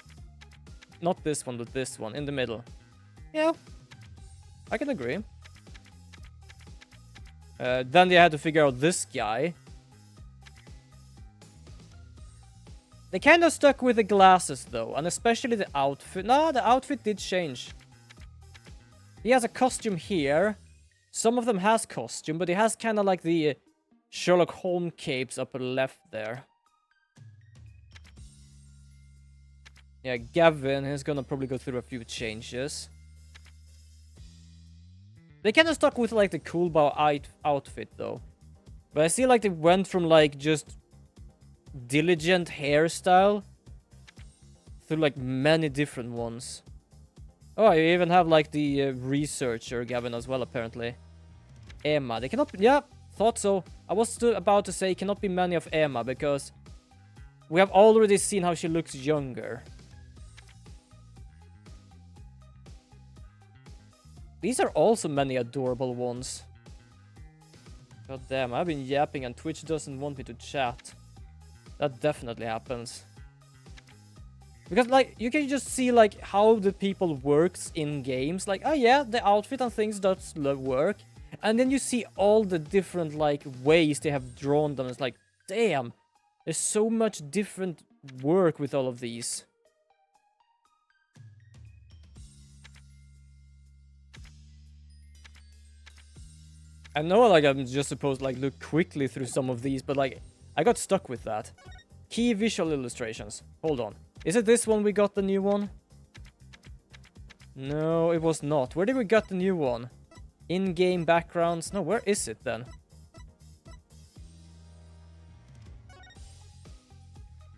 Not this one, but this one, in the middle. Yeah, I can agree. Then they had to figure out this guy. They kind of stuck with the glasses, though, and especially the outfit. No, the outfit did change. He has a costume here. Some of them has costume, but he has kind of like the... Sherlock Holmes capes upper left there. Yeah, Gavin is gonna probably go through a few changes. They kind of stuck with like the cool bow outfit though. But I see like they went from like just diligent hairstyle through like many different ones. Oh, you even have like the researcher Gavin as well apparently. Emma, they cannot... Yeah, thought so. I was still about to say cannot be many of Emma because we have already seen how she looks younger. These are also many adorable ones. God damn, I've been yapping and Twitch doesn't want me to chat. That definitely happens. Because, like, you can just see, like, how the people works in games. Like, oh yeah, the outfit and things does work. And then you see all the different, like, ways they have drawn them. It's like, damn, there's so much different work with all of these. I know, like, I'm just supposed to, like, look quickly through some of these, but, like, I got stuck with that. Key visual illustrations. Hold on. Is it this one we got the new one? No, it was not. Where did we get the new one? In-game backgrounds. No, where is it then?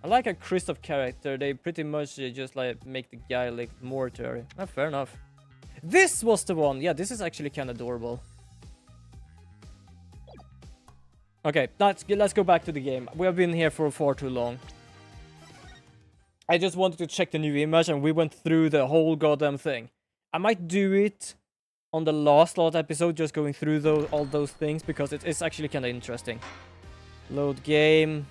I like a Kristoff character. They pretty much just like make the guy like mortuary. Oh, fair enough. This was the one. Yeah, this is actually kind of adorable. Okay, let's go back to the game. We have been here for far too long. I just wanted to check the new image and we went through the whole goddamn thing. I might do it on the last episode, just going through all those things, because it's actually kind of interesting. Load game.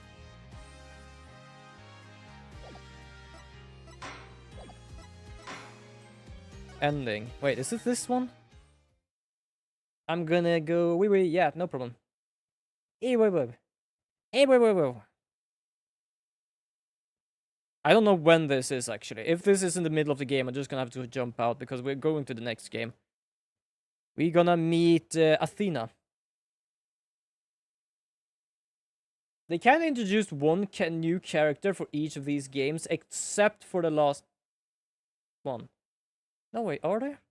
Ending. Wait, is it this one? I'm gonna go... Wait, yeah, no problem. Wait. I don't know when this is, actually. If this is in the middle of the game, I'm just gonna have to jump out, because we're going to the next game. We're gonna meet Athena. They kind of introduced one new character for each of these games, except for the last one. No, wait, are there?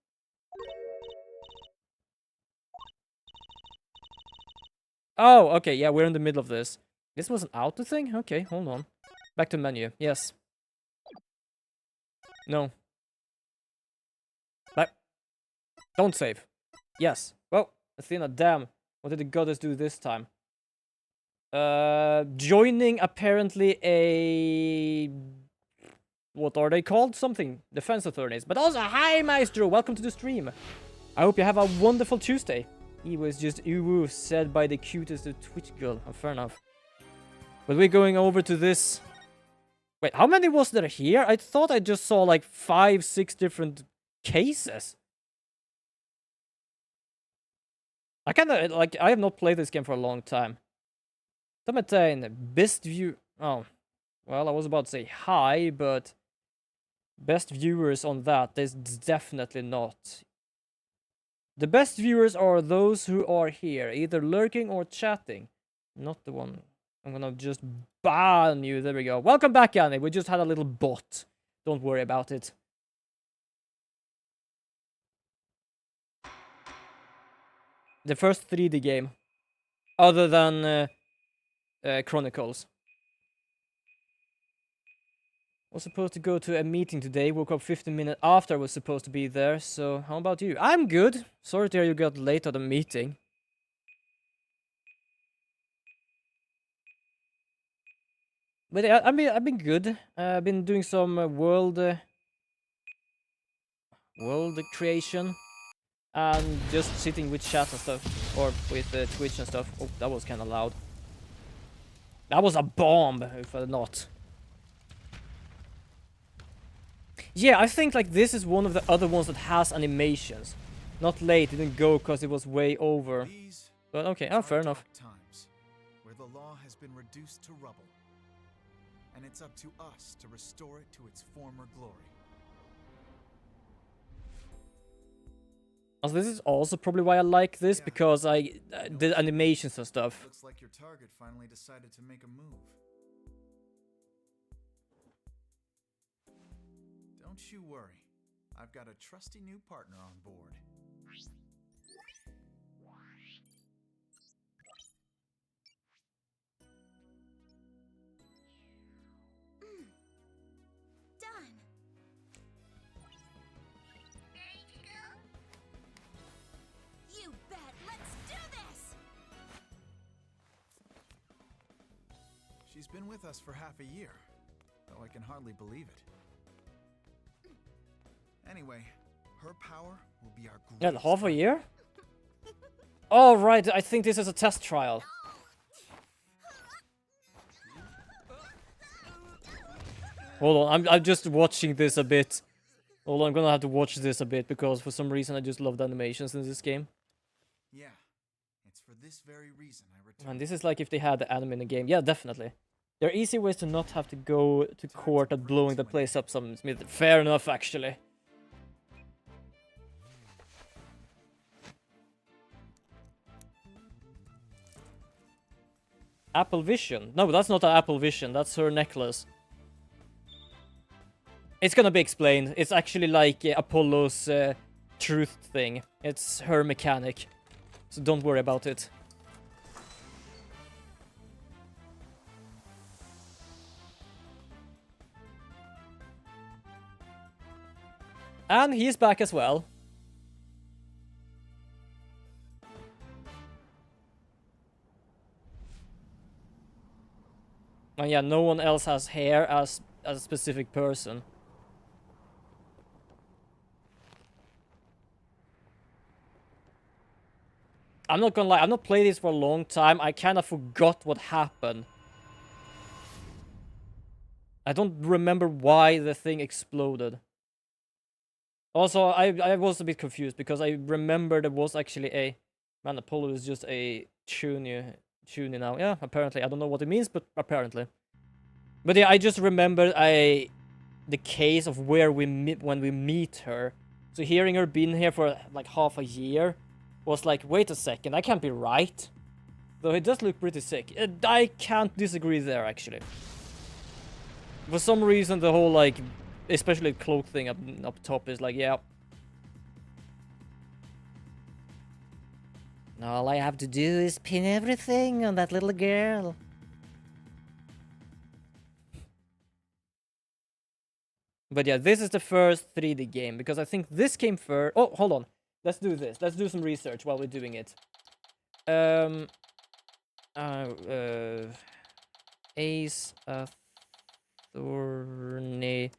Oh, okay, yeah, we're in the middle of this. This was an auto thing? Okay, hold on. Back to menu, yes. No. Back. Don't save. Yes. Well, Athena, damn. What did the goddess do this time? Joining apparently a... What are they called? Something. Defense authorities. But also, hi, Maestro! Welcome to the stream. I hope you have a wonderful Tuesday. He was just uwu said by the cutest Twitch girl. Oh, fair enough. But we're going over to this... Wait, how many was there here? I thought I just saw like 5, 6 different cases. I kinda, like, I have not played this game for a long time. Tomatain, best view... Oh. Well, I was about to say hi, but... Best viewers on that, there's definitely not. The best viewers are those who are here, either lurking or chatting. Not the one. I'm gonna just ban you. There we go. Welcome back, Annie. We just had a little bot. Don't worry about it. The first 3D game. Other than Chronicles. Was supposed to go to a meeting today. Woke up 15 minutes after I was supposed to be there. So, how about you? I'm good. Sorry to hear you got late at the meeting. But I've been good. I've been doing some world creation, and just sitting with chat and stuff, or with Twitch and stuff. Oh, that was kind of loud. That was a bomb, if not. Yeah, I think like this is one of the other ones that has animations. Not late, didn't go because it was way over. But okay, oh, fair enough. Times where the law has been reduced to rubble, and it's up to us to restore it to its former glory. Also, this is also probably why I like this, because I did animations and stuff. Looks like your target finally decided to make a move. Don't you worry. I've got a trusty new partner on board. Done. You bet. Let's do this. She's been with us for half a year, though I can hardly believe it. Anyway, her power will be our greatest. Yeah, half a year? Oh, right, I think this is a test trial. Hold on, I'm just watching this a bit. Hold on, I'm gonna have to watch this a bit, because for some reason I just love the animations in this game. Yeah, it's for this very reason I returned. And this is like if they had the anime in the game. Yeah, definitely. There are easy ways to not have to go to court at blowing the place up some... Fair enough, actually. Apple Vision. No, that's not an Apple Vision. That's her necklace. It's gonna be explained. It's actually like Apollo's truth thing. It's her mechanic. So don't worry about it. And he's back as well. And yeah, no one else has hair as a specific person. I'm not gonna lie, I've not played this for a long time. I kind of forgot what happened. I don't remember why the thing exploded. Also, I was a bit confused because I remember there was actually a... Man, Apollo is just a tuner now. Yeah, apparently. I don't know what it means, but apparently. But yeah, I just remembered the case of where we meet when we meet her. So hearing her been here for like half a year was like, wait a second, that can't be right. Though it does look pretty sick. I can't disagree there, actually. For some reason, the whole, like, especially the cloak thing up top is like, yeah. All I have to do is pin everything on that little girl. But yeah, this is the first 3D game, because I think this came first. Oh, hold on. Let's do this. Let's do some research while we're doing it. Ace Attorney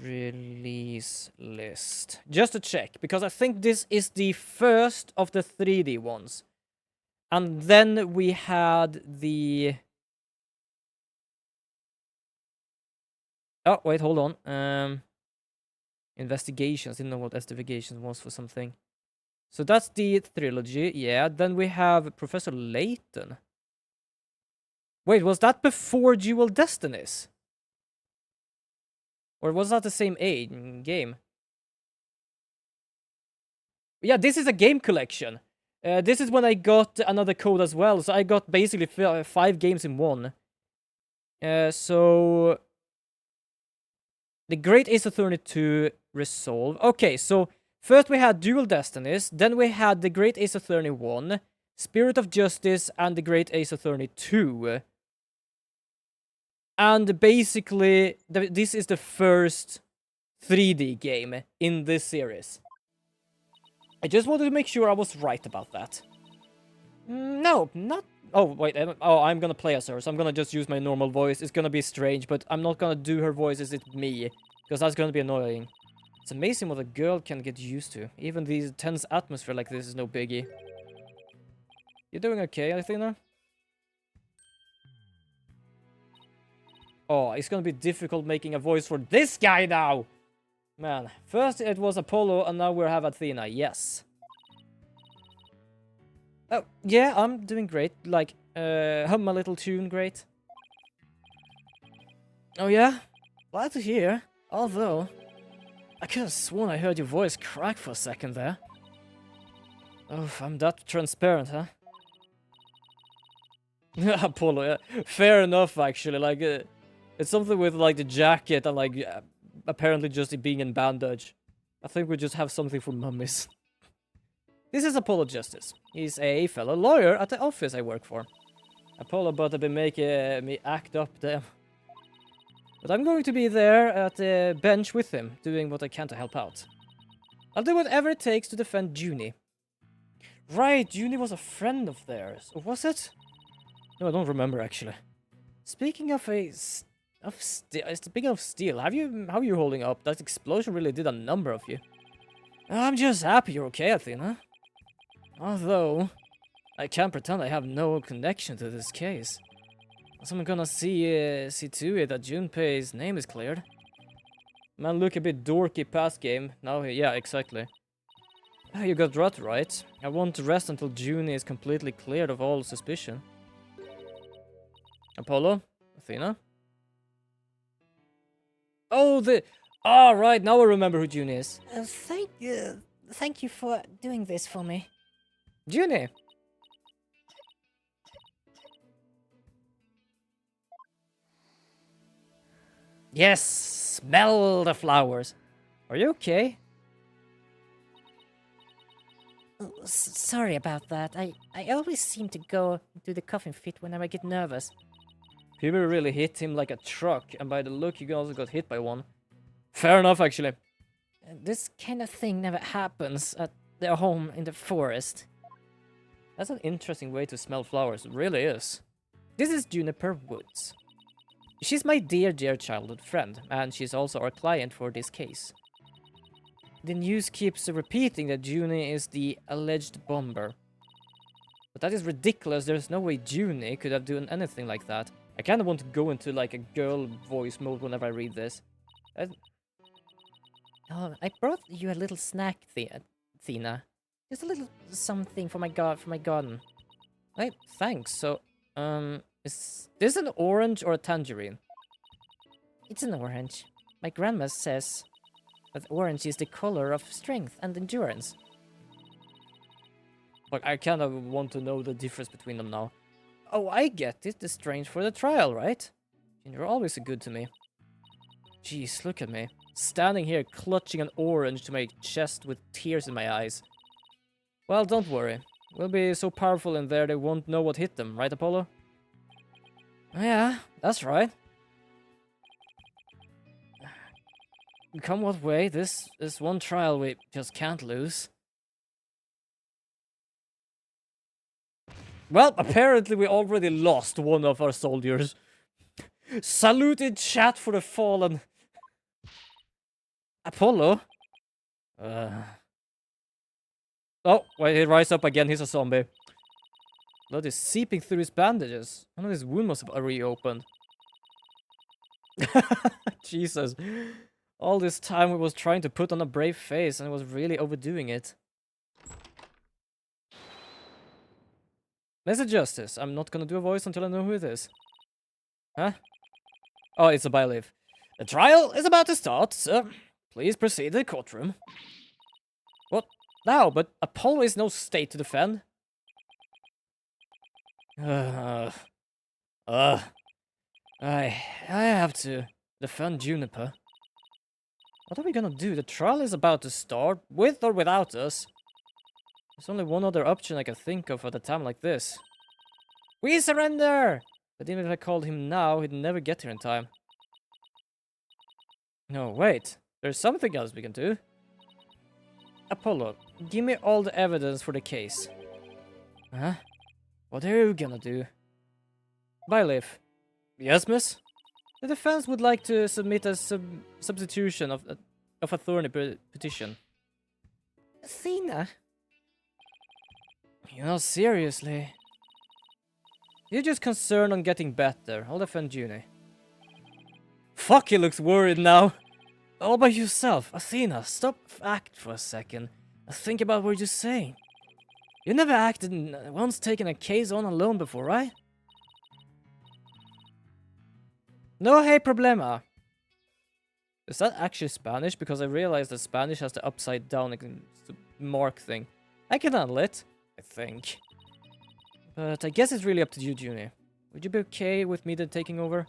release list. Just to check, because I think this is the first of the 3D ones. And then we had the... Oh, wait, hold on. Investigations. Didn't know what investigations was for something. So that's the trilogy. Yeah, then we have Professor Layton. Wait, was that before Dual Destinies? Or was that the same game? Yeah, this is a game collection. This is when I got another code as well. So I got basically 5 games in one. So... The Great Ace Attorney 2 Resolve. Okay, so first we had Dual Destinies, then we had The Great Ace Attorney 1, Spirit of Justice, and The Great Ace Attorney 2. And basically, this is the first 3D game in this series. I just wanted to make sure I was right about that. No, not... Oh, wait, I'm gonna play as her, so I'm gonna just use my normal voice. It's gonna be strange, but I'm not gonna do her voice as it's me, because that's gonna be annoying. It's amazing what a girl can get used to. Even these tense atmosphere like this is no biggie. You doing okay, Athena? Oh, it's gonna be difficult making a voice for this guy now! Man, first it was Apollo, and now we have Athena, yes. Oh, yeah, I'm doing great. Like, hum a little tune, great. Oh, yeah? Glad to hear. Although, I could have sworn I heard your voice crack for a second there. Oh, I'm that transparent, huh? Apollo, yeah. Fair enough, actually. Like, it's something with, like, the jacket and, like, apparently just it being in bandage. I think we just have something for mummies. This is Apollo Justice. He's a fellow lawyer at the office I work for. Apollo better be making me act up there. But I'm going to be there at the bench with him, doing what I can to help out. I'll do whatever it takes to defend Junie. Right, Junie was a friend of theirs. Or was it? No, I don't remember actually. Speaking of steel, how are you holding up? That explosion really did a number of you. I'm just happy you're okay, Athena. Although, I can't pretend I have no connection to this case. So I'm gonna see to it that Junpei's name is cleared. Man, look a bit dorky past game. Now, yeah, exactly. You got that right. I want to rest until Junie is completely cleared of all suspicion. Apollo? Athena? Oh, right, now I remember who Junie is. Thank you for doing this for me. Junie! Yes, smell the flowers. Are you okay? Oh, sorry about that. I always seem to go into the coffin fit whenever I get nervous. People really hit him like a truck, and by the look, he also got hit by one. Fair enough, actually. This kind of thing never happens at their home in the forest. That's an interesting way to smell flowers, it really is. This is Juniper Woods. She's my dear childhood friend, and she's also our client for this case. The news keeps repeating that Junie is the alleged bomber. But that is ridiculous, there's no way Junie could have done anything like that. I kinda want to go into like a girl voice mode whenever I read this. Oh, I brought you a little snack, Thina. Just a little something for my garden. Hey, thanks. So, is this an orange or a tangerine? It's an orange. My grandma says that orange is the color of strength and endurance. Like, I kind of want to know the difference between them now. Oh, I get it. The strange for the trial, right? You're always good to me. Jeez, look at me. Standing here clutching an orange to my chest with tears in my eyes. Well, don't worry. We'll be so powerful in there they won't know what hit them, right, Apollo? Yeah, that's right. Come what way, this is one trial we just can't lose. Well, apparently we already lost one of our soldiers. Saluted chat for the fallen. Apollo? Oh, wait, he rise up again, he's a zombie. Blood is seeping through his bandages. I know his wound must have reopened. Jesus. All this time we was trying to put on a brave face and was really overdoing it. Mr. Justice, I'm not gonna do a voice until I know who it is. Huh? Oh, it's a byleaf. The trial is about to start, sir. Please proceed to the courtroom. What? Now, but Apollo is no state to defend. I have to defend Juniper. What are we gonna do? The trial is about to start, with or without us. There's only one other option I can think of at a time like this. We surrender! But even if I called him now, he'd never get here in time. No, wait. There's something else we can do. Apollo, give me all the evidence for the case. Huh? What are you gonna do? Byleaf. Yes, miss? The defense would like to submit a substitution of a thorny petition. Thina? You know, seriously. You're just concerned on getting better. I'll defend Junie. Fuck, he looks worried now. All by yourself. Athena, stop act for a second. Think about what you're saying. You never acted once taken a case on alone before, right? No hay problema. Is that actually Spanish? Because I realized that Spanish has the upside down mark thing. I can handle it, I think. But I guess it's really up to you, Junie. Would you be okay with me then taking over?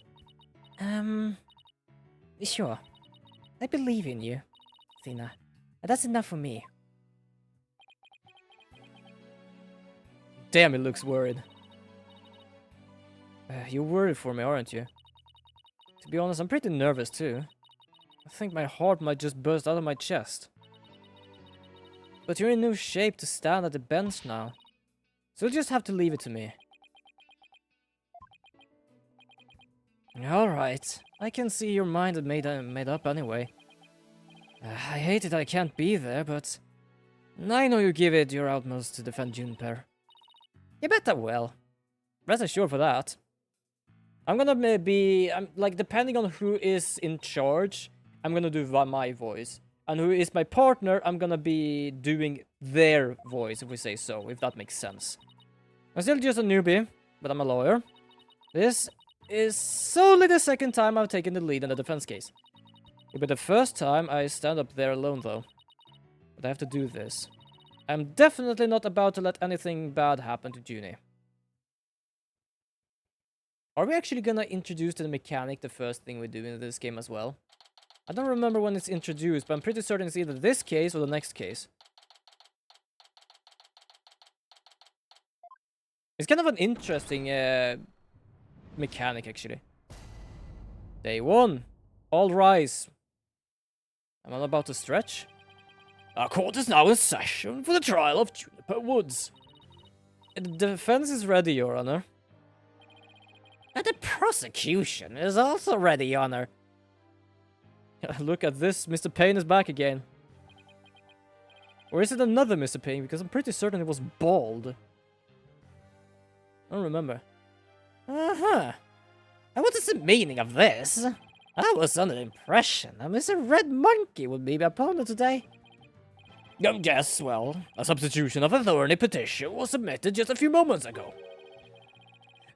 Sure. I believe in you, Thina. And that's enough for me. Damn, he looks worried. You're worried for me, aren't you? To be honest, I'm pretty nervous too. I think my heart might just burst out of my chest. But you're in no shape to stand at the bench now. So you'll just have to leave it to me. Alright, I can see your mind is made up anyway. I hate it I can't be there, but I know you give it your utmost to defend Juniper. You bet I will. Rest assured for that. I'm gonna like, depending on who is in charge, I'm gonna do my voice. And who is my partner, I'm gonna be doing their voice, if we say so, if that makes sense. I'm still just a newbie, but I'm a lawyer. This is solely the second time I've taken the lead in a defense case. It'll be the first time I stand up there alone, though. But I have to do this. I'm definitely not about to let anything bad happen to Junie. Are we actually gonna introduce the mechanic the first thing we do in this game as well? I don't remember when it's introduced, but I'm pretty certain it's either this case or the next case. It's kind of an interesting mechanic, actually. Day 1. All rise. Am I about to stretch? Our court is now in session for the trial of Juniper Woods. The defense is ready, Your Honor. And the prosecution is also ready, Your Honor. Look at this, Mr. Payne is back again. Or is it another Mr. Payne? Because I'm pretty certain it was bald. I don't remember. Uh-huh. And what is the meaning of this? I was under the impression that Mr. Red Monkey would be my opponent today. Yes, well, a substitution of a thorny petition was submitted just a few moments ago.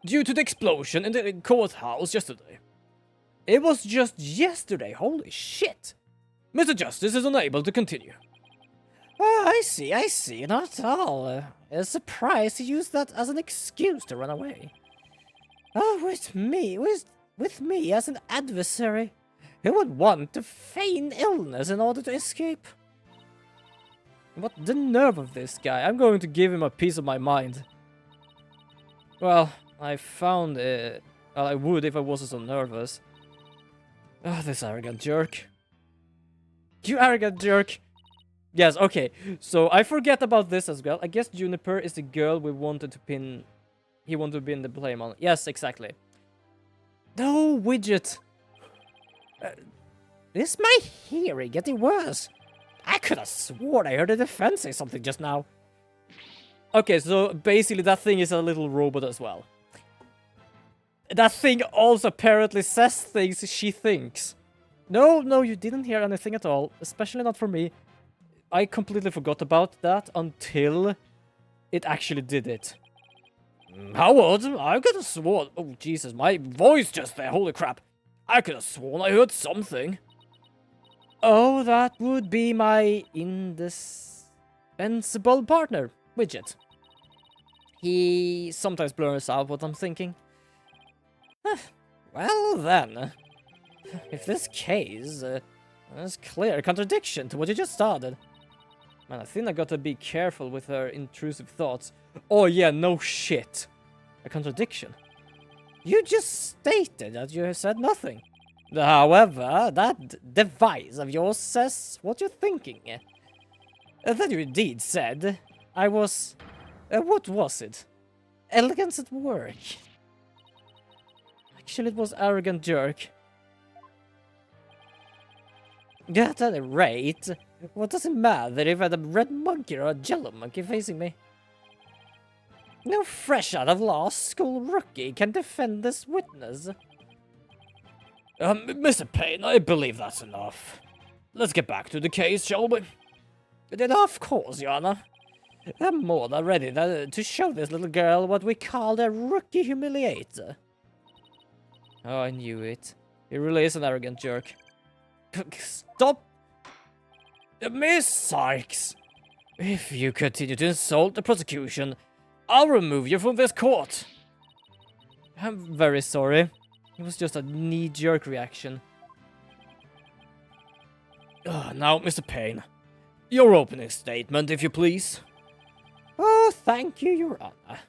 Due to the explosion in the courthouse yesterday. It was just yesterday, holy shit. Mr. Justice is unable to continue. Oh, I see, not at all. A surprise to use that as an excuse to run away. Oh, with me as an adversary, who would want to feign illness in order to escape? What the nerve of this guy. I'm going to give him a piece of my mind. Well, I found it. Well, I would if I wasn't so nervous. Oh, this arrogant jerk. You arrogant jerk. Yes, okay. So I forget about this as well. I guess Juniper is the girl we wanted to pin. He wanted to pin the blame on. Yes, exactly. No, Widget. Is my hearing getting worse? I could have sworn I heard the defense say something just now. Okay, so basically that thing is a little robot as well. That thing also apparently says things she thinks. No, you didn't hear anything at all. Especially not from me. I completely forgot about that until it actually did it. Howard, I could have sworn... Oh, Jesus, my voice just there. Holy crap. I could have sworn I heard something. Oh, that would be my indispensable partner, Widget. He sometimes blurs out what I'm thinking. Well then, if this case is clear contradiction to what you just started. Man, I think I gotta be careful with her intrusive thoughts. Oh yeah, no shit. A contradiction. You just stated that you said nothing. However, that device of yours says what you're thinking. That you indeed said. I was... what was it? Elegance at work. Actually, it was arrogant jerk. At any rate, what does it matter if I had a red monkey or a jello monkey facing me? No fresh out of law school rookie can defend this witness. Mr. Payne, I believe that's enough. Let's get back to the case, shall we? Of course, Your Honor. I'm more than ready to show this little girl what we call a rookie humiliator. Oh, I knew it. He really is an arrogant jerk. Stop! Miss Sykes! If you continue to insult the prosecution, I'll remove you from this court. I'm very sorry. It was just a knee-jerk reaction. Now, Mr. Payne, your opening statement, if you please. Oh, thank you, Your Honor.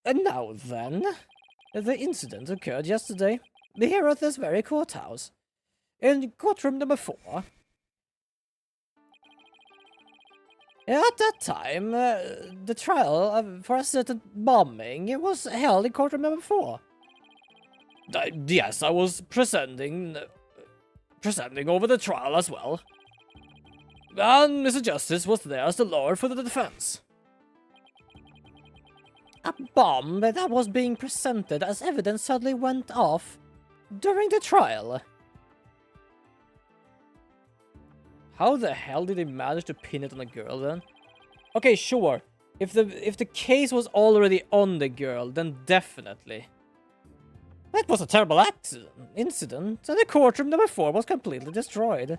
And now then, the incident occurred yesterday, here at this very courthouse, in courtroom number 4. At that time, the trial for a certain bombing was held in courtroom number 4. Yes, I was presenting over the trial as well. And Mr. Justice was there as the lawyer for the defense. A bomb that was being presented as evidence suddenly went off during the trial. How the hell did he manage to pin it on a girl then? Okay, sure. If the case was already on the girl, then definitely. That was a terrible incident, and the courtroom number 4 was completely destroyed.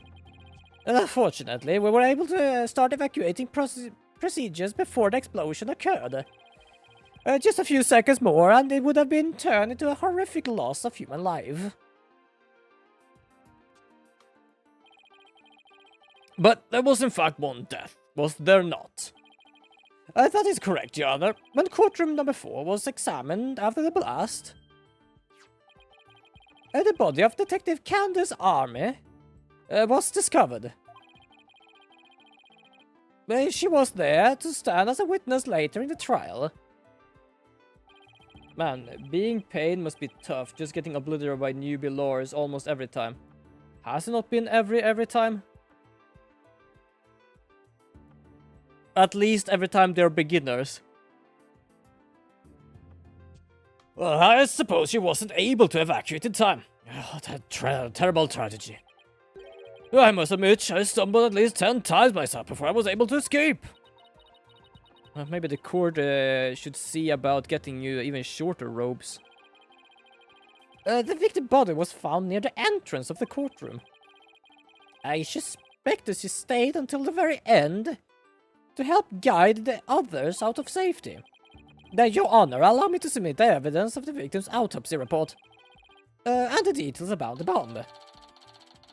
Unfortunately, we were able to start evacuating procedures before the explosion occurred. Just a few seconds more and it would have been turned into a horrific loss of human life. But there was in fact one death, was there not? That is correct, Your Honor. When courtroom number 4 was examined after the blast, the body of Detective Candace Army was discovered. She was there to stand as a witness later in the trial. Man, being paid must be tough, just getting obliterated by newbie lawyers almost every time. Has it not been every time? At least every time they're beginners. Well, I suppose she wasn't able to evacuate in time. Oh, that terrible tragedy. I must admit, I stumbled at least 10 times myself before I was able to escape. Maybe the court should see about getting you even shorter robes. The victim body was found near the entrance of the courtroom. I suspect that she stayed until the very end to help guide the others out of safety. Your Honor, allow me to submit the evidence of the victim's autopsy report. And the details about the bomb.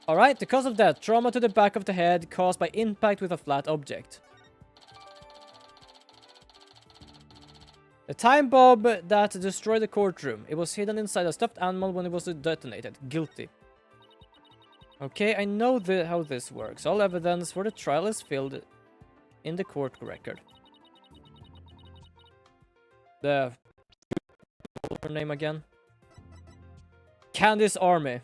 Alright, the cause of death, trauma to the back of the head caused by impact with a flat object. The time bomb that destroyed the courtroom. It was hidden inside a stuffed animal when it was detonated. Guilty. Okay, I know how this works. All evidence for the trial is filled in the court record. What's her name again? Candace Army.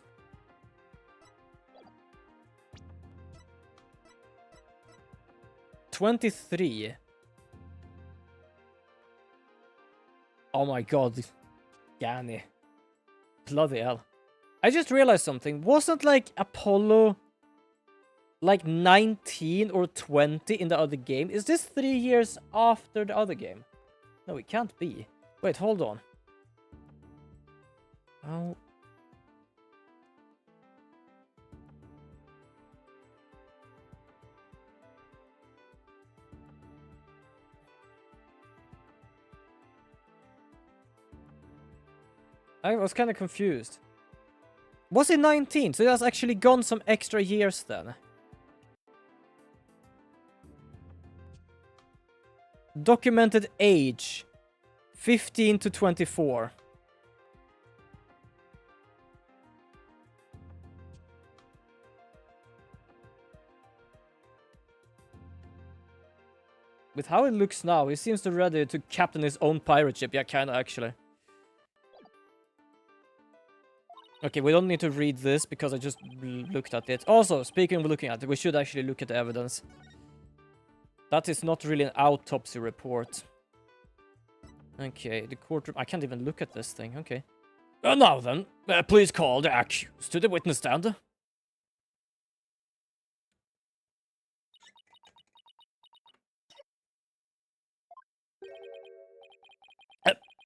$23. Oh my god. Yanni. Bloody hell. I just realized something. Wasn't like Apollo like 19 or 20 in the other game? Is this 3 years after the other game? No, it can't be. Wait, hold on. Oh. I was kind of confused. Was it 19? So it has actually gone some extra years then. Documented age 15 to 24. With how it looks now, he seems to ready to captain his own pirate ship. Yeah, kinda actually. Okay, we don't need to read this because I just looked at it. Also, speaking of looking at it, we should actually look at the evidence. That is not really an autopsy report. Okay, the courtroom. I can't even look at this thing. Okay. Now then, please call the accused to the witness stand.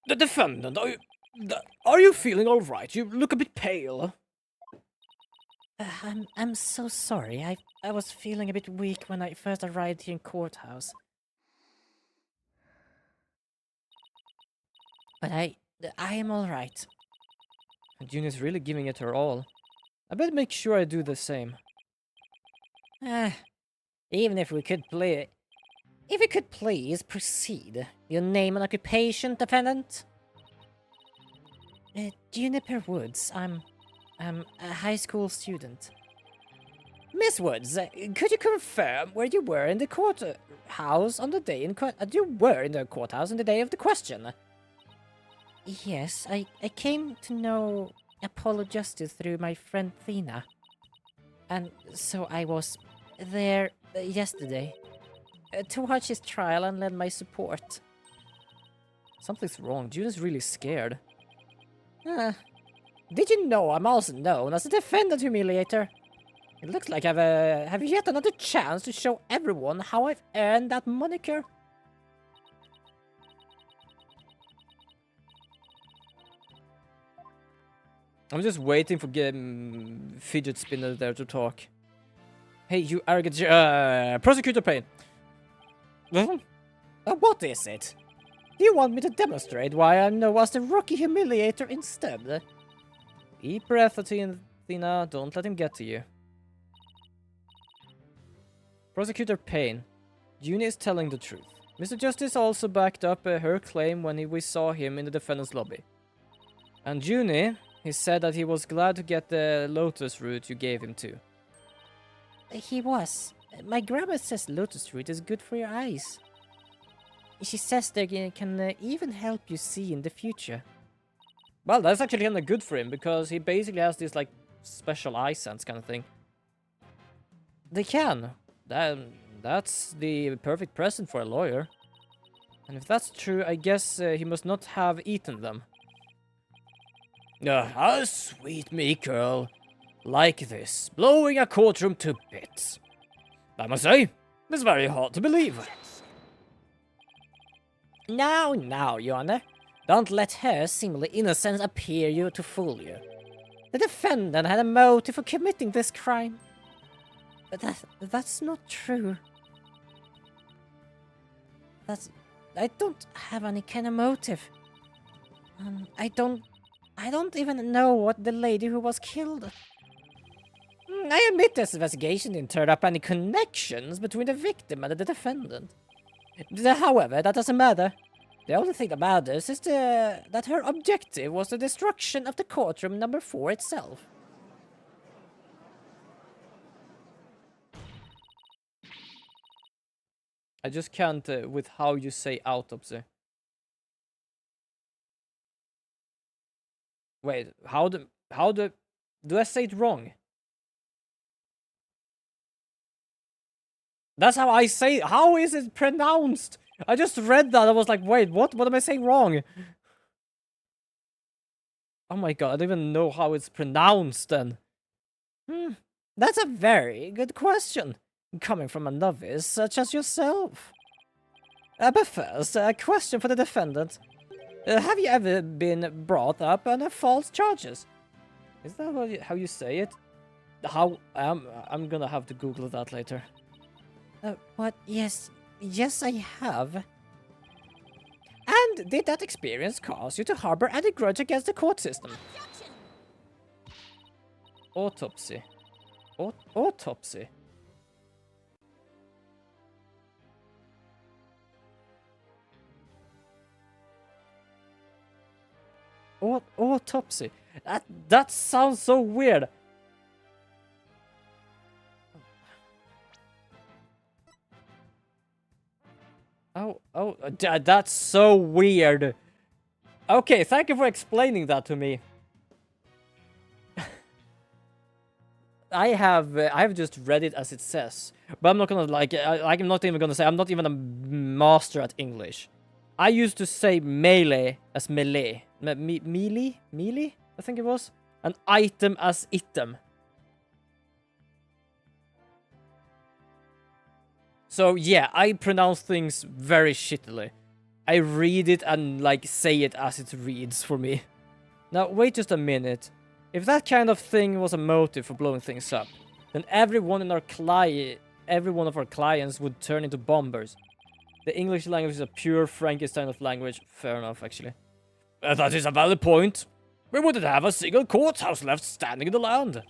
The defendant, are you feeling all right? You look a bit pale. I'm so sorry. I was feeling a bit weak when I first arrived here in courthouse. But I am all right. June is really giving it her all. I better make sure I do the same. Even if we could play... If you could please proceed. Your name and occupation, defendant? Juniper Woods. I'm a high school student. Miss Woods, could you confirm where you were in the courthouse on the day in you were in the courthouse on the day of the question? Yes, I came to know Apollo Justice through my friend Thina. And so I was there yesterday to watch his trial and lend my support. Something's wrong. June is really scared. Did you know I'm also known as a defendant humiliator? It looks like I've have yet another chance to show everyone how I've earned that moniker. I'm just waiting for Fidget Spinner there to talk. Hey, you arrogant prosecutor Payne. What is it? Do you want me to demonstrate why I know as the rookie humiliator instead? Deep breath, Athena. Don't let him get to you. Prosecutor Payne. Junie is telling the truth. Mr. Justice also backed up her claim when we saw him in the defendant's lobby. And Junie, he said that he was glad to get the lotus root you gave him too. He was. My grandma says lotus root is good for your eyes. She says they can even help you see in the future. Well, that's actually kind of good for him, because he basically has this, like, special eye sense kind of thing. They can. That's the perfect present for a lawyer. And if that's true, I guess he must not have eaten them. A sweet me girl. Like this, blowing a courtroom to bits. I must say, it's very hard to believe. Now, Your Honor. Don't let her seemingly innocence appear you to fool you. The defendant had a motive for committing this crime. But that's not true. I don't have any kind of motive. I don't even know what the lady who was killed. I admit this investigation didn't turn up any connections between the victim and the defendant. However, that doesn't matter. The only thing that matters is that her objective was the destruction of the courtroom number 4 itself. I just can't with how you say autopsy. Wait, do I say it wrong? That's how I say it. How is it pronounced? I just read that. I was like, wait, what? What am I saying wrong? Oh my god, I don't even know how it's pronounced then. That's a very good question, coming from a novice such as yourself. But first, a question for the defendant. Have you ever been brought up on false charges? Is that how you say it? I'm gonna have to Google that later. What? Yes, I have. And did that experience cause you to harbor any grudge against the court system? Autopsy. Autopsy. Autopsy. That sounds so weird. That's so weird. Okay, thank you for explaining that to me. I have just read it as it says, but I'm not gonna I'm not even gonna say I'm not even a master at English. I used to say melee as melee, melee, I think it was, an item as item. So yeah, I pronounce things very shittily. I read it and like say it as it reads for me. Now wait just a minute. If that kind of thing was a motive for blowing things up, then every one of our clients would turn into bombers. The English language is a pure Frankenstein of language. Fair enough, actually. That is a valid point. We wouldn't have a single courthouse left standing in the land.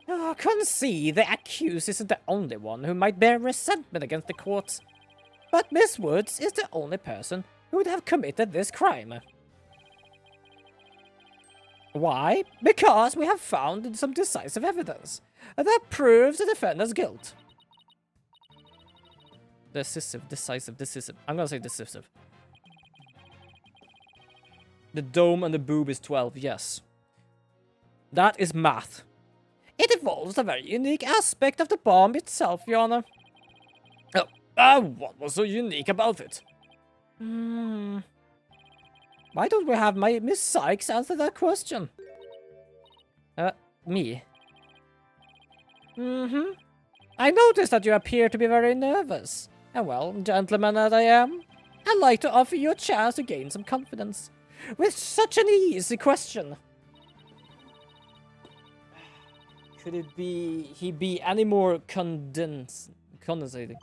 Oh, concede the accused isn't the only one who might bear resentment against the courts. But Miss Woods is the only person who would have committed this crime. Why? Because we have found some decisive evidence that proves the defendant's guilt. Decisive. I'm gonna say decisive. The dome and the boob is 12, yes. That is math. It involves a very unique aspect of the bomb itself, Your Honor. What was so unique about it? Why don't we have Miss Sykes answer that question? Me? I noticed that you appear to be very nervous. And well, gentleman that I am, I'd like to offer you a chance to gain some confidence. With such an easy question. Could he be any more condensating?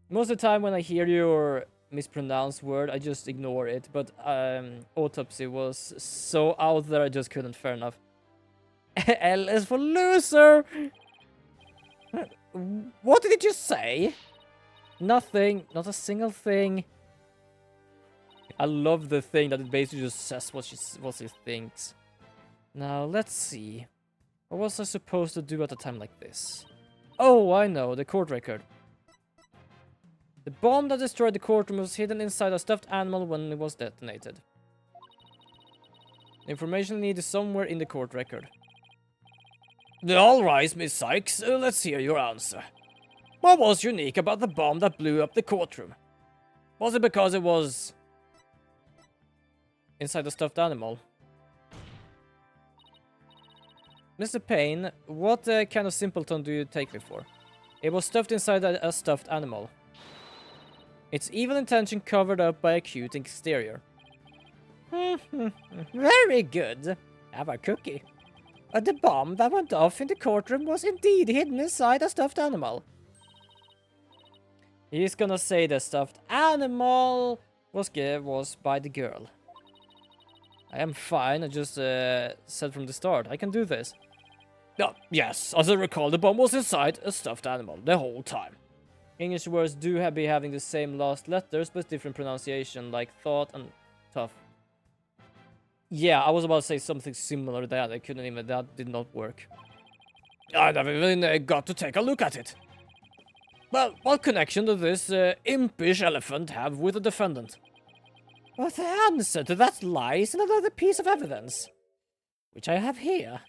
Most of the time when I hear your mispronounced word, I just ignore it. But autopsy was so out there, I just couldn't. Fair enough. L is for loser. What did you say? Nothing. Not a single thing. I love the thing that it basically just says what she thinks. Now let's see. What was I supposed to do at a time like this? Oh, I know, the court record. The bomb that destroyed the courtroom was hidden inside a stuffed animal when it was detonated. The information needed is somewhere in the court record. All right, Miss Sykes, let's hear your answer. What was unique about the bomb that blew up the courtroom? Was it because it was inside the stuffed animal? Mr. Payne, what kind of simpleton do you take me for? It was stuffed inside a stuffed animal. Its evil intention covered up by a cute exterior. Very good. Have a cookie. The bomb that went off in the courtroom was indeed hidden inside a stuffed animal. He's gonna say the stuffed animal was by the girl. I am fine, I just said from the start, I can do this. Yes, as I recall, the bomb was inside a stuffed animal the whole time. English words do be having the same last letters, but different pronunciation, like thought and tough. Yeah, I was about to say something similar to that. I couldn't even, that did not work. I never even got to take a look at it. Well, what connection does this impish elephant have with the defendant? Well, the answer to that lies in another piece of evidence, which I have here.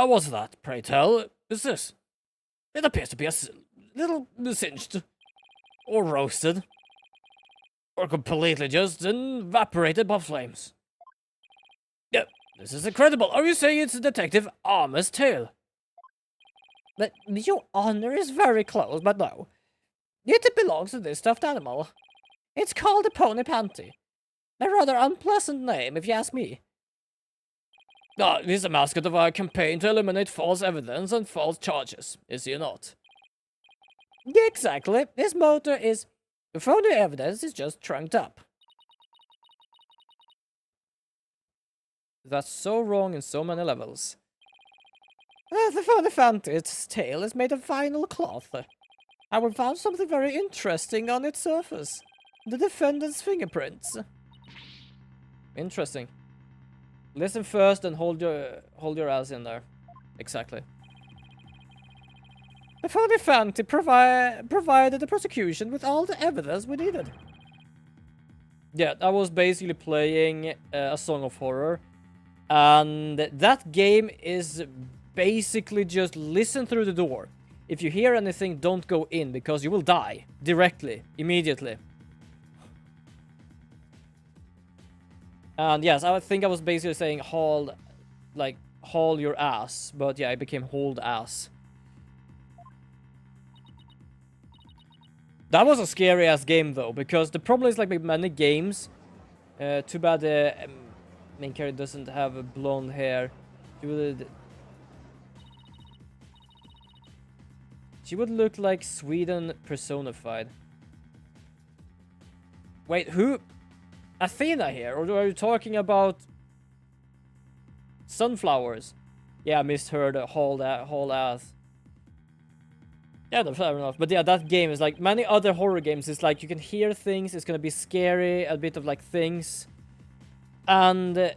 What's that, pray tell? Is this? It appears to be a little singed, or roasted, or completely just evaporated by flames. Yeah, this is incredible. Are you saying it's Detective Armor's tale? But your honor is very close, but no. It belongs to this stuffed animal. It's called a pony panty. A rather unpleasant name, if you ask me. He's a mascot of our campaign to eliminate false evidence and false charges, is he not? Yeah, exactly. His motto is, phony evidence is just trunked up. That's so wrong in so many levels. The phony fanty's tail is made of vinyl cloth. I have found something very interesting on its surface. The defendant's fingerprints. Interesting. Listen first and hold your ass in there. Exactly. The phony fanty provided the prosecution with all the evidence we needed. Yeah, I was basically playing a Song of Horror. And that game is basically just listen through the door. If you hear anything, don't go in, because you will die. Directly. Immediately. And yes, I think I was basically saying haul your ass. But yeah, it became hold ass. That was a scary ass game though, because the problem is like with many games. Too bad the main character doesn't have blonde hair. She would look like Sweden personified. Wait, who? Athena here? Or are you talking about sunflowers? Yeah, I misheard whole ass. Yeah, no, fair enough. But yeah, that game is like many other horror games. It's like you can hear things. It's gonna be scary, a bit of like things. And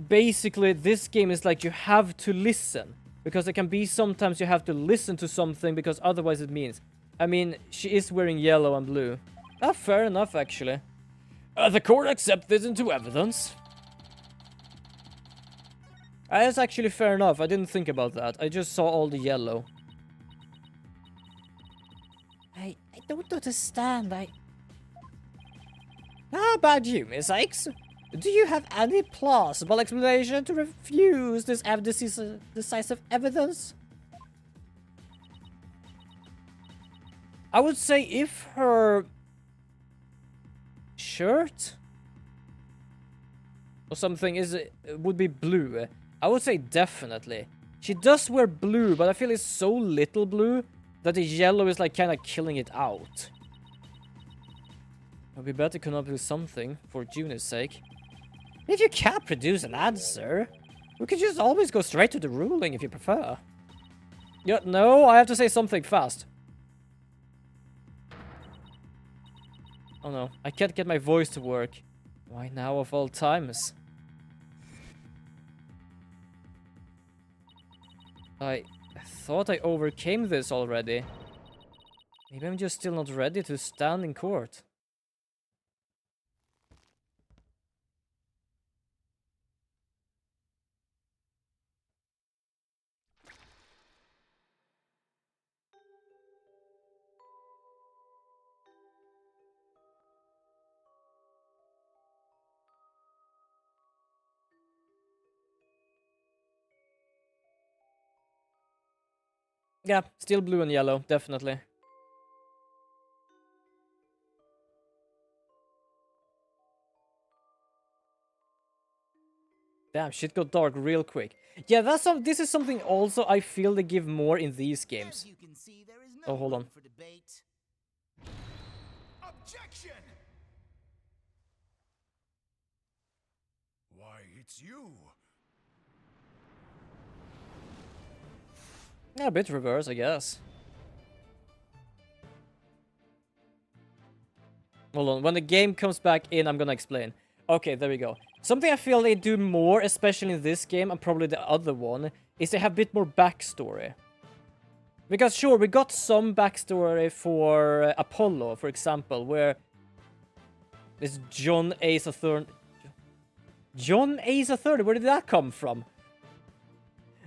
basically, this game is like you have to listen. Because it can be sometimes you have to listen to something because otherwise it means. I mean, she is wearing yellow and blue. Fair enough, actually. The court accepts this into evidence. That's actually fair enough. I didn't think about that. I just saw all the yellow. I don't understand. How about you, Miss Sykes? Do you have any plausible explanation to refuse this decisive evidence? I would say if her shirt or something would be blue, I would say definitely. She does wear blue, but I feel it's so little blue that the yellow is like kind of killing it out. But we better come up with something for Junie's sake. If you can't produce an answer, we could just always go straight to the ruling if you prefer. Yeah, no, I have to say something fast. Oh no, I can't get my voice to work. Why now of all times? I thought I overcame this already. Maybe I'm just still not ready to stand in court. Yeah, still blue and yellow, definitely. Damn, shit got dark real quick. Yeah, this is something also I feel they give more in these games. As you can see, there is Oh, no hold on. room for debate. Objection! Why, it's you. Yeah, a bit reverse, I guess. Hold on, when the game comes back in, I'm gonna explain. Okay, there we go. Something I feel they do more, especially in this game, and probably the other one, is they have a bit more backstory. Because sure, we got some backstory for Apollo, for example, where this John Ace a third. John Ace a third, where did that come from?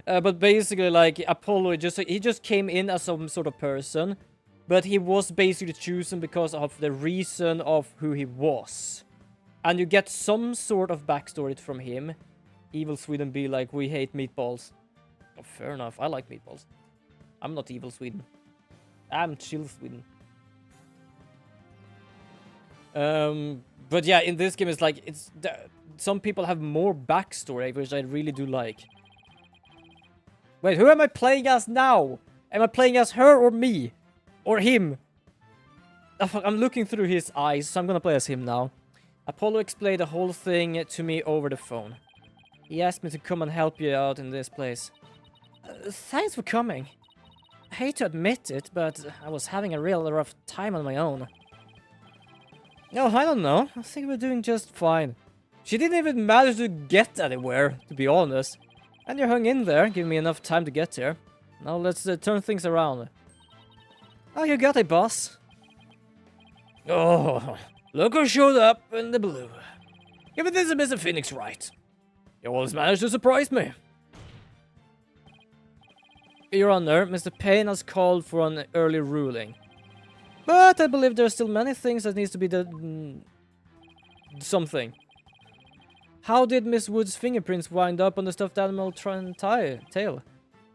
But basically, like, Apollo, he just came in as some sort of person, but he was basically chosen because of the reason of who he was. And you get some sort of backstory from him. Evil Sweden be like, we hate meatballs. Oh, fair enough, I like meatballs. I'm not evil Sweden. I'm chill Sweden. But yeah, in this game, it's like, some people have more backstory, which I really do like. Wait, who am I playing as now? Am I playing as her or me? Or him? Oh, fuck, I'm looking through his eyes, so I'm gonna play as him now. Apollo explained the whole thing to me over the phone. He asked me to come and help you out in this place. Thanks for coming. I hate to admit it, but I was having a real rough time on my own. No, I don't know. I think we're doing just fine. She didn't even manage to get anywhere, to be honest. And you hung in there, giving me enough time to get here. Now let's turn things around. Oh, you got it, boss. Oh, look who showed up in the blue. Give it this to Mr. Phoenix right. You always managed to surprise me. Your Honor, Mr. Payne has called for an early ruling. But I believe there are still many things that needs to be done. Something. How did Miss Wood's fingerprints wind up on the stuffed animal tail?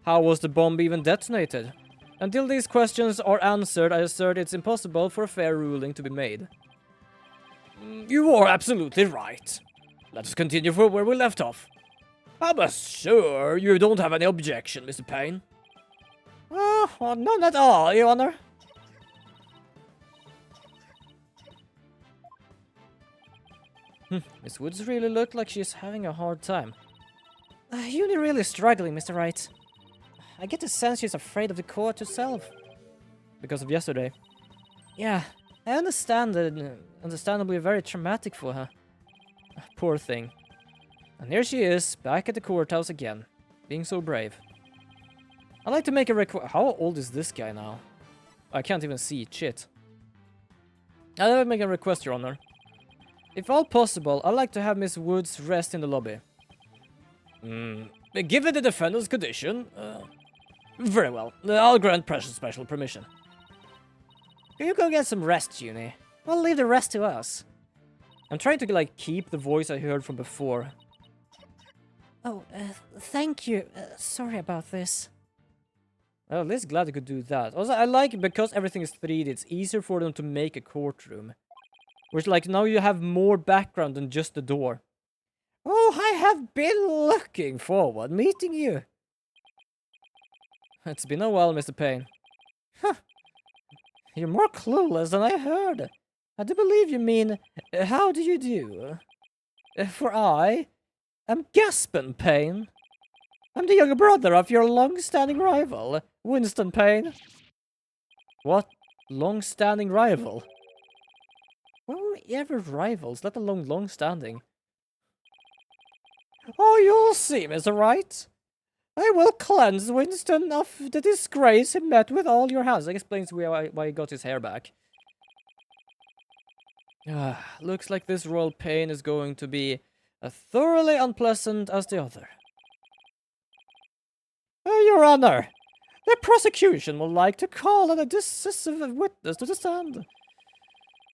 How was the bomb even detonated? Until these questions are answered, I assert it's impossible for a fair ruling to be made. You are absolutely right. Let us continue from where we left off. I'm sure you don't have any objection, Mr. Payne. Oh, none at all, Your Honor. Miss Woods really looked like she's having a hard time. You're really struggling, Mr. Wright. I get the sense she's afraid of the court herself. Because of yesterday. Yeah, I understand that understandably very traumatic for her. Poor thing. And here she is, back at the courthouse again. Being so brave. I'd like to make a request. How old is this guy now? I can't even see it. Shit. I'd like to make a request, Your Honor. If all possible, I'd like to have Miss Woods rest in the lobby. Given the defendant's condition, very well. I'll grant precious special permission. You go get some rest, Junie. We'll leave the rest to us. I'm trying to, like, keep the voice I heard from before. Oh, thank you. Sorry about this. Well, at least glad I could do that. Also, I like it because everything is 3D, it's easier for them to make a courtroom. Which, like, now you have more background than just the door. Oh, I have been looking forward meeting you. It's been a while, Mr. Payne. You're more clueless than I heard. I do believe you mean, how do you do? For I am Gaspin Payne. I'm the younger brother of your long-standing rival, Winston Payne. What? Long-standing rival? When were we ever rivals, let alone long-standing? Oh, you'll see, Mr. Wright. I will cleanse Winston of the disgrace he met with all your hands. That explains why he got his hair back. Looks like this royal pain is going to be as thoroughly unpleasant as the other. Your Honor, the prosecution would like to call on a decisive witness to the stand.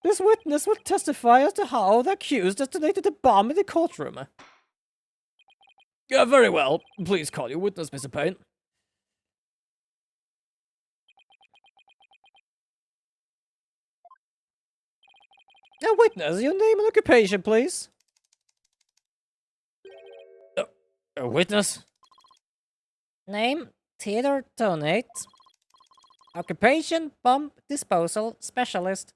This witness will testify as to how the accused detonated the bomb in the courtroom. Very well. Please call your witness, Mr. Payne. A witness, your name and occupation, please. A witness? Name, Theodore Donate. Occupation, bomb disposal specialist.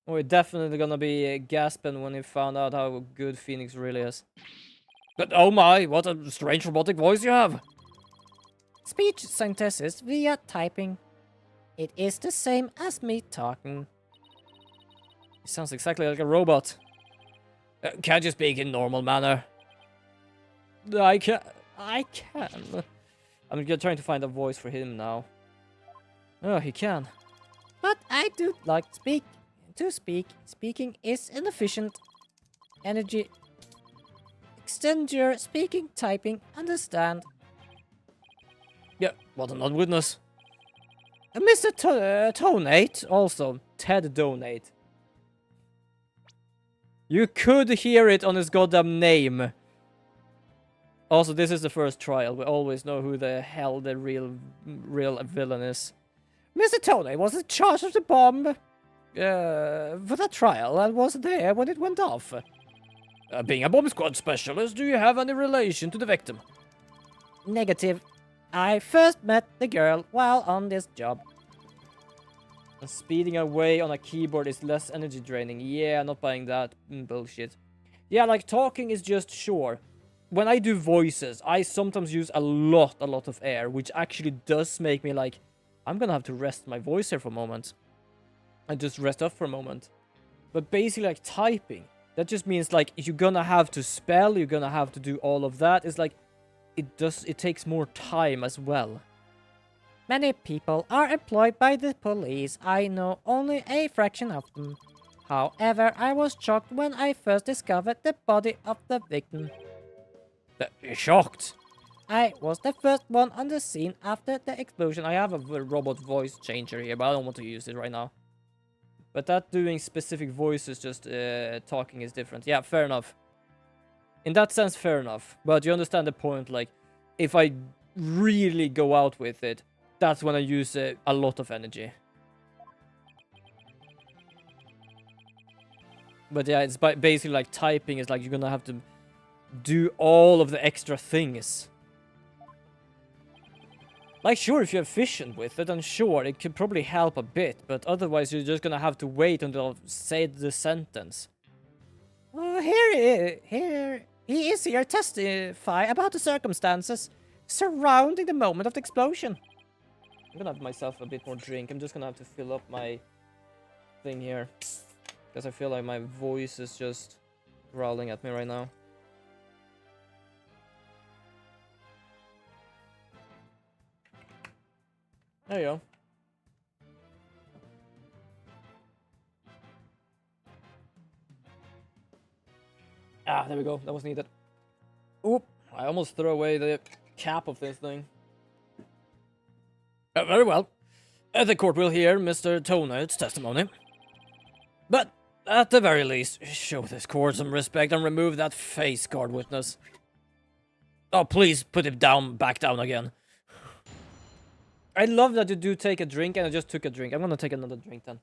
We're definitely gonna be gasping when he found out how good Phoenix really is. But oh my, what a strange robotic voice you have! Speech synthesis via typing. It is the same as me talking. He sounds exactly like a robot. Can't you speak in normal manner? I can. I'm trying to find a voice for him now. Oh, he can. But I do like to speak. Speaking is inefficient. Energy. Extend your speaking, typing, understand. Yeah, what an witness. Mr. Tonate, Also, Ted Donate. You could hear it on his goddamn name. Also, this is the first trial. We always know who the hell the real villain is. Mr. Tonate was in charge of the bomb for the trial and was there when it went off. Being a bomb squad specialist, do you have any relation to the victim? Negative. I first met the girl while on this job. Speeding away on a keyboard is less energy draining. Yeah, not buying that bullshit. Yeah, like talking is just sure. When I do voices, I sometimes use a lot of air, which actually does make me like, I'm gonna have to rest my voice here for a moment. And just rest up for a moment. But basically like typing, that just means like you're gonna have to spell, you're gonna have to do all of that. It's like, it takes more time as well. Many people are employed by the police. I know only a fraction of them. However, I was shocked when I first discovered the body of the victim. You're shocked? I was the first one on the scene after the explosion. I have a robot voice changer here, but I don't want to use it right now. But that doing specific voices, just talking is different. Yeah, fair enough. In that sense, fair enough. But you understand the point, like, if I really go out with it, that's when I use a lot of energy. But yeah, it's basically like typing is like you're gonna have to do all of the extra things. Like, sure, if you're efficient with it, then sure, it could probably help a bit, but otherwise you're just gonna have to wait until I say the sentence. Oh, he is here to testify about the circumstances surrounding the moment of the explosion. I'm gonna have myself a bit more drink. I'm just gonna have to fill up my thing here. Because I feel like my voice is just growling at me right now. There you go. Ah, there we go. That was needed. Oop! I almost threw away the cap of this thing. Very well. The court will hear Mr. Tonate's testimony. But, at the very least, show this court some respect and remove that face guard witness. Oh, please put it down, back down again. I love that you do take a drink, and I just took a drink. I'm gonna take another drink then.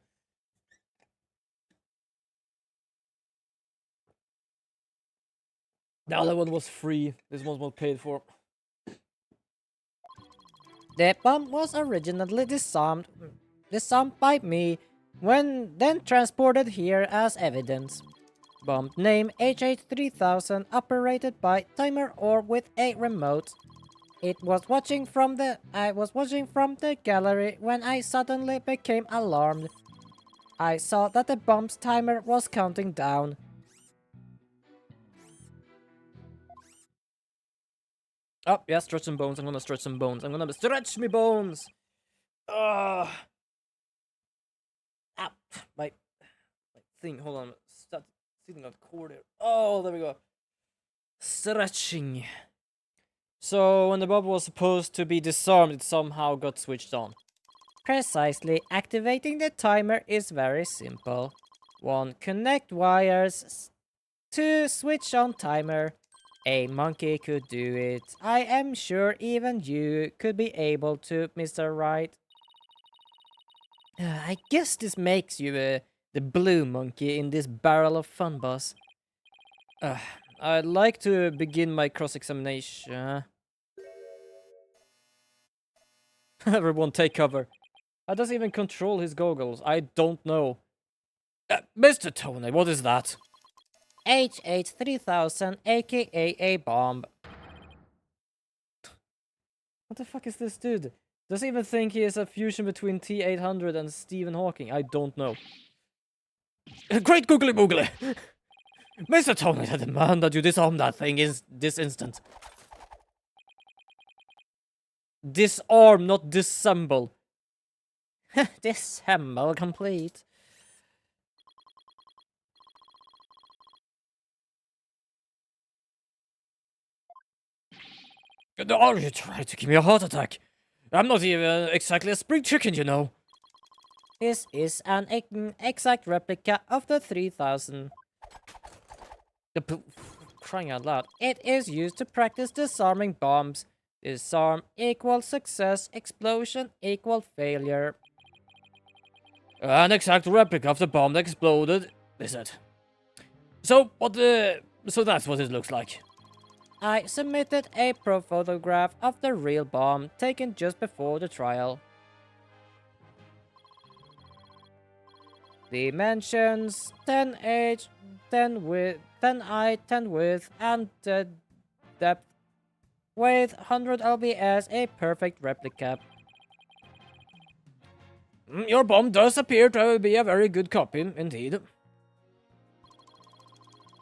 The other one was free. This one was paid for. The bomb was originally disarmed by me, then transported here as evidence. Bomb name HH3000, operated by timer or with a remote. I was watching from the gallery when I suddenly became alarmed. I saw that the bomb's timer was counting down. Oh, yeah, stretch some bones. I'm gonna stretch some bones. I'm gonna stretch me bones. Ugh. Ow. My thing. Hold on. Stop sitting on the cord here. Oh, there we go. Stretching. So when the bomb was supposed to be disarmed, it somehow got switched on. Precisely, activating the timer is very simple. 1. Connect wires. 2. Switch on timer. A monkey could do it. I am sure even you could be able to, Mr. Wright. I guess this makes you the blue monkey in this barrel of fun, boss. I'd like to begin my cross-examination. Everyone take cover. How does he even control his goggles? I don't know. Mr. Tony, what is that? HH3000, aka a bomb. What the fuck is this dude? Does he even think he is a fusion between T-800 and Stephen Hawking? I don't know. Great googly moogly! Mr. Tony, I demand that you disarm that thing in this instant. Disarm, not disassemble. Disassemble complete. Are you trying to give me a heart attack? I'm not even exactly a spring chicken, you know. This is an exact replica of the 3000. Crying out loud. It is used to practice disarming bombs. Disarm equals success, explosion equal failure. An exact replica of the bomb that exploded, is it? So that's what it looks like. I submitted a pro photograph of the real bomb taken just before the trial. Dimensions 10H, 10 width, 10I, 10 width, and the depth. With 100 lbs, a perfect replica. Your bomb does appear to be a very good copy, indeed.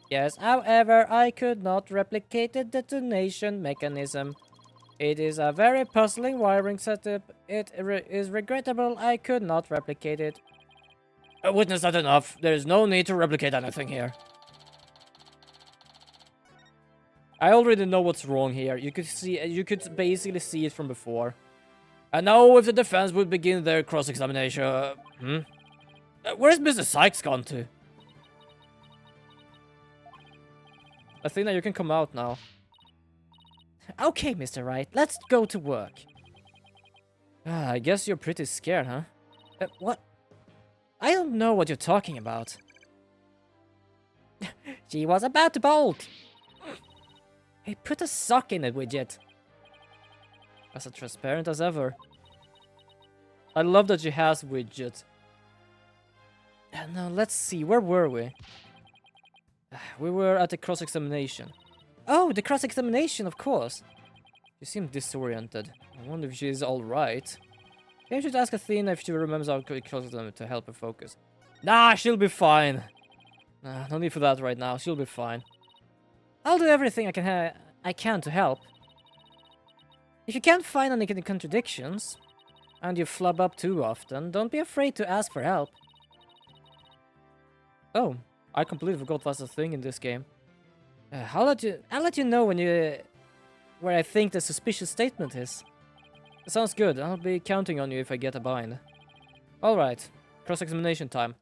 Yes, however, I could not replicate the detonation mechanism. It is a very puzzling wiring setup. It is regrettable I could not replicate it. Witness that enough. There is no need to replicate anything here. I already know what's wrong here. You could basically see it from before. And now if the defense would begin their cross-examination... where's Mr. Sykes gone to? I think that you can come out now. Okay, Mr. Wright, let's go to work. I guess you're pretty scared, huh? What? I don't know what you're talking about. She was about to bolt. Hey, put a sock in it, widget. As transparent as ever. I love that she has widget. Now let's see, where were we? We were at the cross-examination. Oh, the cross-examination, of course. She seemed disoriented. I wonder if she's alright. Maybe I should ask Athena if she remembers how to cross-examine to help her focus. Nah, she'll be fine. Nah, no need for that right now. She'll be fine. I'll do everything I can to help. If you can't find any contradictions, and you flub up too often, don't be afraid to ask for help. Oh, I completely forgot that's a thing in this game. I'll let you know where I think the suspicious statement is. Sounds good. I'll be counting on you if I get a bind. Alright, cross-examination time.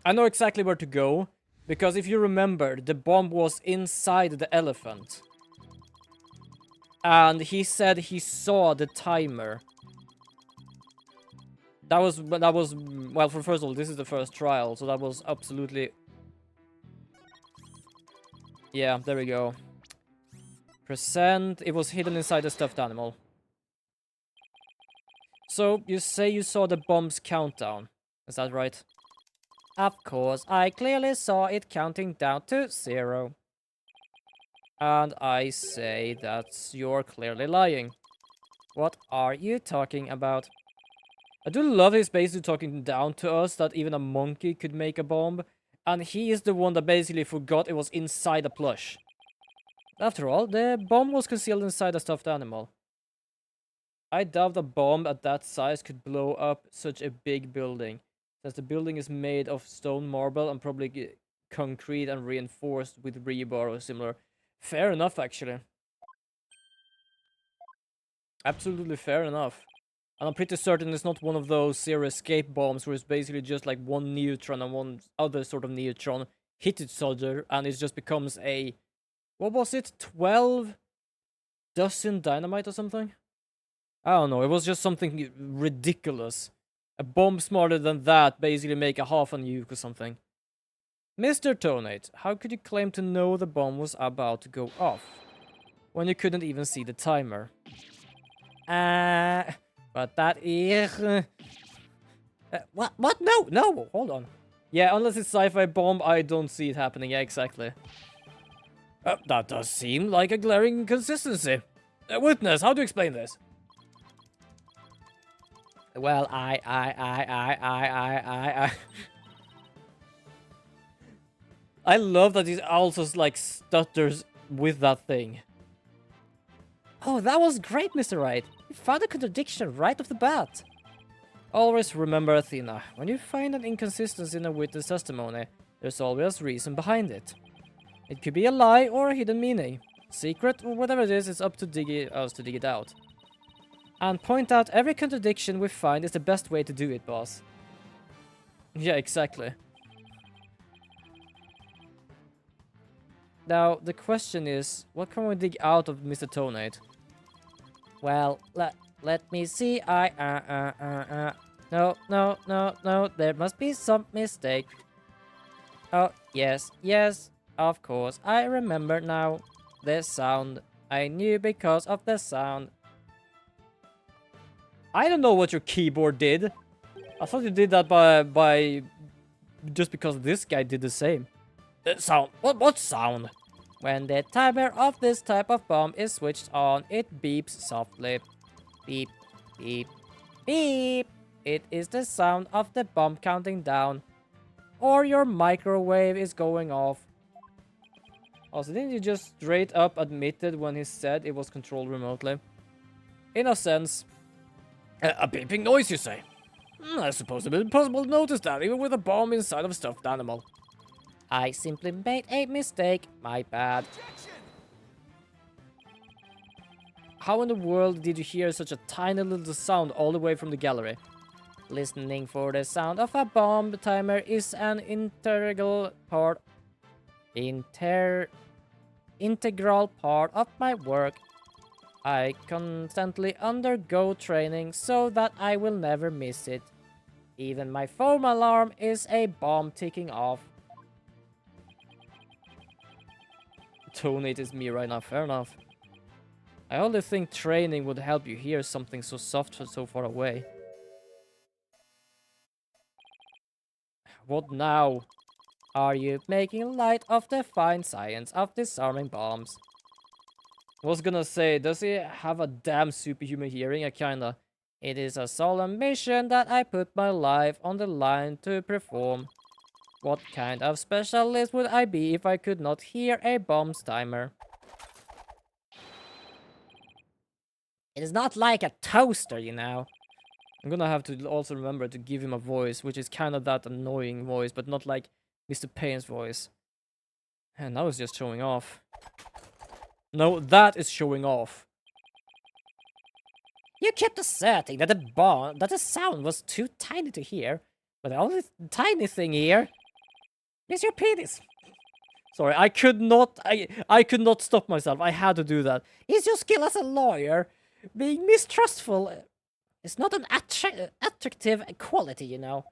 I know exactly where to go, because if you remember, the bomb was inside the elephant. And he said he saw the timer. That was, well, first of all, this is the first trial, so that was absolutely... Yeah, there we go. Present. It was hidden inside the stuffed animal. So, you say you saw the bomb's countdown. Is that right? Of course, I clearly saw it counting down to 0. And I say that you're clearly lying. What are you talking about? I do love his basically talking down to us that even a monkey could make a bomb. And he is the one that basically forgot it was inside a plush. After all, the bomb was concealed inside a stuffed animal. I doubt a bomb at that size could blow up such a big building, since the building is made of stone, marble, and probably concrete and reinforced with rebar or similar. Fair enough, actually. Absolutely fair enough. And I'm pretty certain it's not one of those zero escape bombs where it's basically just like one neutron and one other sort of neutron hit each other and it just becomes a... What was it? 12 dozen dynamite or something? I don't know, it was just something ridiculous. A bomb smarter than that basically make a half a nuke or something. Mr. Tonate, how could you claim to know the bomb was about to go off when you couldn't even see the timer? But that is... what? No, hold on. Yeah, unless it's sci-fi bomb, I don't see it happening. Yeah, exactly. That does seem like a glaring inconsistency. Witness, how do you explain this? Well, I love that he also like stutters with that thing. Oh, that was great, Mr. Wright. You found a contradiction right off the bat. Always remember, Athena, when you find an inconsistency in a witness testimony, there's always reason behind it. It could be a lie or a hidden meaning. Secret or whatever it is, it's up to us to dig it out. And point out every contradiction we find is the best way to do it, boss. Yeah, exactly. Now, the question is, what can we dig out of Mr. Tonate? Well, let me see. No, there must be some mistake. Oh, yes, of course. I remember now. The sound. I knew because of the sound. I don't know what your keyboard did. I thought you did that by just because this guy did the same. Sound. What sound? When the timer of this type of bomb is switched on, it beeps softly. Beep, beep, beep. It is the sound of the bomb counting down. Or your microwave is going off. Also, didn't you just straight up admitted when he said it was controlled remotely? In a sense. A beeping noise, you say? I suppose it would be impossible to notice that, even with a bomb inside of a stuffed animal. I simply made a mistake. My bad. How in the world did you hear such a tiny little sound all the way from the gallery? Listening for the sound of a bomb timer is an integral part of my work. I constantly undergo training so that I will never miss it. Even my phone alarm is a bomb ticking off. Tonate is me right now, fair enough. I only think training would help you hear something so soft so far away. What now? Are you making light of the fine science of disarming bombs? I was gonna say, does he have a damn superhuman hearing? It is a solemn mission that I put my life on the line to perform. What kind of specialist would I be if I could not hear a bomb's timer? It is not like a toaster, you know. I'm gonna have to also remember to give him a voice, which is kind of that annoying voice, but not like Mr. Payne's voice. And that was just showing off. No, that is showing off. You kept asserting that the sound was too tiny to hear, but the only tiny thing here is your penis. Sorry, I could not stop myself. I had to do that. Is your skill as a lawyer being mistrustful? It's not an attractive quality, you know.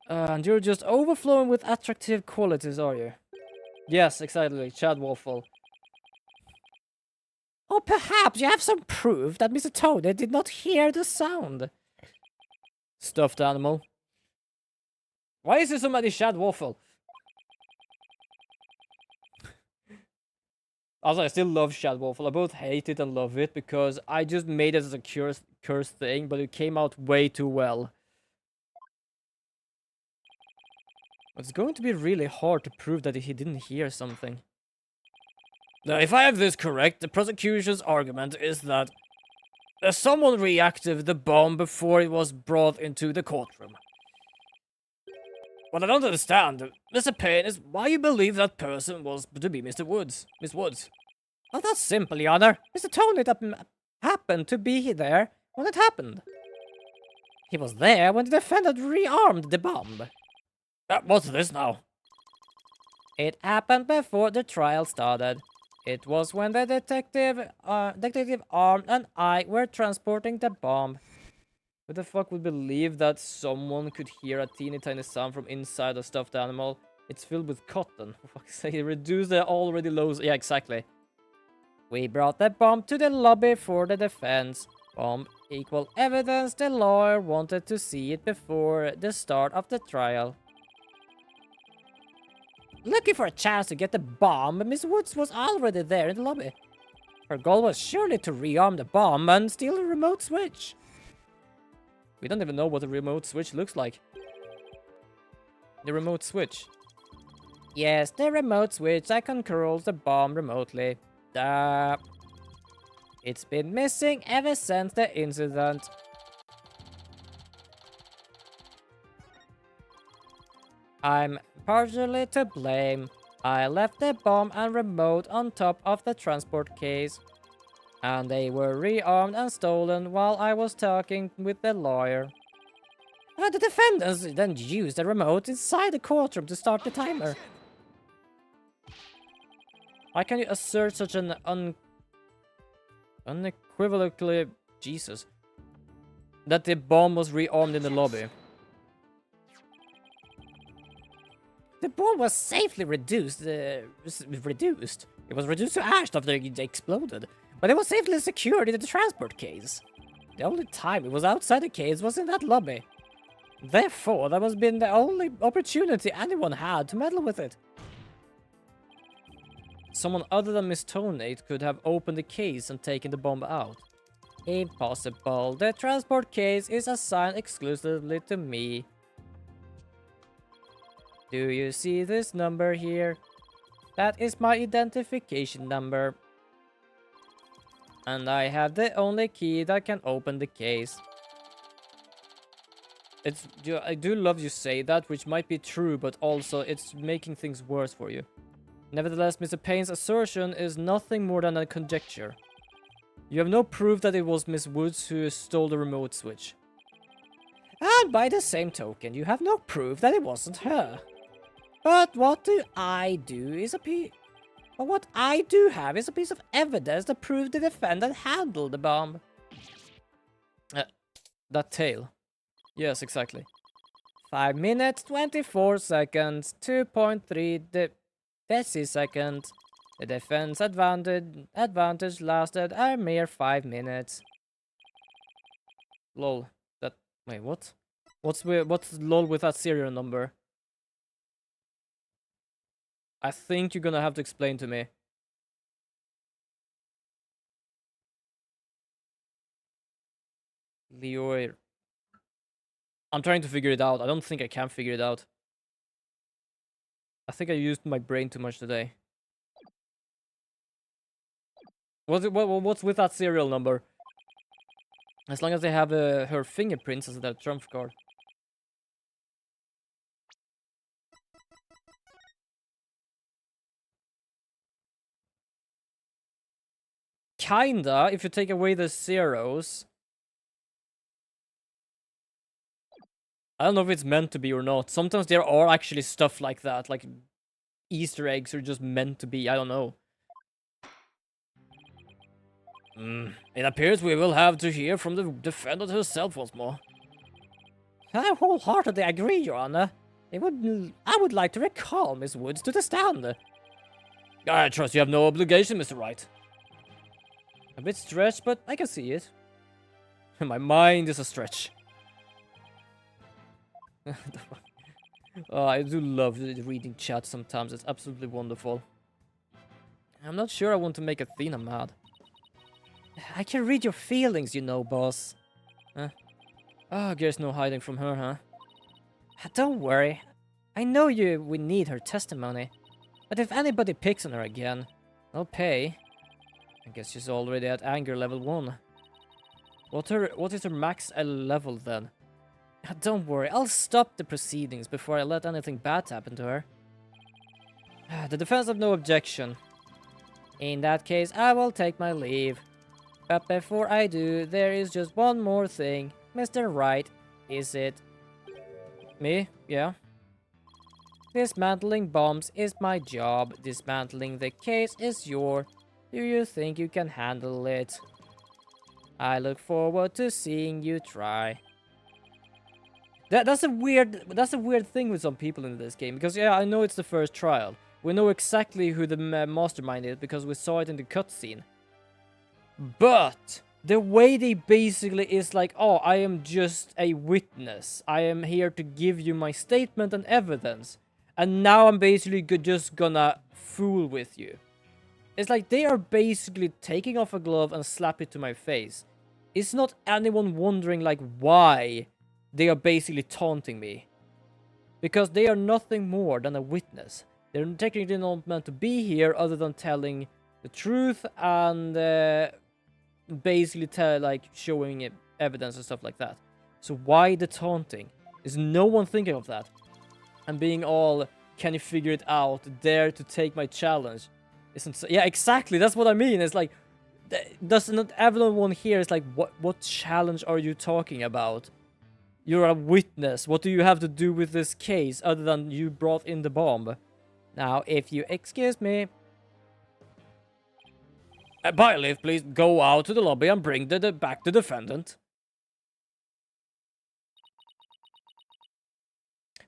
And you're just overflowing with attractive qualities, are you? Yes, exactly. Chad Waffle. Or perhaps you have some proof that Mr. Tony did not hear the sound. Stuffed animal. Why is there so many Chad Waffle? Also, I still love Chad Waffle. I both hate it and love it because I just made it as a curse thing, but it came out way too well. It's going to be really hard to prove that he didn't hear something. Now, if I have this correct, the prosecution's argument is that someone reactivated the bomb before it was brought into the courtroom. What I don't understand, Mr. Payne, is why you believe that person was to be Mr. Woods. Miss Woods. Oh, that's simple, Your Honor. Mr. Tony happened to be there when it happened. He was there when the defendant rearmed the bomb. What's this now? It happened before the trial started. It was when the detective Arm and I were transporting the bomb. Who the fuck would believe that someone could hear a teeny tiny sound from inside a stuffed animal? It's filled with cotton. For fuck's sake, reduce the already low... Yeah, exactly. We brought the bomb to the lobby for the defense. Bomb equal evidence. The lawyer wanted to see it before the start of the trial. Looking for a chance to get the bomb, Miss Woods was already there in the lobby. Her goal was surely to rearm the bomb and steal the remote switch. We don't even know what a remote switch looks like. The remote switch. Yes, the remote switch that controls the bomb remotely. Duh. It's been missing ever since the incident. I'm partially to blame. I left the bomb and remote on top of the transport case, and they were rearmed and stolen while I was talking with the lawyer. The defendants then used the remote inside the courtroom to start the timer. How can you assert such an unequivocally... Jesus. That the bomb was rearmed in the lobby? The bomb was safely reduced. It was reduced to ash after it exploded, but it was safely secured in the transport case. The only time it was outside the case was in that lobby. Therefore, that was been the only opportunity anyone had to meddle with it. Someone other than Miss Tonate could have opened the case and taken the bomb out. Impossible. The transport case is assigned exclusively to me. Do you see this number here? That is my identification number. And I have the only key that can open the case. I do love you say that, which might be true, but also it's making things worse for you. Nevertheless, Mr. Payne's assertion is nothing more than a conjecture. You have no proof that it was Miss Woods who stole the remote switch. And by the same token, you have no proof that it wasn't her. But what I do have is a piece of evidence that proves the defendant handled the bomb. That tail. Yes, exactly. 5 minutes, 24 seconds, 2.3 deciseconds. The defense advantage lasted a mere 5 minutes. Lol. Wait, what? What's lol with that serial number? I think you're gonna have to explain to me. Leroy. I'm trying to figure it out. I don't think I can figure it out. I think I used my brain too much today. What's with that serial number? As long as they have her fingerprints as their trump card. Kinda, if you take away the zeros. I don't know if it's meant to be or not. Sometimes there are actually stuff like that, like Easter eggs are just meant to be, I don't know. It appears we will have to hear from the defendant herself once more. I wholeheartedly agree, Your Honor. I would like to recall Miss Woods to the stand. I trust you have no obligation, Mr. Wright. A bit stretched, but I can see it. My mind is a stretch. Oh, I do love reading chat sometimes. It's absolutely wonderful. I'm not sure I want to make Athena mad. I can read your feelings, you know, boss. Huh? Oh, there's no hiding from her, huh? Don't worry. I know we need her testimony. But if anybody picks on her again, I'll pay. I guess she's already at anger level 1. What is her max level then? Don't worry, I'll stop the proceedings before I let anything bad happen to her. The defense have no objection. In that case, I will take my leave. But before I do, there is just one more thing. Mr. Wright, is it? Me? Yeah. Dismantling bombs is my job. Dismantling the case is yours. Do you think you can handle it? I look forward to seeing you try. That's a weird thing with some people in this game, because yeah, I know it's the first trial. We know exactly who the mastermind is because we saw it in the cutscene. But the way they basically is like, oh, I am just a witness. I am here to give you my statement and evidence. And now I'm basically just gonna fool with you. It's like they are basically taking off a glove and slap it to my face. It's not anyone wondering like why they are basically taunting me. Because they are nothing more than a witness. They're technically not meant to be here other than telling the truth and basically showing evidence and stuff like that. So why the taunting? Is no one thinking of that? And being all, can you figure it out, dare to take my challenge? Isn't so, yeah, exactly, that's what I mean. It's like, does not everyone here is like, what challenge are you talking about? You're a witness. What do you have to do with this case other than you brought in the bomb? Now, if you excuse me. Bailiff, please go out to the lobby and bring back the defendant.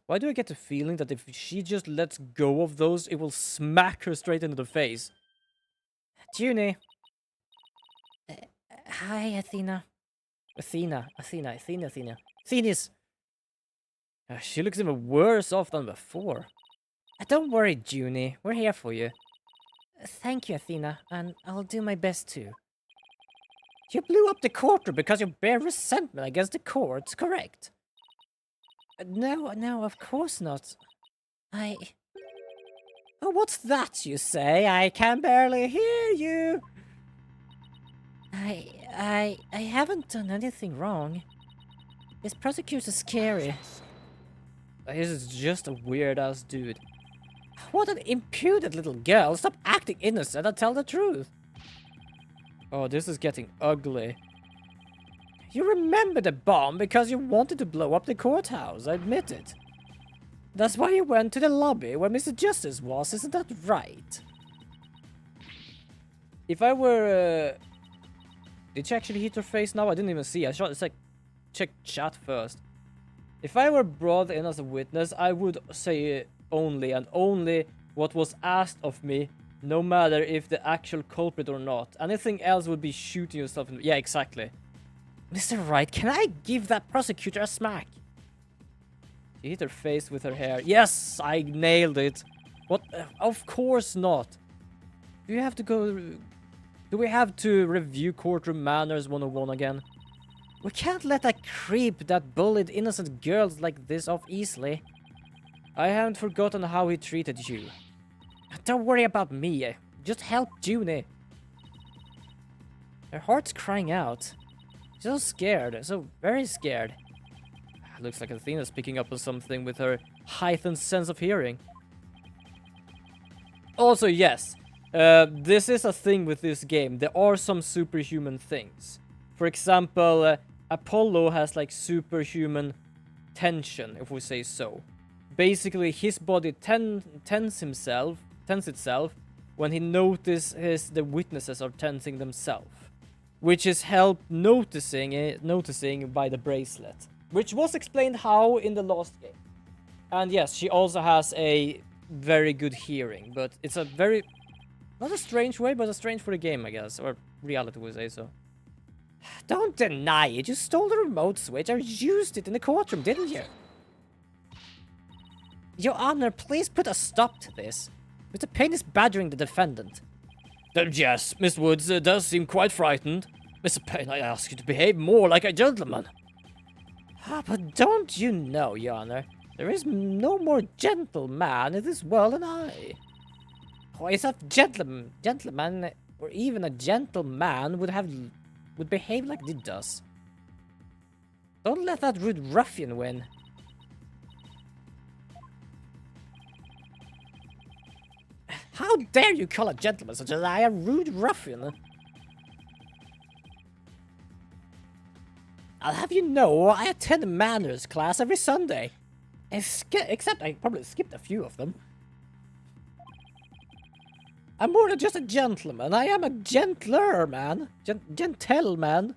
Why do I get the feeling that if she just lets go of those, it will smack her straight into the face? Junie. Hi, Athena. Athena. Athena's. She looks even worse off than before. Don't worry, Junie. We're here for you. Thank you, Athena, and I'll do my best too. You blew up the courtroom because you bear resentment against the courts, correct? No, of course not. Oh, what's that you say? I can barely hear you. I haven't done anything wrong. This prosecutor's scary. This is just a weird-ass dude. What an impudent little girl. Stop acting innocent and tell the truth. Oh, this is getting ugly. You remember the bomb because you wanted to blow up the courthouse, I admit it. That's why you went to the lobby where Mr. Justice was, isn't that right? If I were... Did she actually hit her face now? I didn't even see. It's like, check chat first. If I were brought in as a witness, I would say only and only what was asked of me, no matter if the actual culprit or not. Anything else would be shooting yourself in the... Yeah, exactly. Mr. Wright, can I give that prosecutor a smack? She hit her face with her hair. Yes, I nailed it. What? Of course not. Do you have to go... Do we have to review courtroom manners 101 again? We can't let a creep that bullied innocent girls like this off easily. I haven't forgotten how he treated you. Don't worry about me. Just help Junie. Her heart's crying out. She's so scared, so very scared. Looks like Athena's picking up on something with her heightened sense of hearing. Also, yes, this is a thing with this game. There are some superhuman things. For example, Apollo has like superhuman tension, if we say so. Basically, his body tense itself when he notices the witnesses are tensing themselves, which is helped noticing by the bracelet, which was explained how in the last game. And yes, she also has a very good hearing, but it's a very Not a strange way, but a strange for the game, I guess. Or reality would say so. Don't deny it. You stole the remote switch or used it in the courtroom, didn't you? Your Honor, please put a stop to this. Mr. Payne is badgering the defendant. Yes, Miss Woods does seem quite frightened. Mr. Payne, I ask you to behave more like a gentleman. Ah, but don't you know, Your Honor, there is no more gentleman in this world than I. Why, if a gentleman, or even a gentleman would behave like he does. Don't let that rude ruffian win. How dare you call a gentleman such as I a rude ruffian? I'll have you know I attend manners class every Sunday. Except I probably skipped a few of them. I'm more than just a gentleman. I am a gentler man. Gentleman.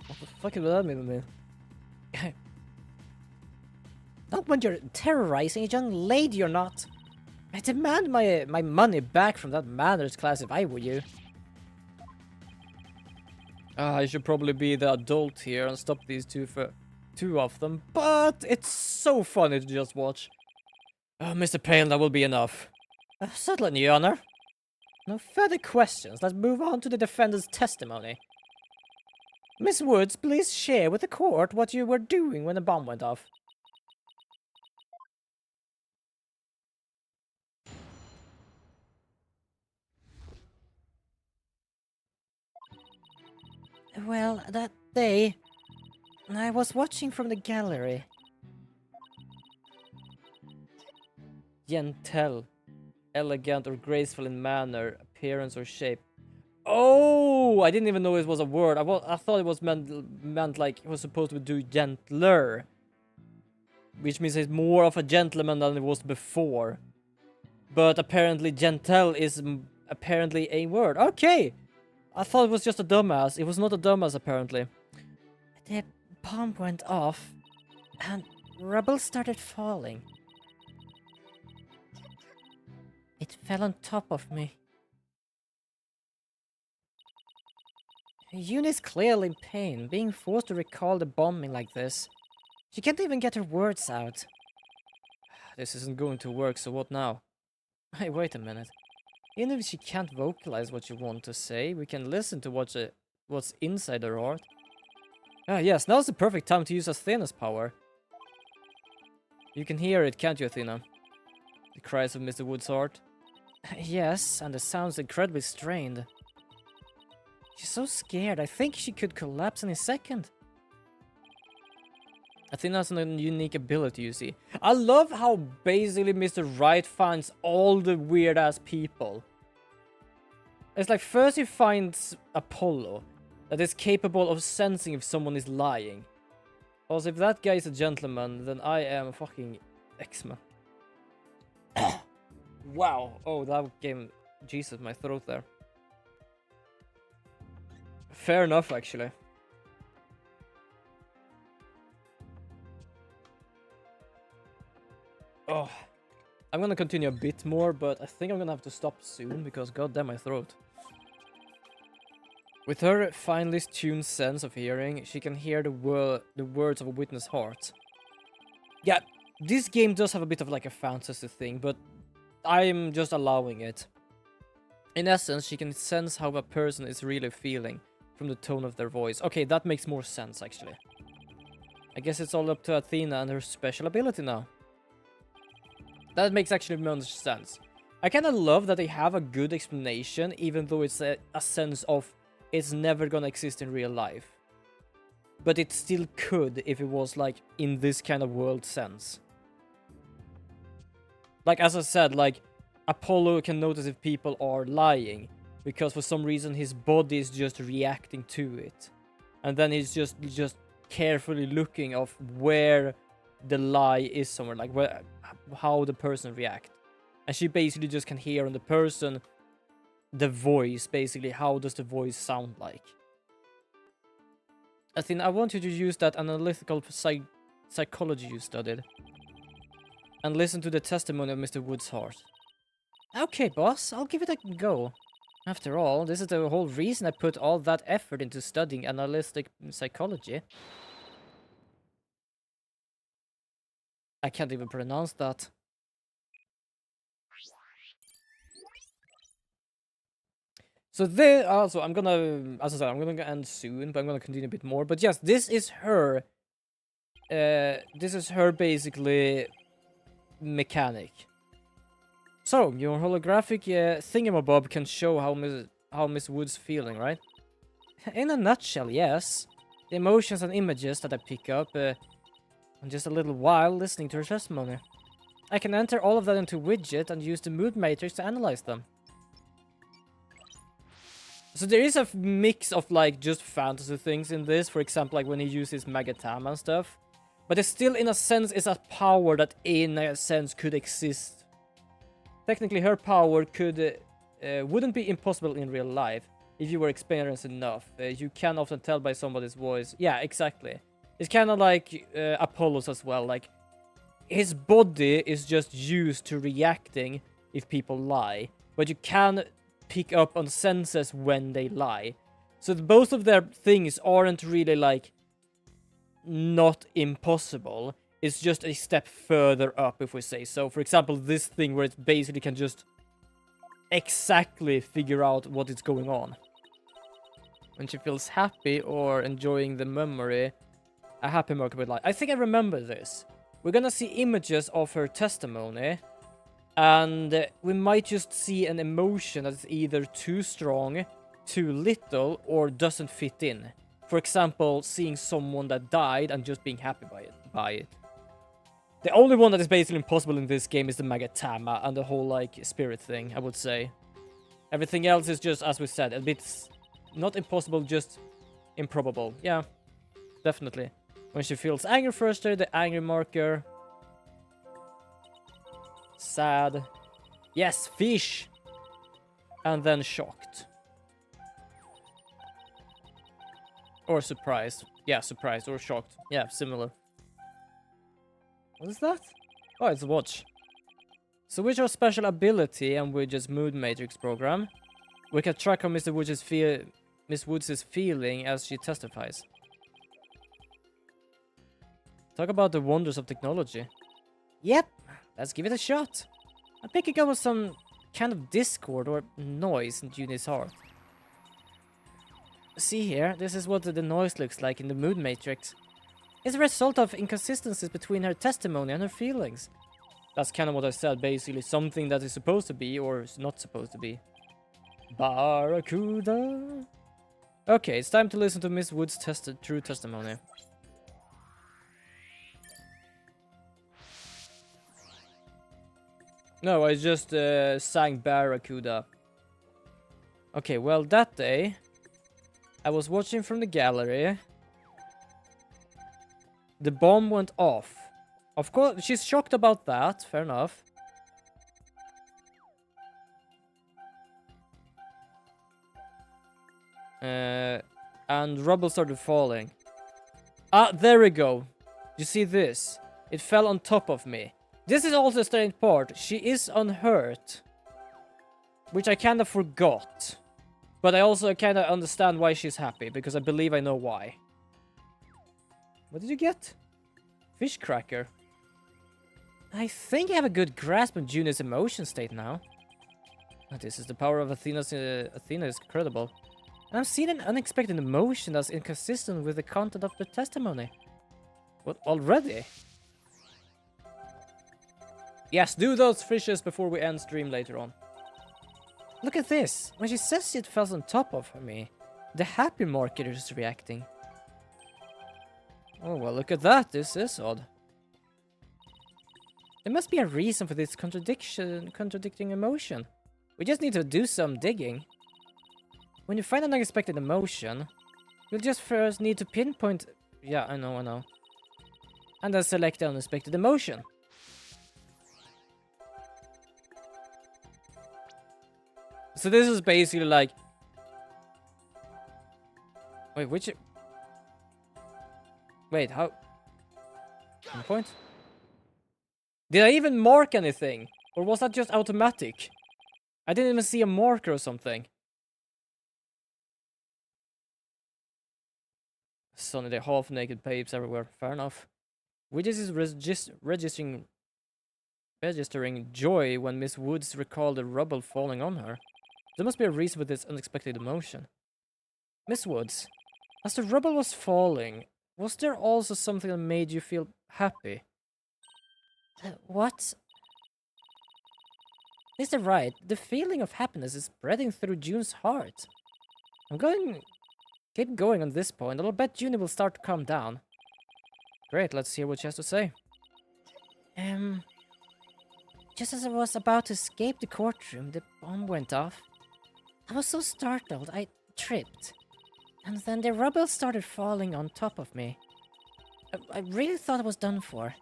What the fuck does that mean? Not when you're terrorizing a young lady or not. I demand my money back from that manners class if I were you. I should probably be the adult here and stop these two of them, but it's so funny to just watch. Mr. Payne, that will be enough. Certainly, Your Honor. No further questions. Let's move on to the defendant's testimony. Miss Woods, please share with the court what you were doing when the bomb went off. Well, that day, I was watching from the gallery. Gentle, elegant or graceful in manner, appearance or shape. Oh, I didn't even know it was a word. I thought it was meant like it was supposed to do gentler, which means it's more of a gentleman than it was before. But apparently, gentle is apparently a word. Okay. I thought it was just a dumbass. It was not a dumbass, apparently. The bomb went off, and rubble started falling. It fell on top of me. Eunice clearly in pain, being forced to recall the bombing like this. She can't even get her words out. This isn't going to work, so what now? Hey, wait a minute. Even if she can't vocalize what you want to say, we can listen to what's inside her heart. Ah, yes, now's the perfect time to use Athena's power. You can hear it, can't you, Athena? The cries of Mr. Wood's heart. Yes, and the sound's incredibly strained. She's so scared, I think she could collapse any second. Athena has a unique ability, you see. I love how basically Mr. Right finds all the weird-ass people. It's like first he finds Apollo, that is capable of sensing if someone is lying. Also, if that guy is a gentleman, then I am a fucking X-Man. Wow. Oh, that gave Jesus my throat there. Fair enough, actually. Oh, I'm gonna continue a bit more, but I think I'm gonna have to stop soon because goddamn my throat. With her finely tuned sense of hearing, she can hear the words of a witness' heart. Yeah, this game does have a bit of like a fantasy thing, but I'm just allowing it. In essence, she can sense how a person is really feeling from the tone of their voice. Okay, that makes more sense actually. I guess it's all up to Athena and her special ability now. That makes actually much sense. I kind of love that they have a good explanation, even though it's a sense of it's never gonna exist in real life. But it still could if it was like in this kind of world sense. Like as I said, like Apollo can notice if people are lying because for some reason his body is just reacting to it. And then he's just carefully looking of where the lie is somewhere, like where, how the person react. And she basically just can hear on the person the voice, basically how does the voice sound like. Athena, I want you to use that analytical psychology you studied and listen to the testimony of Mr. Wood's heart. Okay, boss, I'll give it a go. After all, this is the whole reason I put all that effort into studying analytic psychology. I can't even pronounce that. So there, also, I'm gonna, as I said, I'm gonna end soon, but I'm gonna continue a bit more. But yes, this is her. This is her basically mechanic. So your holographic thingamabob can show how Miss Wood's feeling, right? In a nutshell, yes. The emotions and images that I pick up in just a little while listening to her testimony. I can enter all of that into widget and use the mood matrix to analyze them. So there is a mix of like just fantasy things in this, for example, like when he uses Magatama and stuff. But it still, in a sense, is a power that in a sense could exist. Technically, her power wouldn't be impossible in real life if you were experienced enough. You can often tell by somebody's voice. Yeah, exactly. It's kind of like Apollo's as well. Like, his body is just used to reacting if people lie. But you can pick up on senses when they lie. So both of their things aren't really like not impossible. It's just a step further up, if we say so. For example, this thing where it basically can just exactly figure out what is going on. When she feels happy or enjoying the memory, a happy marker with light. I think I remember this. We're gonna see images of her testimony, and we might just see an emotion that's either too strong, too little, or doesn't fit in. For example, seeing someone that died and just being happy by it. The only one that is basically impossible in this game is the Magatama and the whole, like, spirit thing, I would say. Everything else is just, as we said, a bit not impossible, just improbable. Yeah, definitely. When she feels anger frustrated, the angry marker. Sad. Yes, fish. And then shocked. Or surprised. Yeah, surprised or shocked. Yeah, similar. What is that? Oh, it's a watch. So with our special ability and Widget's mood matrix program, we can track how Miss Woods is feeling as she testifies. Talk about the wonders of technology. Yep, let's give it a shot. I'm picking up on some kind of discord or noise in Junie's heart. See here, this is what the noise looks like in the mood matrix. It's a result of inconsistencies between her testimony and her feelings. That's kind of what I said, basically something that is supposed to be or is not supposed to be. Barracuda. Okay, it's time to listen to Miss Wood's true testimony. No, I just sang Barracuda. Okay, well, that day, I was watching from the gallery. The bomb went off. Of course, she's shocked about that. Fair enough. And rubble started falling. Ah, there we go. You see this? It fell on top of me. This is also a strange part. She is unhurt. Which I kind of forgot. But I also kind of understand why she's happy. Because I believe I know why. What did you get? Fish cracker. I think I have a good grasp on Junie's emotion state now. This is the power of Athena is incredible. And I'm seeing an unexpected emotion that's inconsistent with the content of the testimony. What, already? Yes, do those fishes before we end stream later on. Look at this. When she says it fell on top of me, the happy marker is reacting. Oh, well, look at that. This is odd. There must be a reason for this contradicting emotion. We just need to do some digging. When you find an unexpected emotion, you'll just first need to pinpoint... Yeah, I know. And then select the unexpected emotion. So this is basically like... Wait, which... Wait, how... Pinpoint? Did I even mark anything? Or was that just automatic? I didn't even see a marker or something. Sunny day, half-naked babes everywhere. Fair enough. Widget is registering joy when Miss Woods recalled the rubble falling on her. There must be a reason for this unexpected emotion. Miss Woods, as the rubble was falling, was there also something that made you feel happy? What? Mr. Wright, the feeling of happiness is spreading through June's heart. Keep going on this point, and I'll bet June will start to calm down. Great, let's hear what she has to say. Just as I was about to escape the courtroom, the bomb went off. I was so startled, I tripped. And then the rubble started falling on top of me. I really thought I was done for.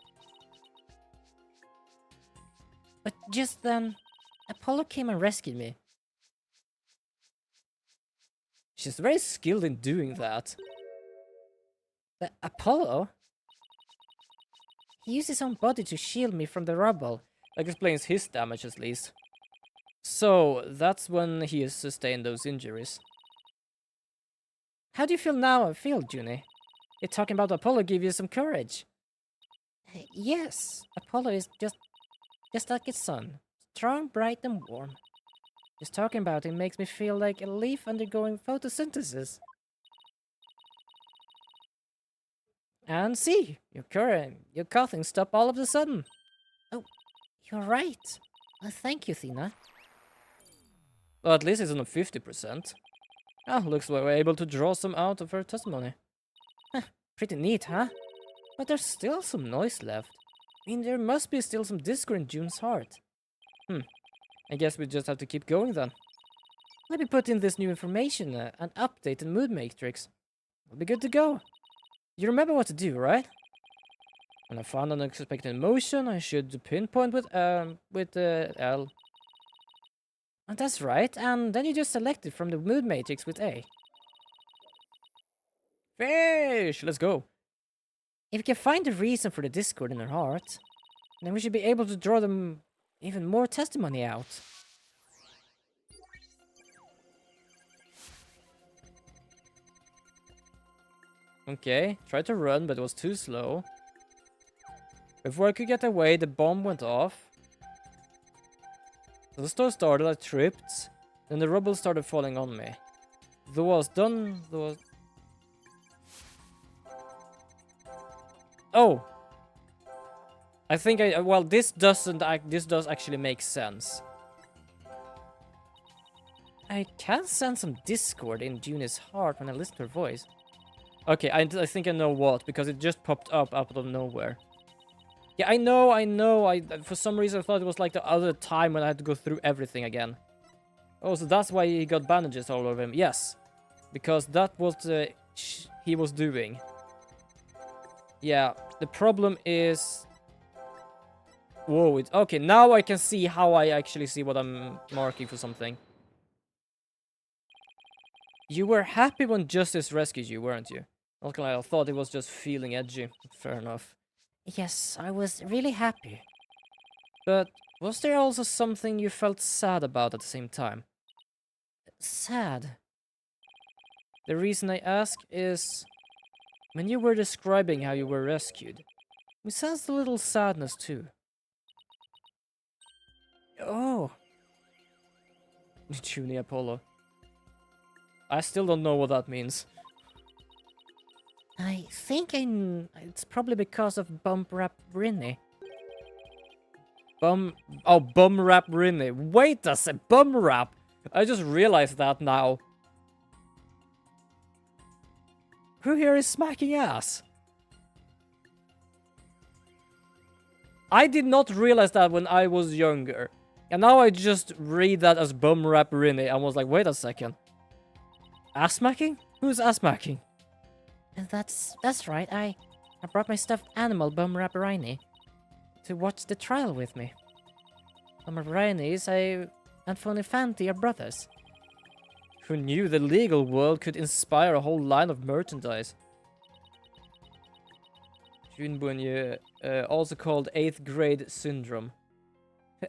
But just then, Apollo came and rescued me. She's very skilled in doing that. The Apollo? He used his own body to shield me from the rubble. That explains his damage at least. So, that's when he has sustained those injuries. How do you feel now, Junie? You're talking about Apollo give you some courage. Yes, Apollo is just like his sun. Strong, bright and warm. Just talking about him makes me feel like a leaf undergoing photosynthesis. And see, your coughing stopped all of a sudden. Oh, you're right. Thank you, Thina. Well, at least it's on 50%. Ah, looks like we're able to draw some out of her testimony. Pretty neat, huh? But there's still some noise left. I mean, there must be still some discord in June's heart. I guess we just have to keep going then. Let me put in this new information and update the mood matrix. We'll be good to go. You remember what to do, right? When I found an unexpected emotion, I should pinpoint with L. That's right, and then you just select it from the mood matrix with A. Fish! Let's go. If we can find the reason for the discord in her heart, then we should be able to draw them even more testimony out. Okay, tried to run, but it was too slow. Before I could get away, the bomb went off. So the store started, I tripped, then the rubble started falling on me. Though I was done, Oh! I think well, this does actually make sense. I can sense some discord in Junie's heart when I listen to her voice. Okay, I think I know what, because it just popped up out of nowhere. Yeah, I know, for some reason I thought it was like the other time when I had to go through everything again. Oh, so that's why he got bandages all over him. Yes, because that was he was doing. Yeah, the problem is... Whoa, okay, now I can see how I actually see what I'm marking for something. You were happy when Justice rescued you, weren't you? Not gonna lie, I thought it was just feeling edgy. Fair enough. Yes, I was really happy. But was there also something you felt sad about at the same time? Sad? The reason I ask is... when you were describing how you were rescued, we sensed a little sadness too. Oh. Junie Apollo. I still don't know what that means. I think it's probably because of Bump Rap Rinny. Bum rap Rinny. Wait a sec, bum rap. I just realized that now. Who here is smacking ass? I did not realize that when I was younger. And now I just read that as bum rap Rinny and was like, wait a second. Ass smacking? Who's ass smacking? That's right. I brought my stuffed animal Bum Rap Rinny to watch the trial with me. Bum Rap Rinny and Phony Fanty are brothers. Who knew the legal world could inspire a whole line of merchandise? Junbunye, also called 8th grade syndrome.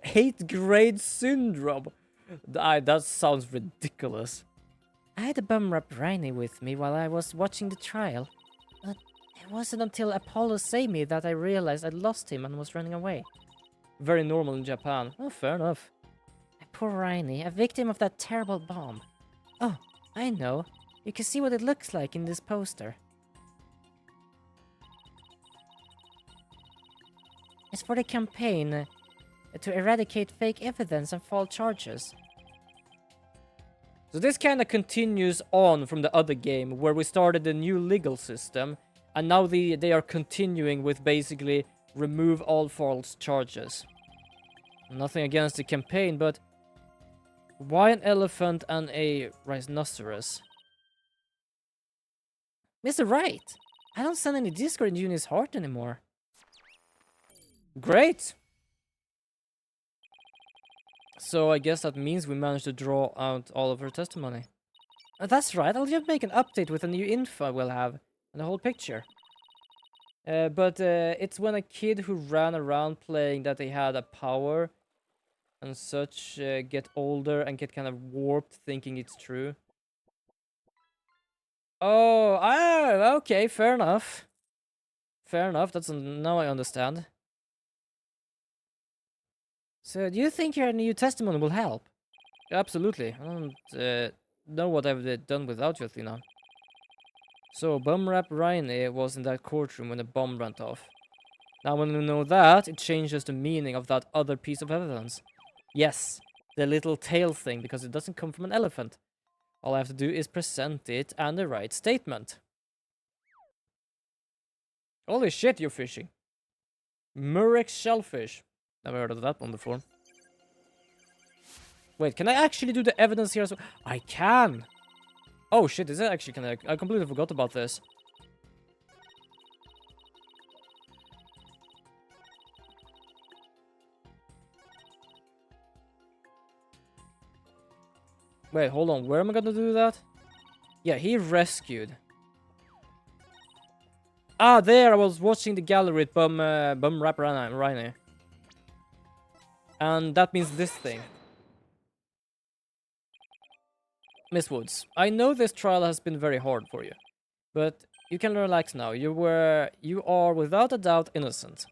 8th grade syndrome? That sounds ridiculous. I had a bum rap Rainy with me while I was watching the trial. But it wasn't until Apollo saved me that I realized I'd lost him and was running away. Very normal in Japan. Oh, fair enough. Poor Rainy, a victim of that terrible bomb. Oh, I know. You can see what it looks like in this poster. It's for the campaign to eradicate fake evidence and false charges. So this kind of continues on from the other game where we started a new legal system, and now they are continuing with basically remove all false charges. Nothing against the campaign, but why an elephant and a rhinoceros? Mr. Wright, I don't send any Discord in Junior's heart anymore. Great! So I guess that means we managed to draw out all of her testimony. That's right, I'll just make an update with the new info we'll have, and the whole picture. But it's when a kid who ran around playing that they had a power and such get older and get kind of warped thinking it's true. Oh, okay, fair enough. Fair enough, now I understand. So, do you think your new testimony will help? Absolutely. I don't know what I've done without you, Athena. So, Bum Rap Rainy was in that courtroom when the bomb went off. Now, when we know that, it changes the meaning of that other piece of evidence. Yes, the little tail thing, because it doesn't come from an elephant. All I have to do is present it and the right statement. Holy shit, you're fishing. Murex shellfish. Never heard of that one before. Wait, can I actually do the evidence here as well? I can! Oh shit, is it actually connect? I completely forgot about this. Wait, hold on. Where am I gonna do that? Yeah, he rescued. Ah, there! I was watching the gallery at Bum Rap Rainy. And that means this thing. Miss Woods, I know this trial has been very hard for you, but you can relax now. You are without a doubt innocent.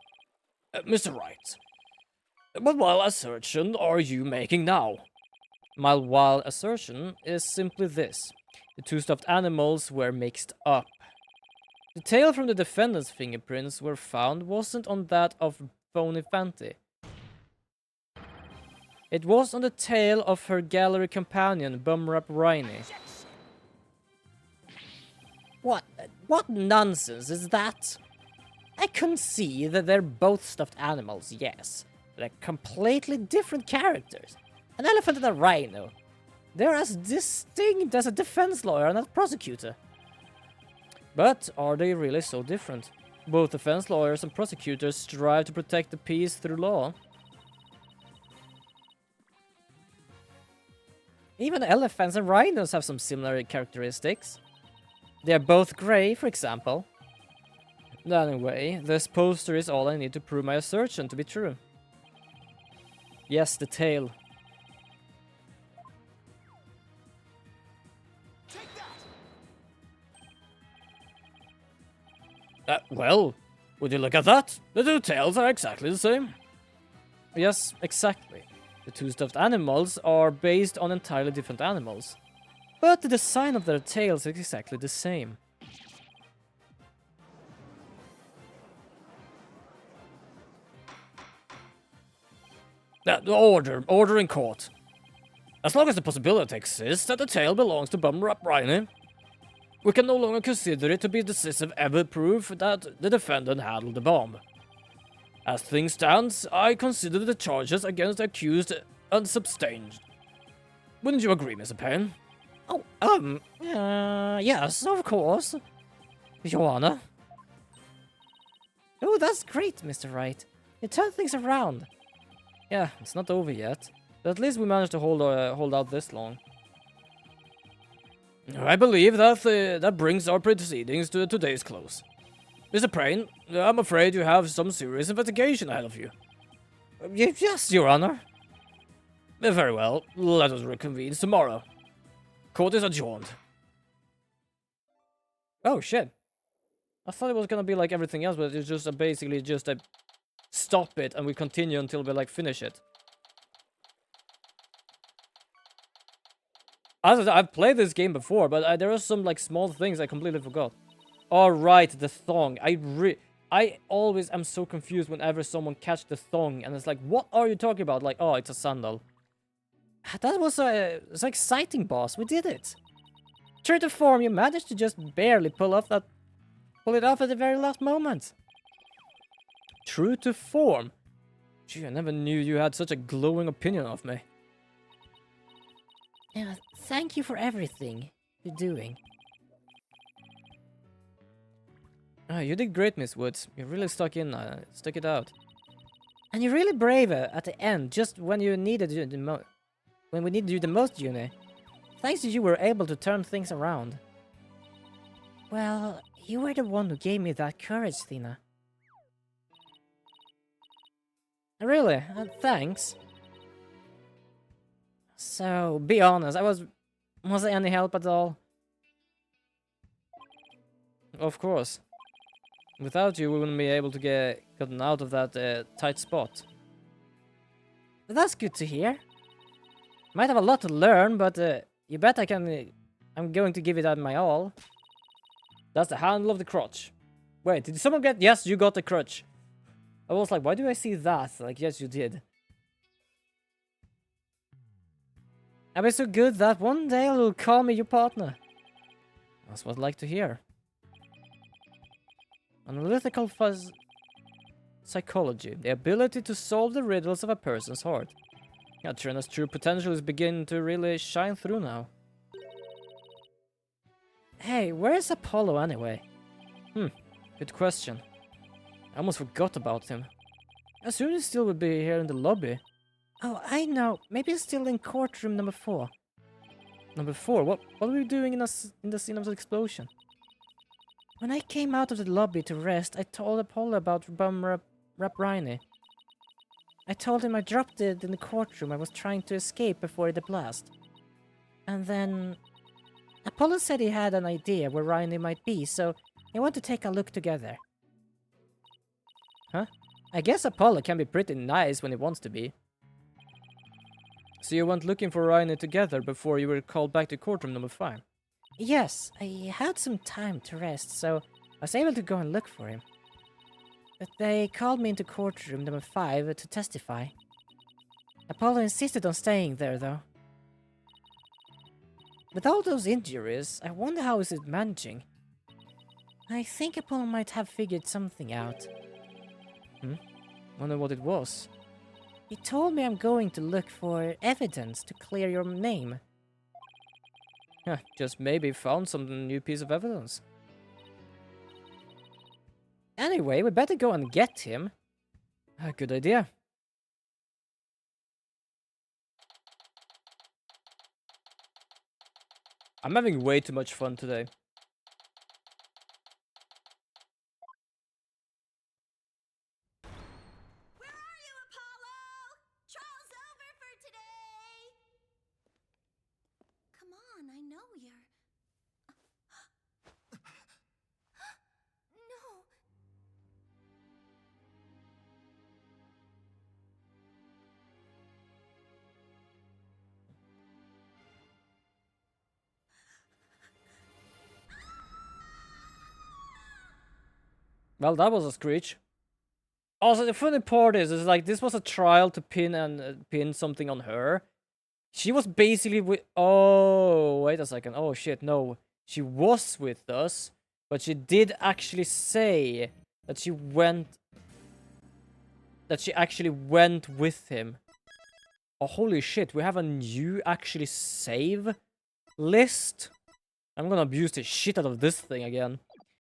Mr. Wright, what wild assertion are you making now? My wild assertion is simply this. The two stuffed animals were mixed up. The tail from the defendant's fingerprints were found wasn't on that of Phony Fanty. It was on the tail of her gallery companion, Bumrap Rainy. What nonsense is that? I concede that they're both stuffed animals, yes. But they're completely different characters. An elephant and a rhino. They're as distinct as a defense lawyer and a prosecutor. But are they really so different? Both defense lawyers and prosecutors strive to protect the peace through law. Even elephants and rhinos have some similar characteristics. They're both grey, for example. Anyway, this poster is all I need to prove my assertion to be true. Yes, the tail. Well, would you look at that? The two tails are exactly the same. Yes, exactly. The two stuffed animals are based on entirely different animals. But the design of their tails is exactly the same. Order in court. As long as the possibility exists that the tail belongs to Bumrap Rainy, we can no longer consider it to be decisive proof that the defendant handled the bomb. As things stand, I consider the charges against the accused unsubstantiated. Wouldn't you agree, Mr. Payne? Yes, of course. Your Honor. Oh, that's great, Mr. Wright. You turned things around. Yeah, it's not over yet, but at least we managed to hold out this long. I believe that brings our proceedings to today's close. Mr. Payne, I'm afraid you have some serious investigation ahead of you. Yes, Your Honor. Very well, let us reconvene tomorrow. Court is adjourned. Oh shit. I thought it was gonna be like everything else, but it's just basically just a stop it and we continue until we like finish it. I've played this game before, but there are some like small things I completely forgot. All right, the thong. I always am so confused whenever someone catch the thong and it's like, what are you talking about? Like, oh, it's a sandal. That was it's exciting, boss. We did it. True to form, you managed to just barely pull it off at the very last moment. True to form? Gee, I never knew you had such a glowing opinion of me. Yeah, thank you for everything you're doing. You did great, Miss Woods. You really stuck it out. And you're really brave at the end, just when you needed you when we needed you the most, Juni. Thanks to you, we were able to turn things around. Well, you were the one who gave me that courage, Thina. Really? Thanks. So, be honest, was I any help at all? Of course. Without you, we wouldn't be able to get gotten out of that tight spot. But that's good to hear. Might have a lot to learn, but you bet I'm going to give it my all. That's the handle of the crutch. Wait, did someone get... Yes, you got the crutch. I was like, why do I see that? Like, yes, you did. I'll be so good that one day you'll call me your partner. That's what I'd like to hear. Analytical psychology. The ability to solve the riddles of a person's heart. Yeah, Trina's true potential is beginning to really shine through now. Hey, where's Apollo anyway? Good question. I almost forgot about him. I assume he still would be here in the lobby. Oh, I know. Maybe he's still in courtroom number 4. Number 4? What are we doing in the scene of the explosion? When I came out of the lobby to rest, I told Apollo about Bum Rapraini. I told him I dropped it in the courtroom. I was trying to escape before the blast. And then Apollo said he had an idea where Raini might be, so I want to take a look together. Huh? I guess Apollo can be pretty nice when he wants to be. So you went looking for Raini together before you were called back to courtroom number 5? Yes, I had some time to rest, so I was able to go and look for him. But they called me into courtroom number 5 to testify. Apollo insisted on staying there, though. With all those injuries, I wonder how is it managing. I think Apollo might have figured something out. Wonder what it was. He told me I'm going to look for evidence to clear your name. Just maybe found some new piece of evidence. Anyway, we better go and get him. Good idea. I'm having way too much fun today. Where are you, Apollo? Trial's over for today. Come on, I know you're... No. Well, that was a screech. Also, the funny part is like this was a trial to pin something on her. She was basically with. Oh, wait a second. Oh shit, no. She was with us, but she did actually say that she went. That she actually went with him. Oh, holy shit, we have a new actually save list. I'm gonna abuse the shit out of this thing again.